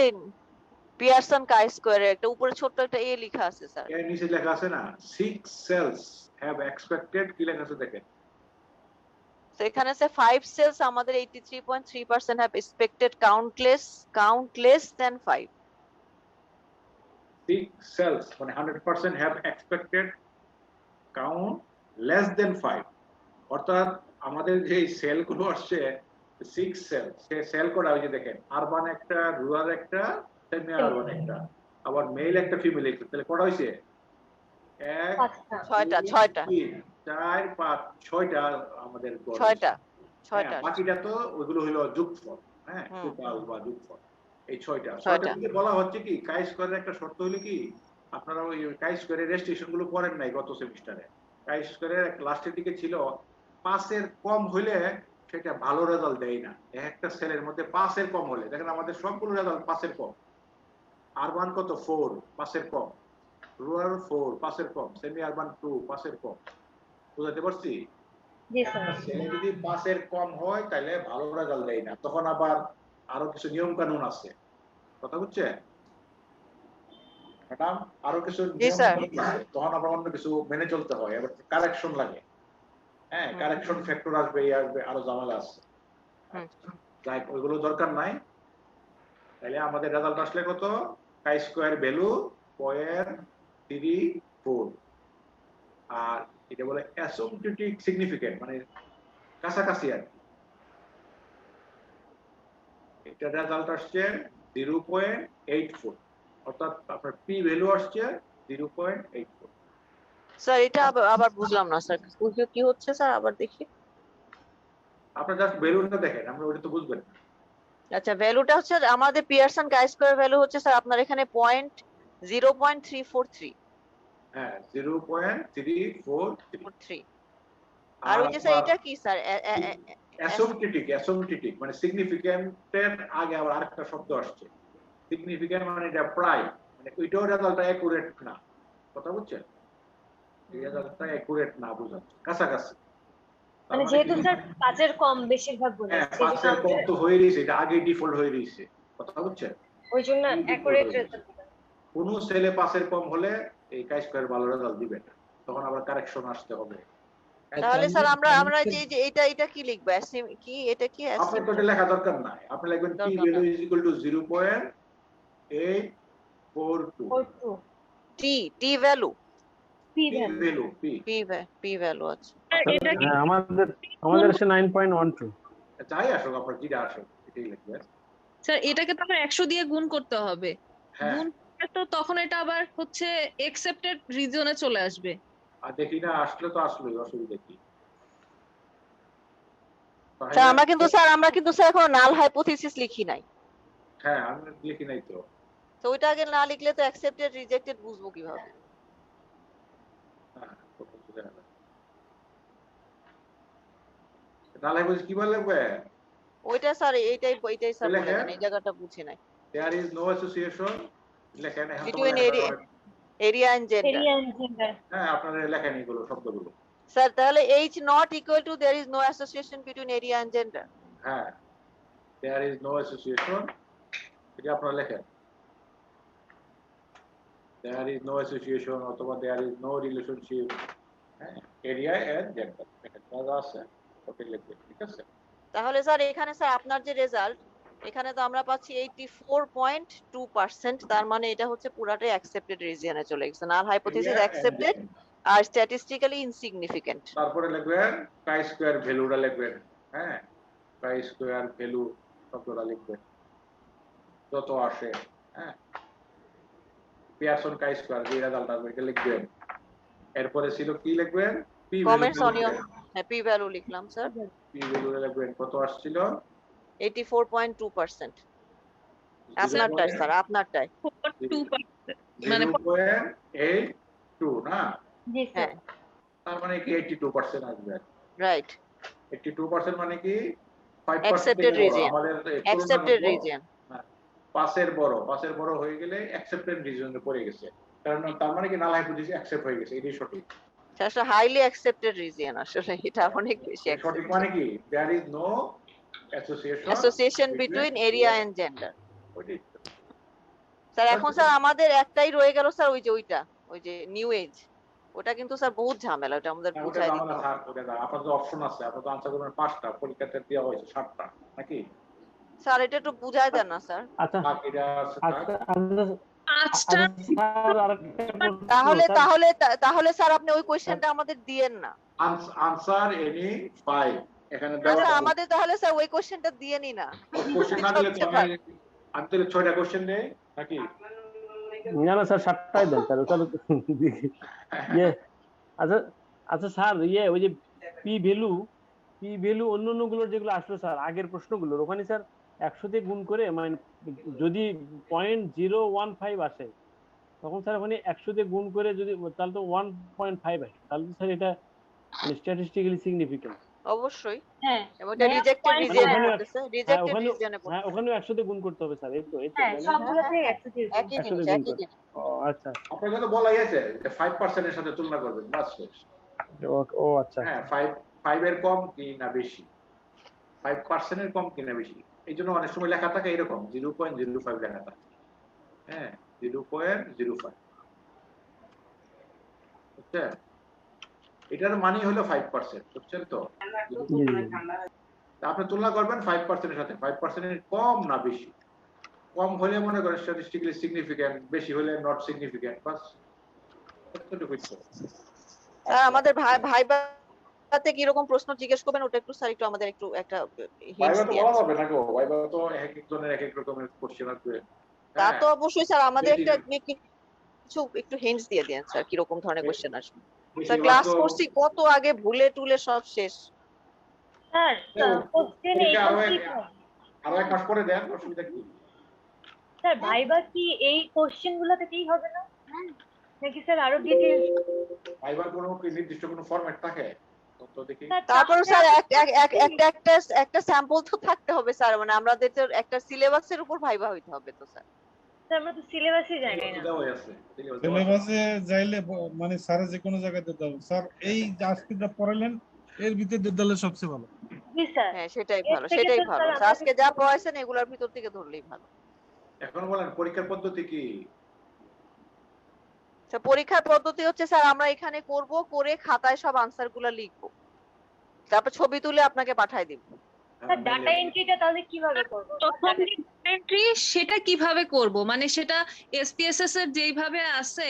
পিয়ারসন কাই স্কয়ারের একটা উপরে ছোট একটা এ লেখা আছে স্যার, এর নিচে লেখা আছে না 6 cells have expected, কি লেখা আছে দেখেন। তো এখানে স্যার 5 সেলস আমাদের 83.3% have expected countless than 5। 6 cells মানে 100% have expected count less than 5, অর্থাৎ আমাদের যে সেল গুলো আসছে 6 সেল, সেই সেল কোডা ওই যে দেখেন আরবান একটা, রুরাল একটা, সেমি আরবান একটা, আবার মেল একটা, ফিমেল একটা, তাহলে কোডা হইছে 1 6টা 3 4 5 6টা আমাদের গড়। 6টা বাকিটা তো ওইগুলো হলো যোগফল, হ্যাঁ, টোটাল বা যোগফল। এই 6টা থেকে বলা হচ্ছে কি কাই স্কয়ারের একটা শর্ত হলো কি, আপনারা ওই কাই স্কয়ারের রেস্ট্রিকশন গুলো পড়েন নাই গত সেমিস্টারে। কাই স্কয়ারের লাস্টের দিকে ছিল 5 এর কম হইলে সেটা ভালো রেজাল্ট দেয় না। একটা সেলের মধ্যে 5 এর কম হলে, দেখেন আমাদের সবগুলো রেজাল্ট 5 এর কম। আরবান কত 4, 5 এর কম, রুরাল 4, 5 এর কম, সেমি আরবান 2, 5 এর কম। বুঝতে পারছি? জি স্যার। সেলে যদি 5 এর কম হয় তাহলে ভালো রেজাল্ট দেয় না, তখন আবার আরো কিছু নিয়ম কানুন আছে, কথা বুঝছে ম্যাডাম? আরো কিছু নিয়ম কানুন আছে, তখন আবার অন্য কিছু মেনে চলতে হয়, আবার কারেকশন লাগে, হ্যাঁ, কারেকশন ফ্যাক্টর আসবে, এই আসবে, আরো ঝামেলা আছে। যাই ওইগুলো দরকার নাই। তাহলে আমাদের রেজাল্ট আসলে কত, কাই স্কয়ার ভ্যালু 0.34, আর এটা বলে অ্যাসিম্পটোটিক সিগনিফিকেন্ট, মানে কাছাকাছি আর কি। এটা রেজাল্ট আসছে 0.84, অর্থাৎ আপনার পি ভ্যালু আসছে 0.84। স্যার এটা আবার বুঝলাম না স্যার, কি হচ্ছে স্যার, আবার দেখি। আপনি জাস্ট ভ্যালুটা দেখেন, আমরা ওটা তো বুঝবেন। আচ্ছা, ভ্যালুটা হচ্ছে আমাদের পিয়ারসন কাই স্কয়ার ভ্যালু হচ্ছে স্যার আপনার এখানে 0.343। হ্যাঁ, 0.343। আর ওই যে স্যার এটা কি স্যার, অ্যাসিম্পটোটিক মানে সিগনিফিকেন্টের আগে আবার আরেকটা শব্দ আসছে, সিগনিফিকেন্ট মানে এটা প্রায়, মানে ওইটাও রেজাল্টটা অ্যাকুরেট না, কথা বুঝছেন? এই রেজাল্টটা অ্যাকুরেট না, বুঝাচ্ছে কাছাকাছি। মানে যেহেতু স্যার 5 এর কম বেশিরভাগ বলে, হ্যাঁ, 5 এর কম তো হয়ে রইছে, এটা আগে ডিফল্ট হয়ে রইছে, কথা বুঝছেন? ওই জন্য অ্যাকুরেট রেজাল্ট। কোন সেলে 5 এর কম হলে এই কাই স্কয়ার ভালো রেজাল্ট দিবে না, তখন আবার কারেকশন আসতে হবে। তাহলে স্যার আমরা যে এটা কি লিখবো, কি এটা কি আপনার তো এটা লেখা দরকার নাই, আপনি লিখবেন p value is equal to 0.842। T value p value আছে। আমাদের আছে 9.12। যাই আসুক আপনার যেটা আসুক এটাই লিখবেন স্যার। এটাকে তো আমরা 100 দিয়ে গুণ করতে হবে, গুণ করলে তো তখন এটা আবার হচ্ছে অ্যাকসেপ্টেড রিজনে চলে আসবে। আর দেখি না আসলে তো আসলেই, অসুবিধা কি? স্যার আমরা কিন্তু স্যার এখন নাল হাইপোথিসিস লিখি নাই। হ্যাঁ, আমি লিখি নাই তো। তো ওইটা আগে না লিখলে তো অ্যাকসেপ্টেড রিজেক্টেড বুঝবো কিভাবে? হ্যাঁ, নাল হাইপোথিসিস কিভাবে লিখবে? ওইটা স্যার এইটাই স্যার বলে দেন, এই জায়গাটা বুঝি নাই। There is no association লেখেন between area and gender। হ্যাঁ, আপনারা লেখেন এগুলো শব্দগুলো। স্যার তাহলে H not equal to there is no association between area and gender। হ্যাঁ, there is no association, এটা আপনারা লেখেন। There is no association অথবা there is no relationship, হ্যাঁ, area and gender এটা কাজ আছে, ওটা লিখবেন, ঠিক আছে? তাহলে স্যার এখানে স্যার আপনার যে রেজাল্ট এখানে তো আমরা পাচ্ছি 84.2%, তার মানে এটা হচ্ছে পুরাটাই অ্যাকসেপ্টেড রিজিয়নে চলে গেছে, নাল হাইপোথিসিস অ্যাকসেপ্টেড আর স্ট্যাটিস্টিক্যালি ইনসিগনিফিকেন্ট। তারপরে লিখবেন কাই স্কয়ার ভ্যালুটা লিখবেন, হ্যাঁ কাই স্কয়ার ভ্যালু শব্দটা লিখবেন যত আসে, হ্যাঁ পিয়ারসন কাই স্কয়ার যে রেজাল্ট আসবে এটা লিখবেন। এরপরে ছিল কি লিখবেন, P comments on your P value লিখলাম স্যার, পি ভ্যালু লিখবেন কত আসছিল 84.2%। আপনারটাই স্যার, আপনারটাই 2% মানে 0.82 না, জি স্যার। তার মানে কি 82% আসবে, রাইট। 82% মানে কি 5% অ্যাকসেপ্টেড রিজিয়ন, আমাদের অ্যাকসেপ্টেড রিজিয়ন। পাসের বড় হয়ে গেলে অ্যাকসেপ্টেড রিজিয়নে পড়ে গেছে, কারণ তার মানে কি নাল হাইপোথিসিস অ্যাকসেপ্ট হয়ে গেছে, এটাই সঠিক। আসলে হাইলি অ্যাকসেপ্টেড রিজিয়ন, আসলে এটা অনেক বেশি সঠিক মানে কি there is no association between area and gender. Sir এখন স্যার আমাদের একটাই রয়ে গেল স্যার, ওই যে নিউ এজ, ওটা কিন্তু স্যার বহুত ঝামেলা, ওটা আমাদের বুঝাই দিতে হবে। আপনাদের অপশন আছে, আপনাদের আনসার করবেন 5টা, পরীক্ষাতে দেওয়া হয়েছে 7টা নাকি স্যার, এটা একটু বুঝাই দেন না স্যার। আচ্ছা বাকিটা পাঁচটা তাহলে স্যার আপনি ওই কোশ্চেনটা আমাদের দিয়েন না, আনসার এনি 5 এখানে স্যার দেওয়া আমাদের তাহলে স্যার ওই কোশ্চেনটা দিয়েনই না। কোশ্চেন না দিলে তো আমি তো 6টা কোশ্চেন দেই নাকি? না না স্যার 7টাই দেন স্যার, ওটা ইয়ে আচ্ছা আচ্ছা স্যার ওই যে পি ভ্যালু অন্য গুলোর যেগুলো আসলো স্যার আগের প্রশ্নগুলোর, ওখানে স্যার 100 দিয়ে গুণ করে মানে যদি 0.015 আসে তখন স্যার ওখানে 100 দিয়ে গুণ করে যদি তাহলে তো 1.5 আসে, তাহলে তো স্যার এটা স্ট্যাটিস্টিক্যালি সিগনিফিকেন্ট। অবশ্যই হ্যাঁ, এটা রিজেক্টেড রিজিয়ন পড়তেছে, রিজেক্টেড রিজিয়নে পড়তেছে। হ্যাঁ ওখানেও 100 দিয়ে গুণ করতে হবে স্যার, এই তো হ্যাঁ সবগুলোতেই একই জিনিস। ও আচ্ছা আপনার কথা বলাই আছে যে 5% এর সাথে তুলনা করবেন, বাস শেষ। ও আচ্ছা হ্যাঁ 5 এর কম কি না বেশি, 5% এর কম কি না বেশি, এইজন্য অনেক সময় লেখা থাকে এরকম 0.05 লেখা থাকে, হ্যাঁ 0.05, বুঝছেন? এটার মানে হলো 5%, বুঝছেন তো? আপনি তুলনা করবেন 5% এর সাথে, 5% এর কম না বেশি, কম হলে মনে করেন স্ট্যাটিস্টিক্যালি সিগনিফিক্যান্ট, বেশি হলে নট সিগনিফিক্যান্ট, বাস এতটুকুই তো। স্যার আমাদের ভাইবাতে কি রকম প্রশ্ন জিজ্ঞেস করবেন ওটা একটু স্যার একটু আমাদের একটু একটা হিন্টস ভাইবা তো দিয়ে। বলা যাবে না গো, ভাইবা তো এক এক জনের এক এক রকমের কোশ্চেন আসবে। তা তো অবশ্যই স্যার, আমাদের একটা কিছু একটু হিন্টস দিয়ে দেন স্যার কি রকম ধরনের কোশ্চেন আসবে। স্যার ক্লাস করছি কত আগে, ভুলে টুলে সব শেষ। স্যার কোশ্চেন আরো এক মাস পরে দেন, অসুবিধা কি? স্যার ভাইবা কি এই কোশ্চেন গুলো থেকেই হবে না নাকি স্যার আরো ডিটেইলস? ভাইবার কোনো নির্দিষ্ট কোনো ফরম্যাট থাকে তো দেখি। তারপর স্যার একটা স্যাম্পল তো থাকতে হবে স্যার, মানে আমাদের তো একটা সিলেবাসের উপর ভাইবা হইতে হবে তো স্যার। আমরা তো সিলেবাসই জানি না। সিলেবাসে যাইলে মানে স্যার যে কোনো জায়গাতে দাও স্যার, এই আজকে যা পড়ালেন এর ভিতরে দিলে সবচেয়ে ভালো। জি স্যার, হ্যাঁ সেটাই ভালো। আজকে যা পড়াইছেন এগুলোর ভিতর থেকে ধরলেই ভালো। এখন বলেন পরীক্ষার পদ্ধতি কি? স্যার পরীক্ষার পদ্ধতি হচ্ছে স্যার আমরা এখানে করব, করে খাতায় সব আনসারগুলো লিখব, তারপর ছবি তুলে আপনাকে পাঠিয়ে দিব। স্যার ডাটা এন্ট্রিটা তাহলে কিভাবে করব? এন্ট্রি সেটা কিভাবে করব, মানে সেটা এসপিএসএস এর যেইভাবে আছে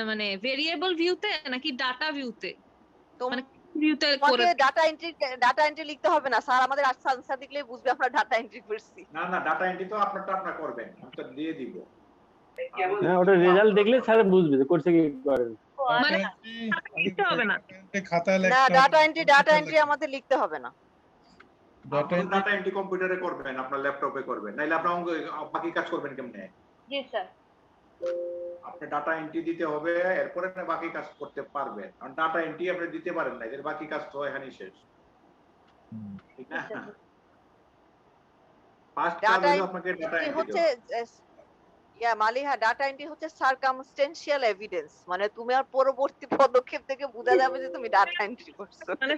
মানে ভেরিয়েবল ভিউতে নাকি ডাটা ভিউতে? মানে ভিউতে করে ডাটা এন্ট্রি লিখতে হবে না স্যার, আমাদের আনসার দেখলেই বুঝবে আমরা ডাটা এন্ট্রি করছি। না ডাটা এন্ট্রি তো আপনারটা আপনারা করবেন, আমি তো দিয়ে দিব। হ্যাঁ ওটা রেজাল্ট দেখলে স্যার বুঝবে যে করছে কি করেন। মানে লিখতে হবে না খাতায় না, ডাটা এন্ট্রি আমাদের লিখতে হবে না। ডাটা এন্ট্রি কম্পিউটারে করবেন, আপনার ল্যাপটপে করবেন, নাইলে আপনারা বাকি কাজ করবেন কেমনে? জি স্যার, আপনি ডাটা এন্ট্রি দিতে হবে, এরপরে আপনি বাকি কাজ করতে পারবেন। কারণ ডাটা এন্ট্রি আপনি দিতে পারেন না, এর বাকি কাজ তো এখানেই শেষ, ঠিক না? ফার্স্ট কাজ হলো আপনাকে ডাটা এন্ট্রি হচ্ছে মালিহা, ডাটা এন্ট্রি হচ্ছে সারকামস্টেন্সিয়াল এভিডেন্স, মানে তুমি আর পরবর্তী পদক্ষেপ থেকে বোঝা যাবে যে তুমি ডাটা এন্ট্রি করছো। মানে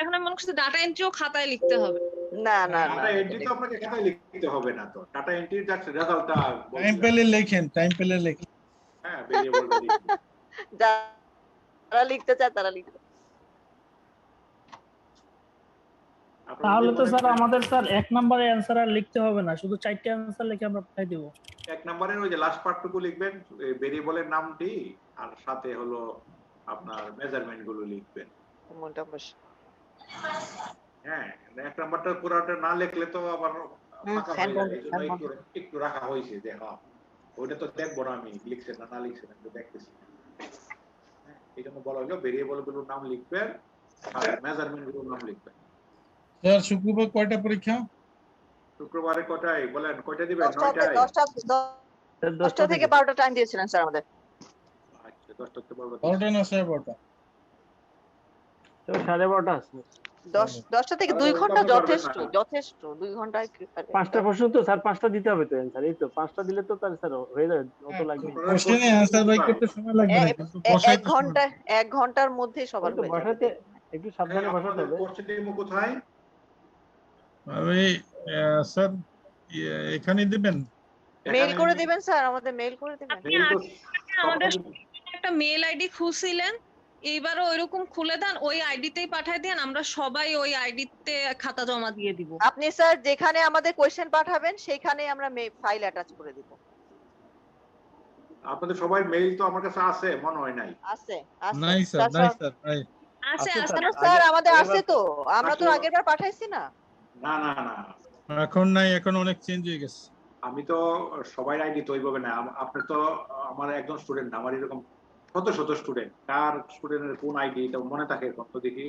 এখন মনে হচ্ছে ডাটা এন্ট্রিও খাতায় লিখতে হবে। না ডাটা এন্ট্রি তো আপনাকে খাতায় লিখতে হবে না, তো ডাটা এন্ট্রির জাস্ট রেজাল্টটা টাইম পেলে লেখেন, হ্যাঁ ভেরিয়েবলটা লিখুন। যারা লিখতে চায় তারা লিখবে। আপনার তাহলে তো স্যার আমাদের স্যার 1 নম্বরের অ্যানসার আর লিখতে হবে না, শুধু 4টা অ্যানসার লিখে আমরা পাঠিয়ে দেব। 1 নম্বরের ওই যে লাস্ট পার্টটুকু লিখবেন, ভেরিয়েবলের নামটি আর সাথে হলো আপনার মেজারমেন্ট গুলো লিখবেন। হ্যাঁ, 1 নম্বরটা পুরোটা না লিখলে তো আবার ফাঁকা হয়ে যায়, এই জন্য একটু রাখা হয়েছে যে হ্যাঁ ওইটা তো দেখবো না আমি লিখছেন না লিখছেন আমি তো দেখতেছি। হ্যাঁ, এই জন্য বলা হলো ভেরিয়েবল গুলোর নাম লিখবেন আর মেজারমেন্ট গুলোর নাম লিখবেন। স্যার শুক্রবার কয়টা পরীক্ষা? শুক্রবারে কয়টায় বলেন, কয়টা দিবেন? 9টায়? 10টা থেকে 12টা টাইম দিয়েছিলেন স্যার আমাদের। আচ্ছা 10টা থেকে 12টা। 12টা না 12:30? তো 12:30 আছে। 10টা থেকে 2 ঘন্টা যথেষ্ট, 2 ঘন্টায় 5টা প্রশ্ন তো স্যার, 5টা দিতে হবে তো অ্যানসার। এই তো 5টা দিলে তো তাহলে স্যার হয়ে যাবে, অত লাগবে না। কোশ্চেনে অ্যানসার বাই করতে সময় লাগবে না, কিন্তু বসাই 1 ঘন্টার মধ্যে সবার হয়ে যাবে। বসাতে একটু সাবধানে বসাতে হবে। কোশ্চেন ডেমো কোথায়? আমি স্যার এখানেই দিবেন, মেইল করে দিবেন স্যার, আমাদের মেইল করে দিবেন। আমাদের একটা মেল আইডি খুলছিলেন, এইবারও ওইরকম খুলে দেন, ওই আইডিতেই পাঠিয়ে দেন, আমরা সবাই ওই আইডিতে খাতা জমা দিয়ে দিব। আপনি স্যার যেখানে আমাদের কোশ্চেন পাঠাবেন সেখানে আমরা ফাইল অ্যাটাচ করে দিব। আপনাদের সবাই মেইল তো আমার কাছে আছে মনে হয় নাই। আছে নাই স্যার, নাই স্যার, নাই আছে আছে স্যার, আমাদের আছে তো, আমরা তো আগেরবার পাঠাইছি না। না না না, এখন নাই, এখন অনেক চেঞ্জ হয়ে গেছে। আমি তো সবাই আইডি তো ওইভাবে না, আপনি তো আমার একজন স্টুডেন্ট না, আমার এরকম শত শত স্টুডেন্ট, কার স্টুডেন্টের কোন আইডি এটা মনে থাকে এখন তো দেখি।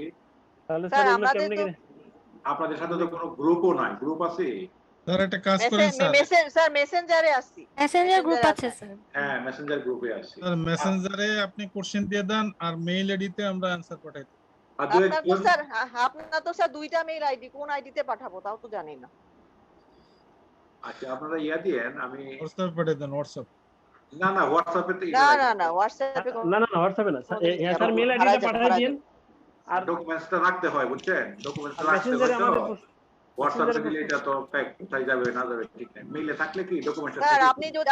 তাহলে স্যার এগুলো কেমনে আপনাদের সাথে তো কোনো গ্রুপও নাই, গ্রুপ আছে? স্যার একটা কাজ করেন স্যার মেসেঞ্জারে আছি, মেসেঞ্জার গ্রুপ আছে স্যার। হ্যাঁ মেসেঞ্জার গ্রুপে আছি। স্যার মেসেঞ্জারে আপনি কোশ্চেন দিয়ে দেন আর মেইল আইডিতে আমরা অ্যানসার পাঠাই দেব। আপনার তো স্যার 2টা মেইল আইডি, কোন আইডিতে পাঠাবো তাও তো জানি না। আচ্ছা আপনারা ইয়া দিয়েন, আমি হোয়াটসঅ্যাপ পাঠিয়ে দেন। হোয়াটসঅ্যাপ না না হোয়াটসঅ্যাপে তো না হোয়াটসঅ্যাপে না হোয়াটসঅ্যাপে না স্যার, মেল আইডিটা পাঠিয়ে দিন আর ডকুমেন্টসটা রাখতে হয়, বুঝছেন? ডকুমেন্টস রাখতে হয় তো হোয়াটসঅ্যাপে দিলে এটা তো কোথায় যাবে না যাবে ঠিক নাই। মেইলে থাকলে কি ডকুমেন্টস স্যার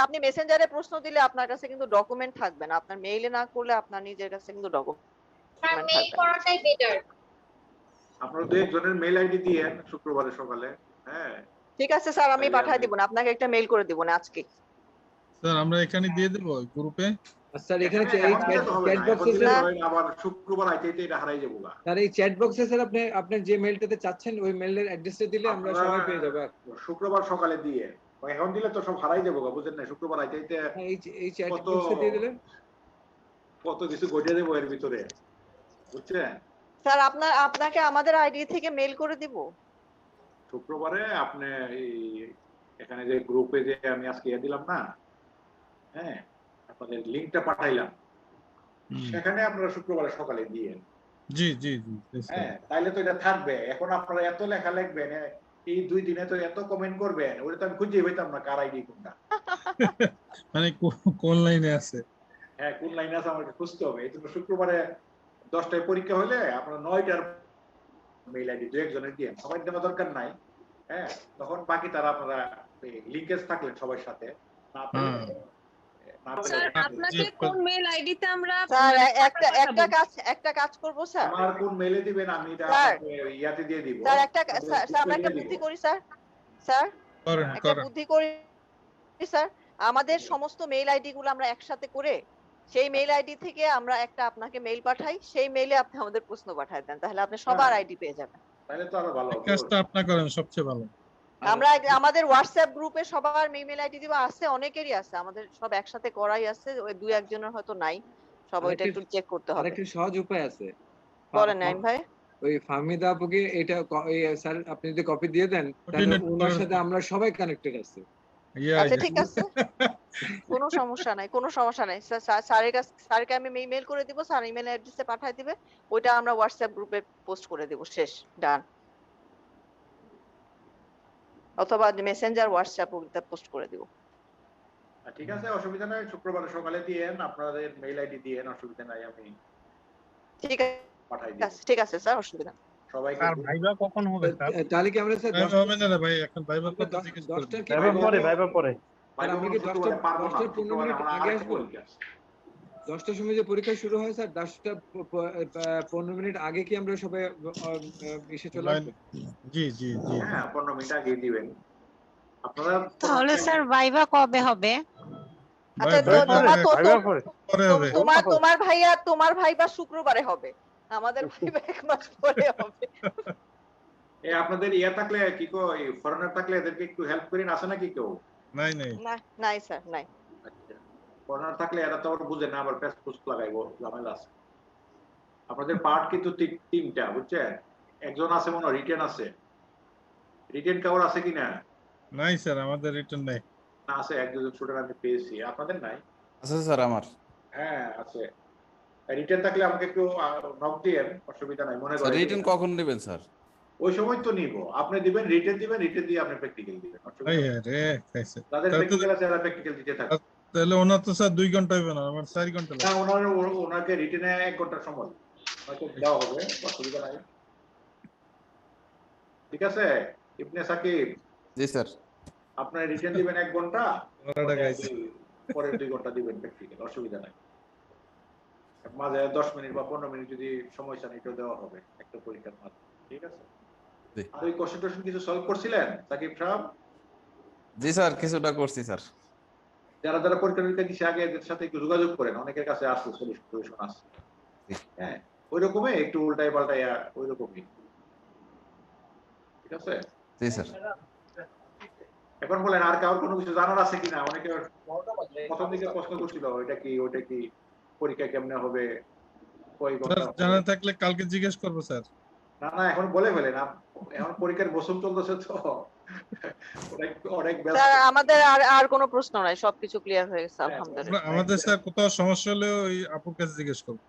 আপনি মেসেঞ্জারে প্রশ্ন দিলে আপনার কাছে কিন্তু ডকুমেন্ট থাকবে না, আপনার মেইলে না করলে আপনার নিজের কাছে কিন্তু ডকুমেন্ট থাকবে। মেইল করাটাই বেটার। আপনারা তো একজনের মেইল আইডি দিয়েন শুক্রবারে সকালে। হ্যাঁ ঠিক আছে স্যার, আমি পাঠিয়ে দিব না, আপনাকে একটা মেইল করে দিব না আজকে। স্যার আমরা এখানে দিয়ে দেব গ্রুপে। স্যার এখানে চ্যাট বক্সে স্যার আবার শুক্রবার আইতেই এটা হারাই যাবো। স্যার এই চ্যাট বক্সে স্যার আপনি আপনার যে মেইলটাতে চাচ্ছেন ওই মেইলের অ্যাড্রেসটা দিলে আমরা সবাই পেয়ে যাব। শুক্রবার সকালে দিয়ে এখন দিলে তো সব হারাই যাবো, বুঝেন না? শুক্রবার আইতেই এই চ্যাট বক্সে দিয়ে দিলে কত কিছু ঘটে দেবো এর ভিতরে, বুঝছেন? স্যার আপনাকে আমাদের আইডি থেকে মেইল করে দিব শুক্রবারে। আপনি এখানে যে গ্রুপে যে আমি আজকে দিলাম না, হ্যাঁ আপনাদের লিংকটা পাঠাইলাম, সেখানে আপনারা শুক্রবারে সকালে দিয়েন। জি জি জি হ্যাঁ তাইলে তো এটা থাকবে। এখন আপনারা এত লেখা লিখবেন, এই 2 দিনে তো এত কমেন্ট করবেন, ওটা তো আমি খুঁজে পেতাম না কার আইডি কোনটা, মানে কোন লাইনে আছে। হ্যাঁ কোন লাইনে আছে আমাকে খুঁজতে হবে। এই জন্য শুক্রবারে 10টায় পরীক্ষা হলে আপনারা 9টার মেইল আইডি 2 একজনের দিয়ে, সবাই দেওয়া দরকার নাই। হ্যাঁ তখন বাকি তারা আপনারা লিংকেজ থাকলে সবার সাথে না পেলে স্যার আপনাকে কোন মেল আইডিতে আমরা স্যার একটা কাজ করব স্যার। আমার কোন মেইলে দিবেন আমি এটা আপনাকে ইয়াতে দিয়ে দিব। স্যার আমরা একটা বুদ্ধি করি স্যার। একটা বুদ্ধি করি স্যার, আমাদের সমস্ত মেইল আইডি গুলো আমরা একসাথে করে সেই মেইল আইডি থেকে আমরা একটা আপনাকে মেইল পাঠাই, সেই মেইলে আপনি আমাদের প্রশ্ন পাঠায় দেন, তাহলে আপনি সবার আইডি পেয়ে যাবেন। তাহলে তো আরো ভালো। কাজটা আপনি করেন সবচেয়ে ভালো। আমরা আমাদের হোয়াটসঅ্যাপ গ্রুপে সবার মেইল আইডি দিব, আছে অনেকেরই আছে, আমাদের সব একসাথে করাই আছে, ওই 2 একজনের হয়তো নাই, সব ওইটা একটু চেক করতে হবে। আরেকটা সহজ উপায় আছে, বলেন নাইম ভাই। ওই ফাহমিদা আপুকে এটা স্যার আপনি যদি কপি দিয়ে দেন তাহলে ওনার সাথে আমরা সবাই কানেক্টেড আছি। আচ্ছা ঠিক আছে, কোনো সমস্যা নাই, কোনো সমস্যা নাই। স্যারকে আমি মেইল করে দিব, স্যার ইমেল অ্যাড্রেসে পাঠিয়ে দিবে, ওইটা আমরা হোয়াটসঅ্যাপ গ্রুপে পোস্ট করে দেব, শেষ, ডান। অথবা মেসেঞ্জার হোয়াটসঅ্যাপ ওটা পোস্ট করে দিব। ঠিক আছে অসুবিধা নাই, শুক্রবার সকালে দিয়েন, আপনাদের মেইল আইডি দিয়েন, অসুবিধা নাই, আমি ঠিক আছে পাঠাই দিব। ঠিক আছে স্যার, অসুবিধা সবাইকে। আর ভাইবা কখন হবে স্যার? তাহলে কি আমরা স্যার 10 হবে না ভাই, এখন ভাইবা কত জিজ্ঞেস করব। 10টার কি ভাইবা পরে স্যার আমরা কি 10টার 15 মিনিট আগে আসবো? 10টার সময় যে পরীক্ষা শুরু হয় স্যার 10টা 15 মিনিট আগে কি আমরা সবাই এসে চলে আসবো? জি জি জি হ্যাঁ 15 মিনিট আগে দিবেন আপনারা। তাহলে স্যার ভাইবা কবে হবে? আচ্ছা পরে হবে। তোমার ভাইবা শুক্রবারে হবে, আমাদের ভাইবা 1 মাস পরে হবে। আপনাদের ইয়া থাকলে কি কই ফরেনার থাকলে এদেরকে একটু হেল্প করেন, আছে নাকি কেউ? নাই নাই নাই স্যার নাই। আচ্ছা ফরেনার থাকলে এরা তো আবার বুঝে না, আবার পেস পোস্ট লাগাইবো, ঝামেলা আছে। আপনাদের পার্ট কিন্তু 3টা বুঝছেন, একজন আছে মনে হয় রিটেন আছে, রিটেন কভার আছে কিনা? নাই স্যার আমাদের রিটার্ন নাই। না আছে, একজন স্টুডেন্ট আমি পেয়েছি, আপনাদের নাই? আছে স্যার আমার। হ্যাঁ আছে, রিটেন থাকলে আমাকে একটু নক দিয়েন, অসুবিধা নাই। মনে করেন রিটেন কখন নেবেন স্যার? ওই সময় তো নিব, আপনি দিবেন রিটেন দিবেন, রিটেন দিয়ে আপনি প্র্যাকটিক্যাল দিবেন, এই রে খাইছে। তাদের প্র্যাকটিক্যাল আছে এরা প্র্যাকটিক্যাল দিতে থাকে। তাহলে ওনার তো স্যার 2 ঘন্টা হবে না, আমার 4 ঘন্টা না ওনাকে রিটেনে 1 ঘন্টা সময় ওনাকে দেওয়া হবে, অসুবিধা নাই। ঠিক আছে ইবনে সাকিব? জি স্যার। আপনি রিটেন দিবেন 1 ঘন্টা, পরে 2 ঘন্টা দিবেন প্র্যাকটিক্যাল, অসুবিধা নাই। মাঝে 10 মিনিট বা 15 মিনিট যদি সময় চান এটা দেওয়া হবে একটা পরীক্ষার মাঝে, ঠিক আছে? আর ওই কোশ্চেন কিছু সলভ করছিলেন সাকিব সাহেব? জি স্যার কিছুটা করছি স্যার। যারা যারা পরীক্ষা নিতে দিচ্ছে আগে এদের সাথে একটু যোগাযোগ করেন, অনেকের কাছে আসছে সলিউশন আসছে। হ্যাঁ ওই রকমই একটু উল্টাই পাল্টাই ওই রকমই, ঠিক আছে? জি স্যার। এখন বলেন আর কারোর কোনো কিছু জানার আছে কিনা? অনেকে প্রথম দিকে প্রশ্ন করছিল ওইটা কি পরীক্ষা কেমনে হবে, কয় ঘন্টা জানা থাকলে কালকে জিজ্ঞেস করব স্যার। না এখন বলে ফেলেন, এখন পরীক্ষার মৌসুম চলতেছে তো অনেক স্যার আমাদের আর কোনো প্রশ্ন নাই, সবকিছু ক্লিয়ার হয়ে গেছে আলহামদুলিল্লাহ। আমাদের স্যার কোথাও সমস্যা হলে ওই আপুর কাছে জিজ্ঞেস করব।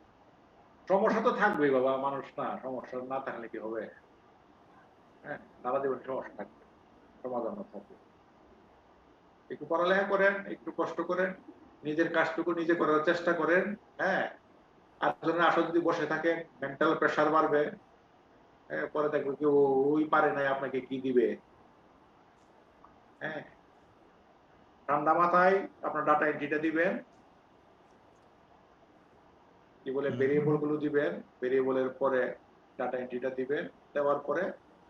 সমস্যা তো থাকবেই বাবা, মানুষ না, সমস্যা না থাকলে কি হবে? হ্যাঁ সারা জীবন সমস্যা থাকবে, সমাধান থাকবে। একটু পড়ালেখা করেন, একটু কষ্ট করেন, নিজের কাজটুকু নিজে করার চেষ্টা করেন। হ্যাঁ আর জনের আসলে যদি বসে থাকেন মেন্টাল প্রেসার বাড়বে, পরে দেখবে কি ওই পারে নাই আপনাকে কি দিবে। হ্যাঁ ঠান্ডা মাথায় আপনার ডাটা এন্ট্রিটা দিবেন, কি বলে ভেরিয়েবল গুলো দিবেন, ভেরিয়েবলের পরে ডাটা এন্ট্রিটা দিবেন, দেওয়ার পরে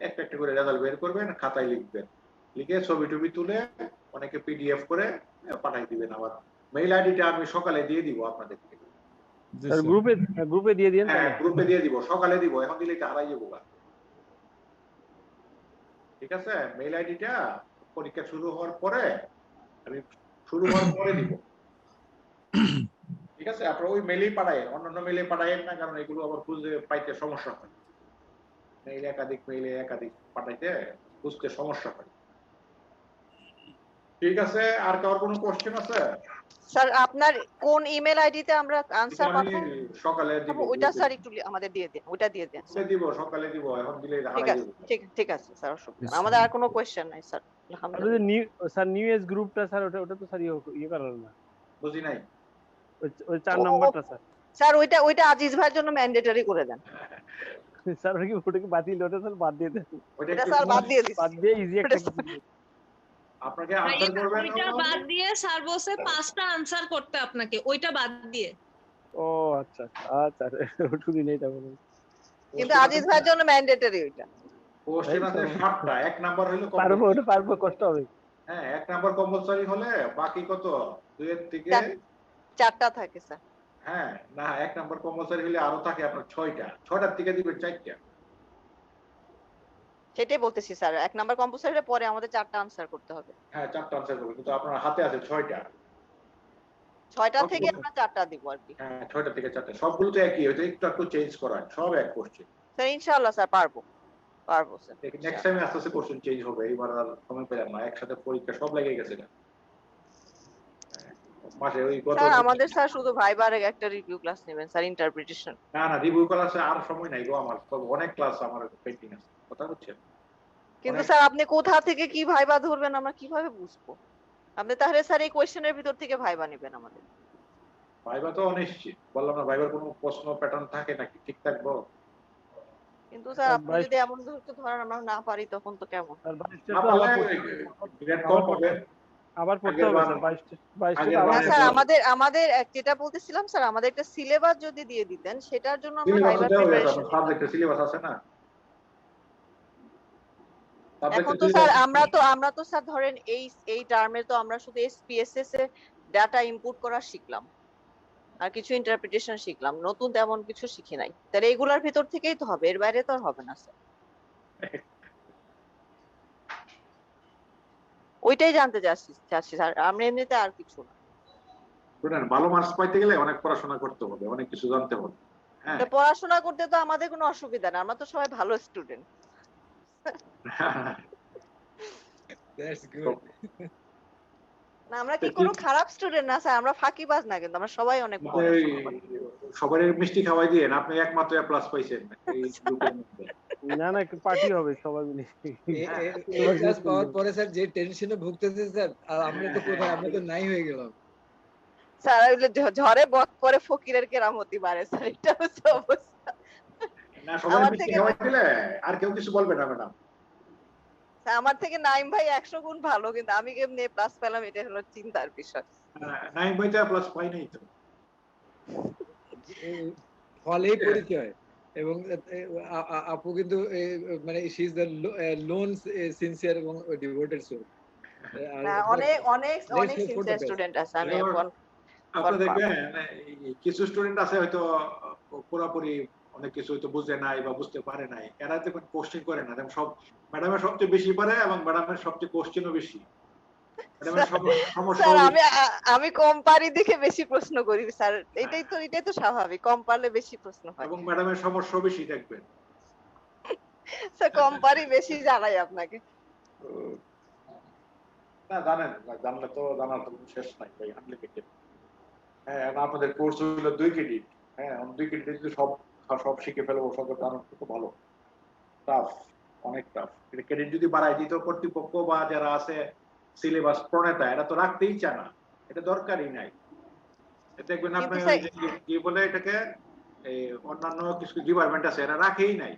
একটা একটা করে রেজাল্ট বের করবেন, খাতায় লিখবেন, লিখে ছবি টবি তুলে অনেকে পিডিএফ করে পাঠাই দিবেন। আবার মেইল আইডিটা আমি সকালে দিয়ে দিব আপনাদেরকে। স্যার গ্রুপে দিয়ে দিন। হ্যাঁ গ্রুপে দিয়ে দিব, সকালে দিব, এখন দিলে এটা হারাই যাবো। ঠিক আছে মেইল আইডিটা পরীক্ষা শুরু হওয়ার পরে আমি দিব। ঠিক আছে আপনারা ওই মেইলেই পাঠায়েন, অন্যান্য মেইলে পাঠায়েন না, কারণ এগুলো আবার খুঁজে পাইতে সমস্যা হয়। মেইলে একাধিক পাঠাইতে বুঝতে সমস্যা হয়। ঠিক আছে আর কারোর কোনো কোশ্চেন আছে? স্যার আপনার কোন ইমেল আইডিতে আমরা আনসার পাঠাবো? সকালে দিব। ওইটা স্যার একটু আমাদের দিয়ে দেন, ওইটা দিয়ে দেন। সকালে দিব, এখন দিলে ঠিক আছে ঠিক আছে স্যার, অসুবিধা নেই, আমাদের আর কোনো কোশ্চেন নাই স্যার আলহামদুলিল্লাহ। স্যার নিউ এজ গ্রুপটা স্যার ওটা তো স্যার ইয়ে করার না, বুঝি নাই ওই 4 নম্বরটা স্যার। স্যার ওইটা আজিজ ভাইয়ের জন্য ম্যান্ডেটরি করে দেন স্যার। ওটাকে বাতিল, ওটা স্যার বাদ দিয়ে দেন। ওটা স্যার বাদ দিয়ে দিন, বাদ দিয়ে ইজি একটা আপনাকে আনসার করবেন। ওইটা বাদ দিয়ে স্যার বলছে 5টা আনসার করতে আপনাকে, ওইটা বাদ দিয়ে। ও আচ্ছা আচ্ছা ওটু দিলেই তা বলুন। কিন্তু আজিজ ভাইয়ের জন্য ম্যান্ডেটরি ওইটা। কোশ্চেন আছে 7টা, 1 নাম্বার হলো পারবো কষ্ট হবে। হ্যাঁ 1 নাম্বার কম্পালসরি হলে বাকি কত 2 এর থেকে 4টা থাকে স্যার। হ্যাঁ না 1 নাম্বার কম্পালসরি হলে আরো থাকে আপনার 6টার থেকে দিবেন 4টা। সেটাই বলতেছি স্যার, 1 নাম্বার কম্পালসরি পরে আমাদের 4টা আনসার করতে হবে। হ্যাঁ 4টা আনসার করবেন, কিন্তু আপনার হাতে আছে 6টা। 6টা থেকে আমরা 4টা দিব আর কি। হ্যাঁ 6টা থেকে 4টা, সবগুলো তো একই, হয়তো একটু চেঞ্জ করা, সব এক কোশ্চেন। স্যার ইনশাআল্লাহ স্যার পারবো স্যার। নেক্সট টাইমে আস্তে আস্তে কোশ্চেন চেঞ্জ হবে, এবার আর সময় পেলাম না, একসাথে পরীক্ষা সব লেগে গেছে না মাসে। ওই কত স্যার আমাদের স্যার শুধু ভাইবার একটা রিভিউ ক্লাস নেবেন স্যার, ইন্টারপ্রিটেশন। না রিভিউ ক্লাসে আর সময় নাই গো, আমার অনেক ক্লাস আমার পেন্ডিং আছে, কথা বুঝছেন? কিন্তু স্যার আপনি কোথা থেকে কি ভাইবা ধরবেন আমরা কিভাবে বুঝবো? আপনি তাহলে স্যার এই কোশ্চেনের ভিতর থেকে ভাইবা নেবেন আমাদের। ভাইবা তো অনিশ্চিত, বললাম না, ভাইবার কোনো প্রশ্ন প্যাটার্ন থাকে নাকি, ঠিক থাকবো? কিন্তু স্যার আপনি যদি এমন ধরতে ধরেন আমরা না পারি তখন তো কেমন? গ্রেড কম হবে, আবার পড়তে আগের হবে বার স্যার 22টা আগের আবার না বারে স্যার, তো আমাদের যেটা বলতেছিলাম স্যার, আমাদের একটা সিলেবাস যদি দিয়ে দিতেন, সেটার জন্য আমরা সিলেবাস ভাইবার দেওয়া হয়ে গেছে, প্রিপারেশন আপনার নিতাম। সাবজেক্টের সিলেবাস আছে না, এখন সাবজেক্টের তো স্যার সিলেবাস। আমরা তো স্যার ধরেন এই টার্মে তো আমরা শুধু SPSS এ ডাটা ইনপুট করা শিখলাম, আর কিছু ইন্টারপ্রিটেশন শিখলাম, নতুন তেমন কিছু শিখি নাই। তাহলে এগুলার ভিতর থেকেই তো হবে, এর বাইরে তো আর হবে না স্যার। ওইটাই জানতে চাচ্ছি স্যার, আমরা এমনিতে আর কিছু না। শুনেন, ভালো মার্কস পাইতে গেলে অনেক পড়াশোনা করতে হবে, অনেক কিছু জানতে হবে। হ্যাঁ, তো পড়াশোনা করতে তো আমাদের কোনো অসুবিধা না, আমরা তো সবাই ভালো স্টুডেন্ট। That's good. না, আমরা কি কোনো খারাপ স্টুডেন্ট না স্যার, আমরা ফাঁকিবাজ না, কিন্তু আমরা সবাই অনেক পড়াশোনা করি। সবাই মিষ্টি খাওয়াই দিয়ে আপনি একমাত্র A+ পাইছেন এই গ্রুপের মধ্যে। না না, একটু পার্টি হবে সবাই মিলে। A+ পাওয়ার পরে স্যার যে টেনশনে ভুগতেছে স্যার, আর আমরা তো কোথায়, আমরা তো নাই হয়ে গেলাম। স্যার ওইগুলো ঝড়ে বক করে ফকিরের কেরামতি বাড়ে স্যার, এটা হচ্ছে অবস্থা। না, সবাই আমার মিষ্টি থেকে খাওয়াই দিলে আর কেউ কিছু বলবে না ম্যাডাম। আমার থেকে নাইম ভাই 100 গুণ ভালো, কিন্তু আমি কেমনে A+ পেলাম, এটা হলো চিন্তার বিষয়। নাইম ভাই তো A+ পাই নাই তো। ফলেই পরিচয়। এবং আপু কিন্তু মানে she is the loan sincere এবং ডিভোটেড সোল। না, অনেক সিনসিয়ার স্টুডেন্ট আছে, আমি এখন আপনারা দেখবেন কিছু স্টুডেন্ট আছে হয়তো পুরোপুরি অনেক কিছু হয়তো বুঝে নাই বা বুঝতে পারে নাই, এরা তো কোশ্চেন করে না। সব ম্যাডামের সবচেয়ে বেশি পারে এবং ম্যাডামের সবচেয়ে কোশ্চেনও বেশি। ম্যাডামের সমস্যা স্যার আমি কম পারি দেখে বেশি প্রশ্ন করি স্যার, এটাই তো স্বাভাবিক, কম পারলে বেশি প্রশ্ন হয়। এবং ম্যাডামের সমস্যা বেশি দেখবেন। স্যার কম পারি বেশি জানাই আপনাকে। না জানেন, জানলে তো জানার তো শেষ নাই ভাই, আনলিমিটেড। হ্যাঁ, আপনাদের কোর্স হলো 2 ক্রেডিট। হ্যাঁ, 2 ক্রেডিট যদি সব শিখে ফেলবো, সব জানার তো ভালো টাফ, অনেক টাফ। ক্রেডিট যদি বাড়াই দিত কর্তৃপক্ষ বা যারা আছে সিলেবাস প্রণেতা, এরা তো রাখতেই চায় না, এটা দরকারই নাই। দেখবেন আপনি কি বলে এটাকে, অন্যান্য কিছু ডিপার্টমেন্ট আছে এরা রাখেই নাই,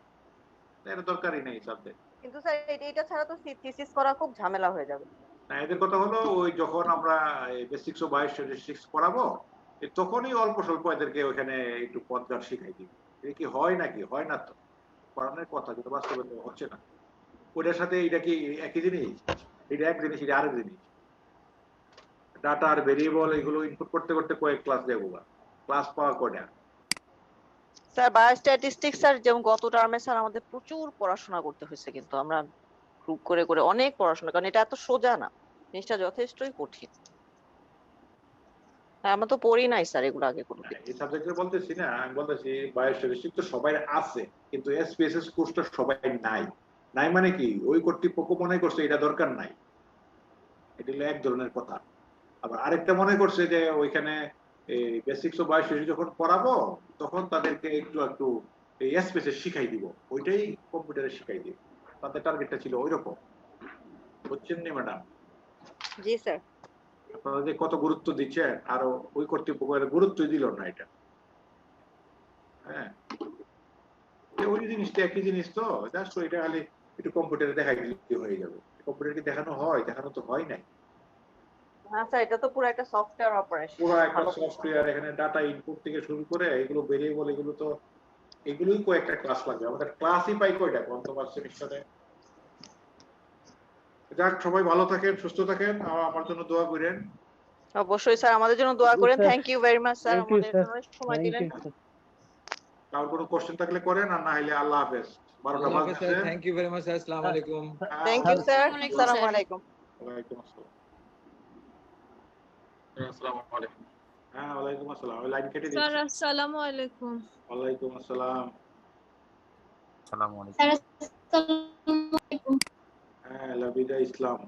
এটা দরকারই নাই সাবজেক্ট। কিন্তু স্যার এটা ছাড়া তো থিসিস করা খুব ঝামেলা হয়ে যাবে। না, এদের কথা হলো ওই যখন আমরা বেসিক্স ও বায়োস্ট্যাটিস্টিক্স পড়াবো, তখনই অল্প স্বল্প এদেরকে ওখানে একটু পদগার শিখাই দিই। এটা কি হয় নাকি? হয় না তো, পড়ানোর কথা, কিন্তু বাস্তবে তো হচ্ছে না। ওটার সাথে এটা কি একই জিনিস? এটা এক জিনিস, এটা আরেক জিনিস। ডাটা আর ভেরিয়েবল এগুলো ইনপুট করতে করতে কয়েক ক্লাস দেবো, ক্লাস পাওয়া কয়টা? স্যার বায়োস্ট্যাটিস্টিক্স স্যার যেমন গত টার্মে স্যার আমাদের প্রচুর পড়াশোনা করতে হয়েছে, কিন্তু আমরা গ্রুপ করে করে অনেক পড়াশোনা, কারণ এটা এত সোজা না, জিনিসটা যথেষ্টই কঠিন। আমরা তো পড়ি নাই স্যার এগুলো আগে কোনোদিন। এই সাবজেক্টে বলতেছি না, আমি বলতেছি বায়োস্ট্যাটিস্টিক্স তো সবাই আছে, কিন্তু SPSS কোর্সটা সবাই নাই। নাই মানে কি, ওই কর্তৃপক্ষ মনে করছে এটা দরকার নাই, এটা হলো এক ধরনের কথা। আবার আরেকটা মনে করছে যে ওইখানে বেসিক্স ও বায়োস্ট্যাটিস্টিক্স যখন পড়াবো তখন তাদেরকে একটু SPSS শিখাই দিব, ওইটাই কম্পিউটারে শিখাই দিব। তাদের টার্গেটটা ছিল ওইরকম, বুঝছেন নি ম্যাডাম? জি স্যার। আপনারা যে কত গুরুত্ব দিচ্ছেন, আর ওই কর্তৃপক্ষের গুরুত্বই দিল না এটা। হ্যাঁ, ওই জিনিসটা একই জিনিস তো, জাস্ট ওইটা খালি একটু কম্পিউটারে দেখাই দিলে হয়ে যাবে। কম্পিউটারে কি দেখানো হয়? দেখানো তো হয় নাই। হ্যাঁ স্যার, এটা তো পুরো একটা সফটওয়্যার অপারেশন, পুরো একটা সফটওয়্যার, এখানে ডাটা ইনপুট থেকে শুরু করে এগুলো ভেরিয়েবল, এগুলো তো এগুলোই কয়েকটা ক্লাস লাগবে। আমাদের ক্লাসই পাই কয়টা গতবার সেমিস্টারে। যাক, সবাই ভালো থাকেন, সুস্থ থাকেন, আমার জন্য দোয়া করেন। অবশ্যই স্যার, আমাদের জন্য দোয়া করেন। Thank you very much sir, আমাদের জন্য সময় দিলেন। কারোর কোনো কোশ্চেন থাকলে করেন, আর না হলে আল্লাহ হাফেজ। 12টা বাজছে। Thank you very much sir, আসসালামু আলাইকুম। থ্যাংক ইউ স্যার, আসসালামু আলাইকুম। ওয়ালাইকুম আসসালাম। আসসালামু আলাইকুম। হ্যাঁ, ওয়ালাইকুম আসসালাম। ওই লাইন কেটে দিচ্ছি। স্যার আসসালামু আলাইকুম। ওয়ালাইকুম আসসালাম। আসসালামু আলাইকুম। স্যার আসসালামু আলাইকুম। হ্যাঁ, লাবিদা ইসলাম।